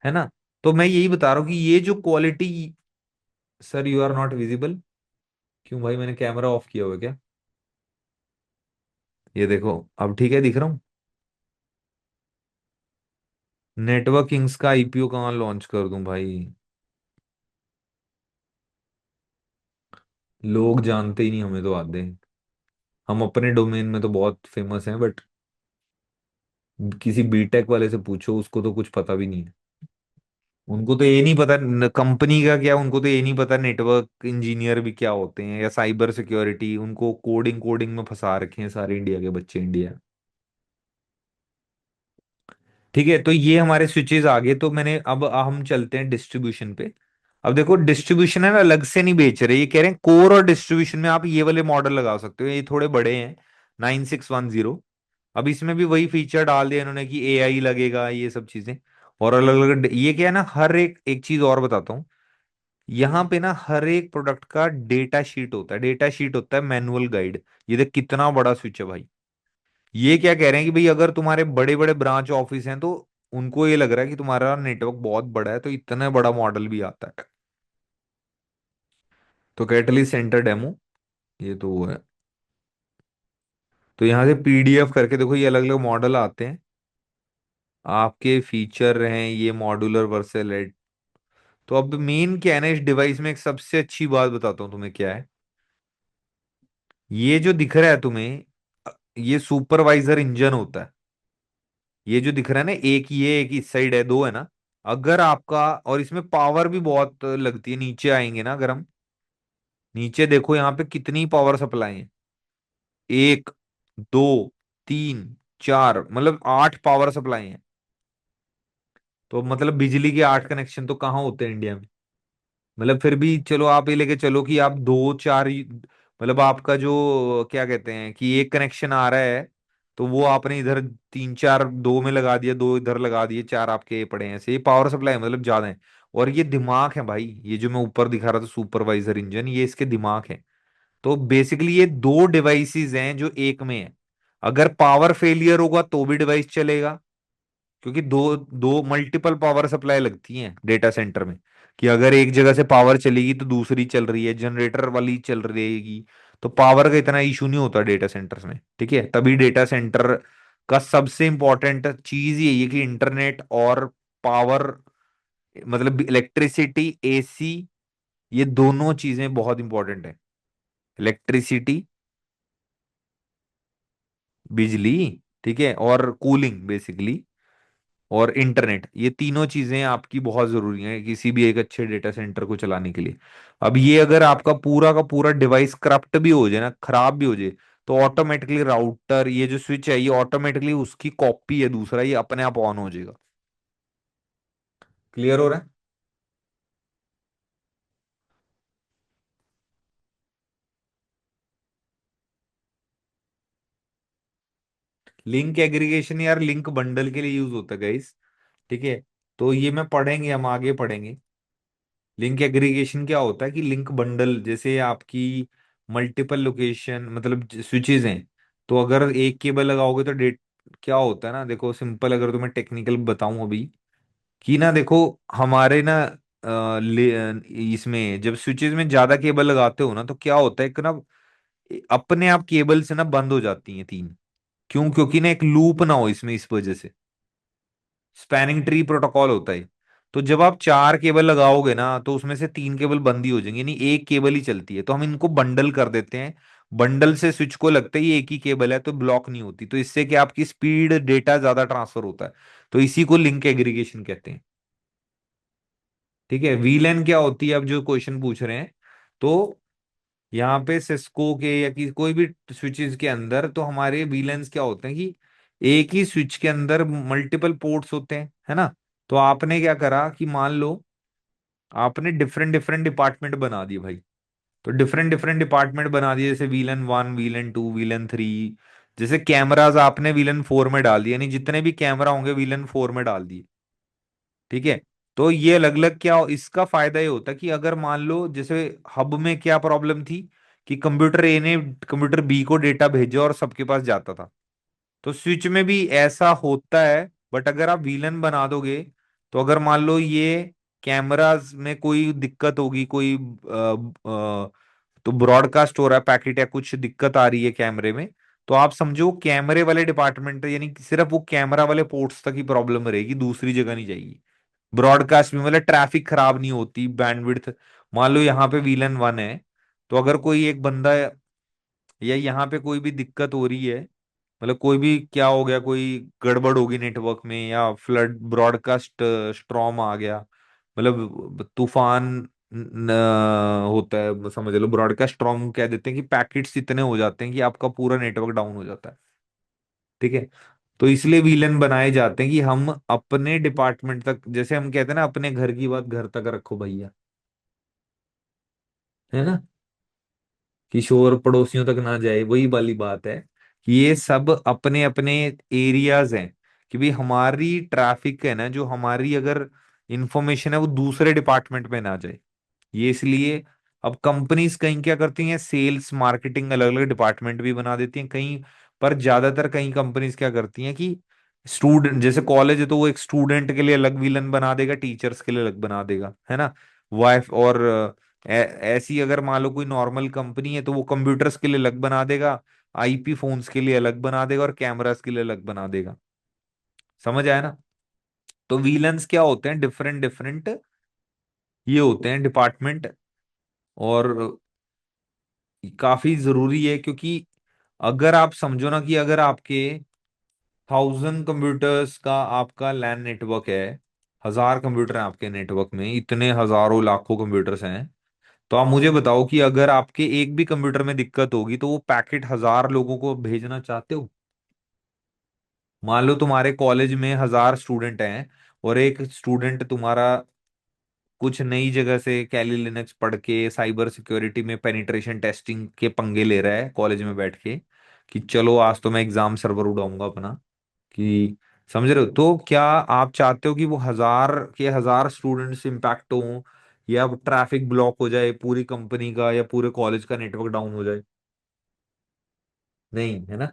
C: है ना। तो मैं यही बता रहा हूँ कि ये जो quality, sir you are not visible. क्यों भाई, मैंने कैमरा ऑफ किया हुआ है क्या? ये देखो अब ठीक है, दिख रहा हूँ। नेटवर्क किंग्स का आईपीओ कहाँ लॉन्च कर दूं भाई, लोग जानते ही नहीं हमें तो आते हैं। हम अपने डोमेन में तो बहुत फेमस हैं, बट किसी बीटेक वाले से पूछो, उसको तो कुछ पता भी नहीं है। उनको तो ये नहीं पता कंपनी का क्या, उनको तो ये नहीं पता नेटवर्क इंजीनियर भी क्या होते हैं, या साइबर सिक्योरिटी। उनको कोडिंग कोडिंग में फंसा रखे हैं सारे इंडिया के बच्चे, इंडिया। ठीक है, तो ये हमारे स्विचेस आ गए। तो मैंने, अब हम चलते हैं डिस्ट्रीब्यूशन पे। अब देखो डिस्ट्रीब्यूशन है ना, अलग से नहीं बेच रहे, ये कह रहे हैं कोर और डिस्ट्रीब्यूशन में आप ये वाले मॉडल लगा सकते हो, ये थोड़े बड़े हैं, 9610। अब इसमें भी वही फीचर डाल दिया इन्होंने कि एआई लगेगा, ये सब चीजें। और अलग अलग ये क्या है ना, हर एक एक चीज और बताता हूँ। यहाँ पे ना हर एक प्रोडक्ट का डेटा शीट होता है, डेटा शीट होता है मैनुअल गाइड। ये देख कितना बड़ा स्विच है भाई। ये क्या कह रहे हैं कि भाई अगर तुम्हारे बड़े बड़े ब्रांच ऑफिस हैं तो उनको ये लग रहा है कि तुम्हारा नेटवर्क बहुत बड़ा है, तो इतना बड़ा मॉडल भी आता है। तो कैटलिस्ट सेंटर डेमो, ये तो वो है। तो यहाँ से पीडीएफ करके देखो, ये अलग अलग मॉडल आते हैं, आपके फीचर हैं ये मॉड्यूलर वर्सेलेट। तो अब मेन क्या है ना, इस डिवाइस में एक सबसे अच्छी बात बताता हूँ तुम्हें क्या है। ये जो दिख रहा है तुम्हें, ये सुपरवाइजर इंजन होता है। ये जो दिख रहा है ना, एक ये एक इस साइड है, दो है ना। अगर आपका, और इसमें पावर भी बहुत लगती है, नीचे आएंगे ना अगर हम, नीचे देखो यहाँ पे कितनी पावर सप्लाई है। एक, दो, तीन, चार, मतलब 8 पावर सप्लाई है। तो मतलब बिजली के 8 कनेक्शन तो कहाँ होते हैं इंडिया में। मतलब फिर भी चलो आप ये लेके चलो कि आप दो चार मतलब आपका जो क्या कहते हैं कि एक कनेक्शन आ रहा है, तो वो आपने इधर तीन चार, दो में लगा दिया, दो इधर लगा दिए, चार आपके ये पड़े हैं, ऐसे ये पावर सप्लाई मतलब ज्यादा है। और ये दिमाग है भाई, ये जो मैं ऊपर दिखा रहा था सुपरवाइजर इंजन, ये इसके दिमाग है। तो बेसिकली ये दो डिवाइसेस हैं जो एक में है। अगर पावर फेलियर होगा तो भी डिवाइस चलेगा, क्योंकि दो दो मल्टीपल पावर सप्लाई लगती हैं डेटा सेंटर में। कि अगर एक जगह से पावर चलेगी तो दूसरी चल रही है, जनरेटर वाली चल रहेगी। तो पावर का इतना इशू नहीं होता डेटा सेंटर्स में, ठीक है। तभी डेटा सेंटर का सबसे इंपॉर्टेंट चीज यही है कि इंटरनेट और पावर, मतलब इलेक्ट्रिसिटी, एसी, ये दोनों चीजें बहुत इंपॉर्टेंट है। इलेक्ट्रिसिटी, बिजली, ठीक है, और कूलिंग बेसिकली, और इंटरनेट, ये तीनों चीजें आपकी बहुत जरूरी हैं किसी भी एक अच्छे डेटा सेंटर को चलाने के लिए। अब ये अगर आपका पूरा का पूरा डिवाइस करप्ट भी हो जाए ना, खराब भी हो जाए, तो ऑटोमेटिकली राउटर, ये जो स्विच है ये ऑटोमेटिकली उसकी कॉपी है दूसरा, ये अपने आप ऑन हो जाएगा। क्लियर हो रहा है? लिंक एग्रीगेशन यार लिंक बंडल के लिए यूज होता है गाइस, ठीक है। तो ये मैं पढ़ेंगे, हम आगे पढ़ेंगे। लिंक एग्रीगेशन क्या होता है कि लिंक बंडल, जैसे आपकी मल्टीपल लोकेशन मतलब स्विचेस हैं, तो अगर एक केबल लगाओगे तो डेट क्या होता है ना, देखो सिंपल अगर तुम्हें टेक्निकल बताऊं अभी, कि ना देखो हमारे ना इसमें जब स्विचेस में ज्यादा केबल लगाते हो ना, तो क्या होता है कि ना अपने आप केबल से ना बंद हो जाती हैं तीन। क्यों? क्योंकि ना एक लूप ना हो इसमें, इस वजह से स्पैनिंग ट्री प्रोटोकॉल होता है। तो जब आप चार केबल लगाओगे ना, तो उसमें से तीन केबल बंद ही हो जाएंगे, यानी एक केबल ही चलती है। तो हम इनको बंडल कर देते हैं। बंडल से स्विच को लगता है ये एक ही केबल है, तो ब्लॉक नहीं होती, तो इससे क्या आपकी स्पीड डेटा ज्यादा ट्रांसफर होता है। तो इसी को लिंक एग्रीगेशन कहते हैं, ठीक है। वीलैन क्या होती है, अब जो क्वेश्चन पूछ रहे हैं, तो यहाँ पे सिस्को के या कोई भी स्विचेस के अंदर, तो हमारे वीलेंस क्या होते हैं कि एक ही स्विच के अंदर मल्टीपल पोर्ट्स होते हैं, है ना। तो आपने क्या करा कि मान लो आपने डिफरेंट डिफरेंट डिपार्टमेंट बना दिए भाई। तो डिफरेंट डिफरेंट डिपार्टमेंट बना दिए, जैसे VLAN one, VLAN two, VLAN three. जैसे कैमराज आपने वीलन फोर में डाल दिए, यानी जितने भी कैमरा होंगे वीलन फोर में डाल दिए, ठीक है। तो ये अलग अलग क्या इसका फायदा ये होता है कि अगर मान लो जैसे हब में क्या प्रॉब्लम थी कि कंप्यूटर ए ने कंप्यूटर बी को डेटा भेजा और सबके पास जाता था, तो स्विच में भी ऐसा होता है। बट अगर आप वीलन बना दोगे, तो अगर मान लो ये कैमराज में कोई दिक्कत होगी, कोई तो ब्रॉडकास्ट हो रहा है पैकेट या कुछ दिक्कत आ रही है कैमरे में, तो आप समझो कैमरे वाले डिपार्टमेंट, यानी कि सिर्फ वो कैमरा वाले पोर्ट्स तक ही प्रॉब्लम रहेगी, दूसरी जगह नहीं जाएगी। ब्रॉडकास्ट में मतलब ट्रैफिक खराब नहीं होती, बैंडविड्थ। मान लो यहाँ पे वीलन वन है, तो अगर कोई एक बंदा या यहाँ पे कोई भी दिक्कत हो रही है, मतलब कोई भी क्या हो गया, कोई गड़बड़ होगी नेटवर्क में, या फ्लड ब्रॉडकास्ट स्ट्रॉम आ गया, मतलब तूफान होता है, समझ लो ब्रॉडकास्ट स्ट्रॉम कह देते हैं कि पैकेट्स इतने हो जाते हैं कि आपका पूरा नेटवर्क डाउन हो जाता है, ठीक है। तो इसलिए विलन बनाए जाते हैं कि हम अपने डिपार्टमेंट तक, जैसे हम कहते हैं ना अपने घर की बात घर तक रखो भैया, है ना, कि शोर पड़ोसियों तक ना जाए, वही वाली बात है कि ये सब अपने अपने एरियाज हैं, कि भाई हमारी ट्रैफिक है ना, जो हमारी अगर इंफॉर्मेशन है वो दूसरे डिपार्टमेंट में ना जाए। ये इसलिए अब कंपनीज कहीं क्या करती हैं, सेल्स मार्केटिंग अलग अलग डिपार्टमेंट भी बना देती हैं कहीं, पर ज्यादातर कहीं कंपनीज क्या करती हैं कि स्टूडेंट, जैसे कॉलेज है तो वो एक स्टूडेंट के लिए अलग विलन बना देगा, टीचर्स के लिए अलग बना देगा, है ना। वाइफ और ऐसी अगर मान लो कोई नॉर्मल कंपनी है तो वो कंप्यूटर्स के लिए अलग बना देगा, आईपी फोन्स के लिए अलग बना देगा और कैमरास के लिए अलग बना देगा। समझ आया ना। तो विलन्स क्या होते हैं, डिफरेंट डिफरेंट ये होते हैं डिपार्टमेंट। और काफी जरूरी है, क्योंकि अगर आप समझो ना कि अगर आपके 1000 कंप्यूटर्स का आपका लैन नेटवर्क है, 1000 कंप्यूटर हैं आपके नेटवर्क में, इतने हजारों लाखों कंप्यूटर्स हैं, तो आप मुझे बताओ कि अगर आपके एक भी कंप्यूटर में दिक्कत होगी तो वो पैकेट 1000 लोगों को भेजना चाहते हो? मान लो तुम्हारे कॉलेज में 1000 स्टूडेंट हैं, और एक स्टूडेंट तुम्हारा कुछ नई जगह से कैली लिनक्स पढ़ के साइबर सिक्योरिटी में पेनिट्रेशन टेस्टिंग के पंगे ले रहा है कॉलेज में बैठ के, कि चलो आज तो मैं एग्जाम सर्वर उड़ाऊंगा अपना, कि समझ रहे हो। तो क्या आप चाहते हो कि वो 1000 के 1000 स्टूडेंट्स इम्पैक्ट हो, या ट्रैफिक ब्लॉक हो जाए पूरी कंपनी का या पूरे कॉलेज का नेटवर्क डाउन हो जाए? नहीं, है ना।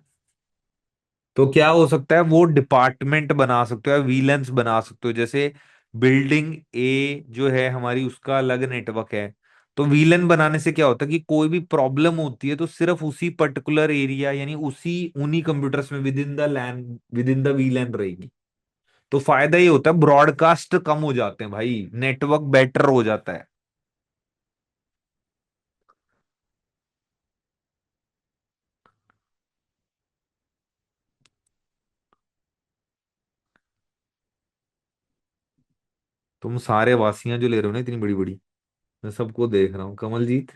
C: तो क्या हो सकता है, वो डिपार्टमेंट बना सकते हो या वीलेंस बना सकते हो। जैसे बिल्डिंग ए जो है हमारी, उसका अलग नेटवर्क है, तो वीलन बनाने से क्या होता है कि कोई भी प्रॉब्लम होती है तो सिर्फ उसी पर्टिकुलर एरिया, यानी उसी उन्हीं कंप्यूटर्स में within the LAN, within the VLAN रहेगी। तो फायदा ये होता है, ब्रॉडकास्ट कम हो जाते हैं भाई, नेटवर्क बेटर हो जाता है। तुम सारे वासियां जो ले रहे हो ना इतनी बड़ी बड़ी, मैं सबको देख रहा हूँ, कमलजीत,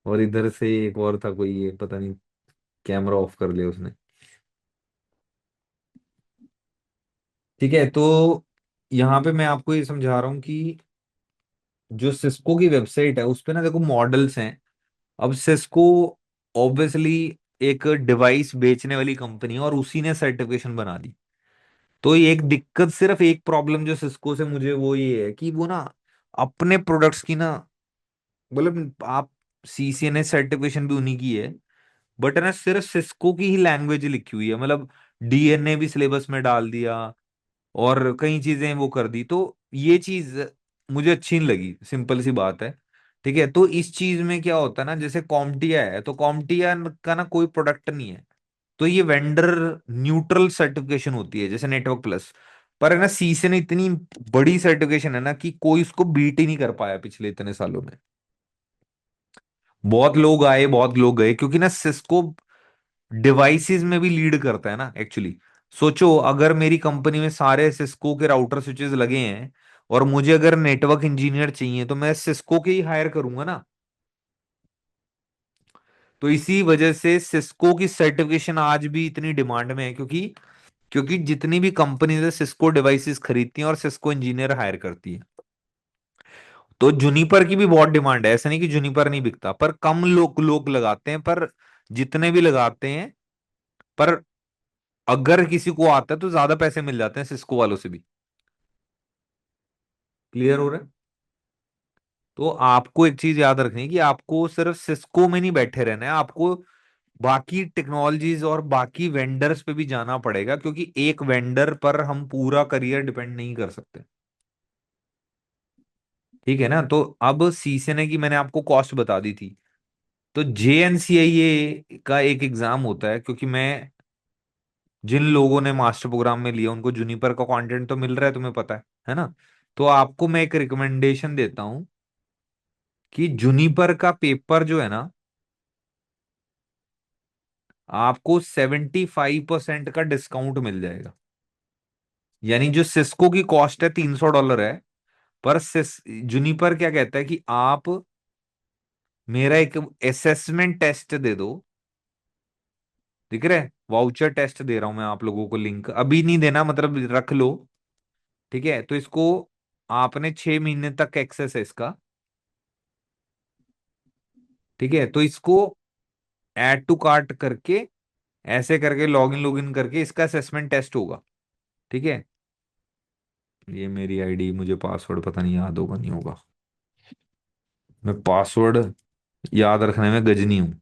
C: और इधर से एक और था कोई, ये पता नहीं कैमरा ऑफ कर लिया उसने। ठीक है, तो यहाँ पे मैं आपको ये समझा रहा हूँ कि जो सिस्को की वेबसाइट है उस पे ना देखो मॉडल्स हैं। अब सिस्को ऑब्वियसली एक डिवाइस बेचने वाली कंपनी है और उसी ने सर्टिफिकेशन बना दी। तो ये एक दिक्कत, सिर्फ एक प्रॉब्लम जो सिस्को से मुझे वो ये है कि वो ना अपने प्रोडक्ट्स की ना, मतलब आप सीसीएनए सर्टिफिकेशन भी उन्हीं की है, बट है ना सिर्फ सिस्को की ही लैंग्वेज लिखी हुई है, मतलब डीएनए भी सिलेबस में डाल दिया और कई चीजें वो कर दी। तो ये चीज मुझे अच्छी नहीं लगी, सिंपल सी बात है। ठीक है, तो इस चीज में क्या होता है ना, जैसे कॉम्टिया है तो कॉम्टिया का ना कोई प्रोडक्ट नहीं है, तो ये वेंडर न्यूट्रल सर्टिफिकेशन होती है जैसे नेटवर्क प्लस। पर है ना सीसे ने इतनी बड़ी सर्टिफिकेशन है ना कि कोई उसको बीट ही नहीं कर पाया पिछले इतने सालों में। बहुत लोग आए बहुत लोग गए, क्योंकि ना सिस्को डिवाइसेस में भी लीड करता है ना एक्चुअली। सोचो अगर मेरी कंपनी में सारे सिस्को के राउटर स्विचेस लगे हैं और मुझे अगर नेटवर्क इंजीनियर चाहिए तो मैं सिस्को के ही हायर करूंगा ना। तो इसी वजह से सिस्को की सर्टिफिकेशन आज भी इतनी डिमांड में है, क्योंकि क्योंकि जितनी भी कंपनी है सिस्को डिवाइसेस खरीदती हैं और सिस्को इंजीनियर हायर करती है। तो जुनिपर की भी बहुत डिमांड है, ऐसा नहीं कि जुनिपर नहीं बिकता, पर कम लोग लगाते हैं, पर जितने भी लगाते हैं, पर अगर किसी को आता है तो ज्यादा पैसे मिल जाते हैं सिस्को वालों से भी। क्लियर हो रहा है। तो आपको एक चीज याद रखनी है कि आपको सिर्फ सिस्को में नहीं बैठे रहना है, आपको बाकी टेक्नोलॉजीज और बाकी वेंडर्स पे भी जाना पड़ेगा, क्योंकि एक वेंडर पर हम पूरा करियर डिपेंड नहीं कर सकते। ठीक है ना। तो अब सीसीएनए की मैंने आपको कॉस्ट बता दी थी। तो जेएनसीआईए का एक एग्जाम होता है, क्योंकि मैं जिन लोगों ने मास्टर प्रोग्राम में लिया उनको जूनिपर का कंटेंट तो मिल रहा है, तुम्हें पता है ना। तो आपको मैं एक रिकमेंडेशन देता हूं कि जूनिपर का पेपर जो है ना, आपको 75% का डिस्काउंट मिल जाएगा। यानी जो सिस्को की कॉस्ट है $300 है, पर जूनिपर क्या कहता है कि आप मेरा एक असेसमेंट टेस्ट दे दो। दिख रहा है, वाउचर टेस्ट दे रहा हूं मैं आप लोगों को, लिंक अभी नहीं देना, मतलब रख लो। ठीक है, तो इसको आपने 6 महीने तक एक्सेस है इसका। ठीक है, तो इसको ऐड टू कार्ट करके ऐसे करके लॉगिन करके इसका असेसमेंट टेस्ट होगा। ठीक है, ये मेरी आईडी, मुझे पासवर्ड पता नहीं याद होगा नहीं होगा, मैं पासवर्ड याद रखने में गजनी हूँ।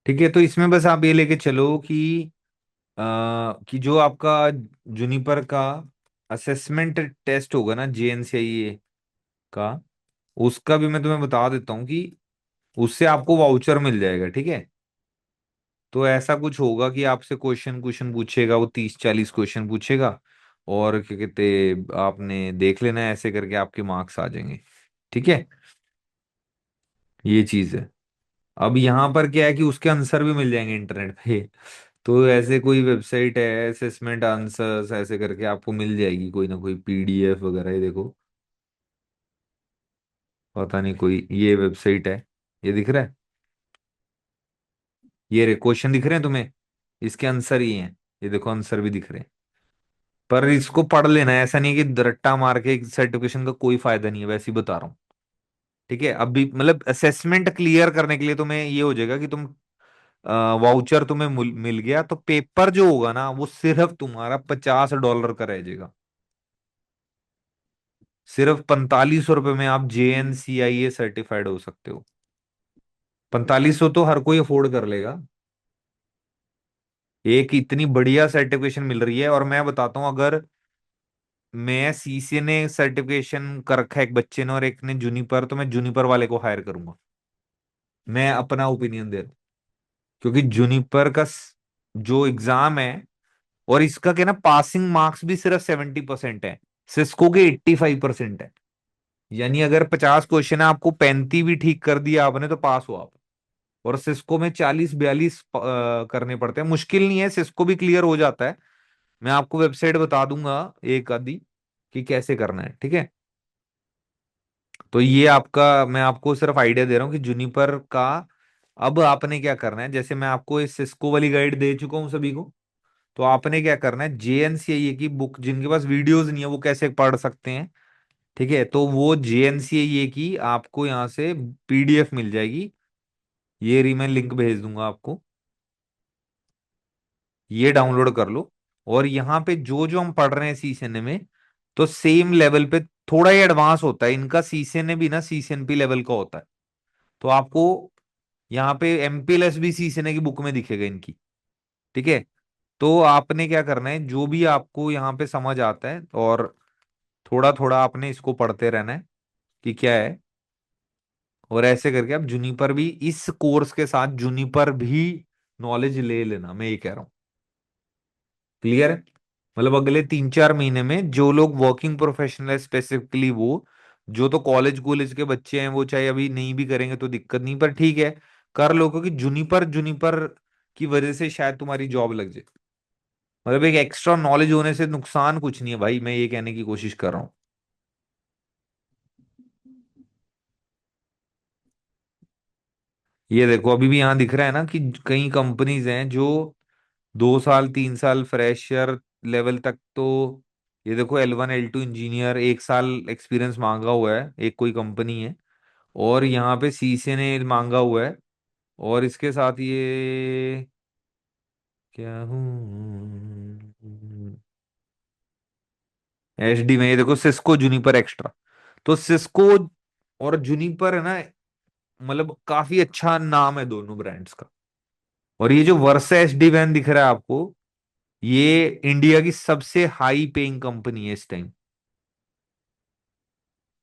C: ठीक है, तो इसमें बस आप ये लेके चलो कि जो आपका जुनिपर का असेसमेंट टेस्ट होगा ना जेएनसीआईए का, उसका भी मैं तुम्हें बता देता हूँ कि उससे आपको वाउचर मिल जाएगा। ठीक है, तो ऐसा कुछ होगा कि आपसे क्वेश्चन क्वेश्चन पूछेगा, वो 30-40 क्वेश्चन पूछेगा, और क्या कहते, आपने देख लेना है, ऐसे करके आपके मार्क्स आ जाएंगे। ठीक है, ये चीज है। अब यहाँ पर क्या है कि उसके आंसर भी मिल जाएंगे इंटरनेट पे। तो ऐसे कोई वेबसाइट है, असेसमेंट आंसर्स ऐसे करके आपको मिल जाएगी, कोई ना कोई पीडीएफ वगैरह। ये देखो, पता नहीं कोई ये वेबसाइट है, ये दिख रहा है, ये रे क्वेश्चन दिख रहे हैं तुम्हें, इसके आंसर ही हैं, ये देखो आंसर भी दिख रहे हैं। पर इसको पढ़ लेना है, ऐसा नहीं है कि रट्टा मार के सर्टिफिकेशन का कोई फायदा नहीं है, वैसे ही बता रहा हूँ। ठीक है, अभी मतलब असेसमेंट क्लियर करने के लिए तुम्हें ये हो जाएगा कि तुम वाउचर तुम्हें मिल गया, तो पेपर जो होगा ना वो सिर्फ तुम्हारा $50 का रह जाएगा। सिर्फ 4500 रुपये में आप JNCIA सर्टिफाइड हो सकते हो। 4500 तो हर कोई अफोर्ड कर लेगा, एक इतनी बढ़िया सर्टिफिकेशन मिल रही है। और मैं बताता हूं, अगर मैं CCNA सर्टिफिकेशन कर रखा है एक बच्चे ने और एक ने जूनिपर, तो मैं जूनिपर वाले को हायर करूंगा। मैं अपना ओपिनियन दे रहा हूं, क्योंकि जूनिपर का जो एग्जाम है, और इसका क्या ना, पासिंग मार्क्स भी सिर्फ 70% है, सिस्को के 85% है। यानी अगर 50 क्वेश्चन है, आपको 35 भी ठीक कर दिया आपने तो पास हो आप। और सिस्को में 40-42 करने पड़ते हैं, मुश्किल नहीं है, सिस्को भी क्लियर हो जाता है। मैं आपको वेबसाइट बता दूंगा एक आदि कि कैसे करना है। ठीक है, तो ये आपका, मैं आपको सिर्फ आइडिया दे रहा हूँ कि जूनिपर का अब आपने क्या करना है। जैसे मैं आपको इस सिस्को वाली गाइड दे चुका हूँ सभी को, तो आपने क्या करना है, JNCIA की बुक, जिनके पास वीडियोस नहीं है वो कैसे पढ़ सकते हैं। ठीक है, तो वो JNCIA की आपको यहाँ से PDF मिल जाएगी, ये रही, मैं लिंक भेज दूंगा आपको, ये डाउनलोड कर लो। और यहाँ पे जो जो हम पढ़ रहे हैं CCNA में, तो सेम लेवल पे, थोड़ा ही एडवांस होता है इनका, CCNA भी ना CCNP लेवल का होता है। तो आपको यहाँ पे MPLS भी CCNA की बुक में दिखेगा इनकी। ठीक है, तो आपने क्या करना है, जो भी आपको यहाँ पे समझ आता है, और थोड़ा थोड़ा आपने इसको पढ़ते रहना है कि क्या है। और ऐसे करके आप जूनिपर भी, इस कोर्स के साथ जूनिपर भी नॉलेज ले लेना, मैं ये कह रहा हूँ। क्लियर है? मतलब अगले 3-4 महीने में जो लोग वर्किंग प्रोफेशनल है, स्पेसिफिकली वो, जो तो कॉलेज कॉलेज के बच्चे हैं, वो चाहे अभी नहीं भी करेंगे तो दिक्कत नहीं, पर ठीक है कर लो, क्योंकि जूनिपर जूनिपर की वजह से शायद तुम्हारी जॉब लग जाए। मतलब एक एक्स्ट्रा नॉलेज होने से नुकसान कुछ नहीं है भाई, मैं ये कहने की कोशिश कर रहा हूँ। ये देखो, अभी भी यहाँ दिख रहा है ना कि कई कंपनीज हैं जो 2 साल 3 साल फ्रेशर लेवल तक, तो ये देखो L1 L2 इंजीनियर 1 साल एक्सपीरियंस मांगा हुआ है, एक कोई कंपनी है। और यहाँ पे CCNA मांगा हुआ है, और इसके साथ ये क्या हूँ, HD में ये देखो सिस्को जूनिपर एक्स्ट्रा। तो सिस्को और जूनिपर है ना, मतलब काफी अच्छा नाम है दोनों ब्रांड्स का। और ये जो वर्सा SD वैन दिख रहा है आपको, ये इंडिया की सबसे हाई पेइंग कंपनी है इस टाइम।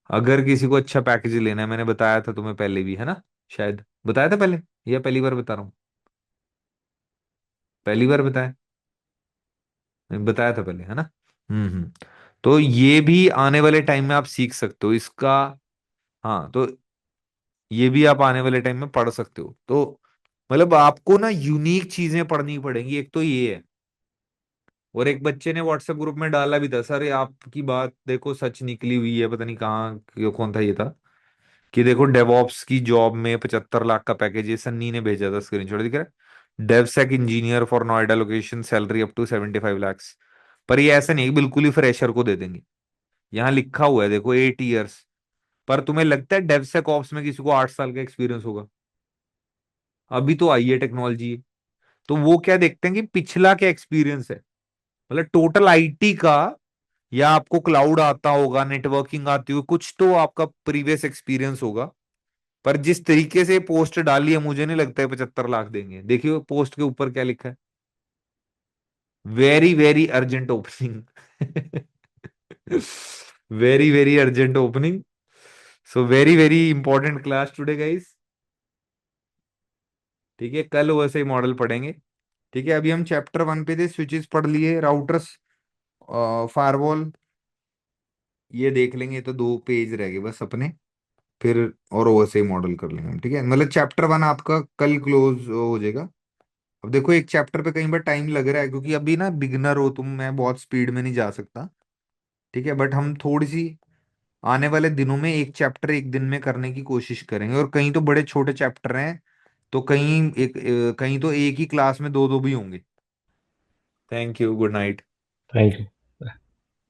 C: अगर किसी को अच्छा पैकेज लेना है, मैंने बताया था तुम्हें पहले भी, है ना, शायद बताया था पहले, या पहली बार बता रहा हूँ? पहली बार बताया, नहीं, बताया था पहले, है ना। हम्म। तो ये भी आने वाले टाइम में आप सीख सकते हो इसका। हाँ, तो ये भी आप आने वाले टाइम में पढ़ सकते हो। तो मतलब आपको ना यूनिक चीजें पढ़नी पड़ेंगी, एक तो ये है। और एक बच्चे ने व्हाट्सएप ग्रुप में डाला भी था, सर ये आपकी बात देखो सच निकली हुई है, पता नहीं कहाँ कौन था ये था, कि देखो डेवऑप्स की जॉब में 75 लाख का पैकेज, ये सन्नी ने भेजा था स्क्रीनशॉट, दिख रहा है, DevSec engineer for Noida location, salary up to 75 lakhs। पर ये ऐसा नहीं है कि बिल्कुल ही फ्रेशर को दे देंगे, यहाँ लिखा हुआ है देखो 8 years। पर तुम्हें लगता है डेवसेक ऑप्स में किसी को 8 साल का एक्सपीरियंस होगा? अभी तो आई है टेक्नोलॉजी। तो वो क्या देखते हैं कि पिछला क्या एक्सपीरियंस है, मतलब टोटल आईटी का, या आपको क्लाउड आता होगा, नेटवर्किंग आती होगी, कुछ तो आपका प्रीवियस एक्सपीरियंस होगा। पर जिस तरीके से पोस्ट डाली है, मुझे नहीं लगता है 75 लाख देंगे। देखिए पोस्ट के ऊपर क्या लिखा है, very very urgent opening. Very very urgent opening. So very very important class today guys. ठीक है, कल वैसे ही मॉडल पढ़ेंगे। ठीक है, अभी हम चैप्टर 1 पे थे, स्विचेस पढ़ लिए, राउटर्स, फायरवॉल ये देख लेंगे, तो 2 पेज रह गए बस अपने, फिर और वैसे ही मॉडल कर लेंगे हम। ठीक है, मतलब चैप्टर 1 आपका कल क्लोज हो जाएगा। अब देखो एक चैप्टर पे कई बार टाइम लग रहा है, क्योंकि अभी ना बिगनर हो तुम, मैं बहुत स्पीड में नहीं जा सकता। ठीक है, बट हम थोड़ी सी आने वाले दिनों में एक चैप्टर एक दिन में करने की कोशिश करेंगे, और कहीं तो बड़े छोटे चैप्टर हैं, तो कहीं तो एक ही क्लास में दो दो भी होंगे। Thank you, good night.
E: Thank you.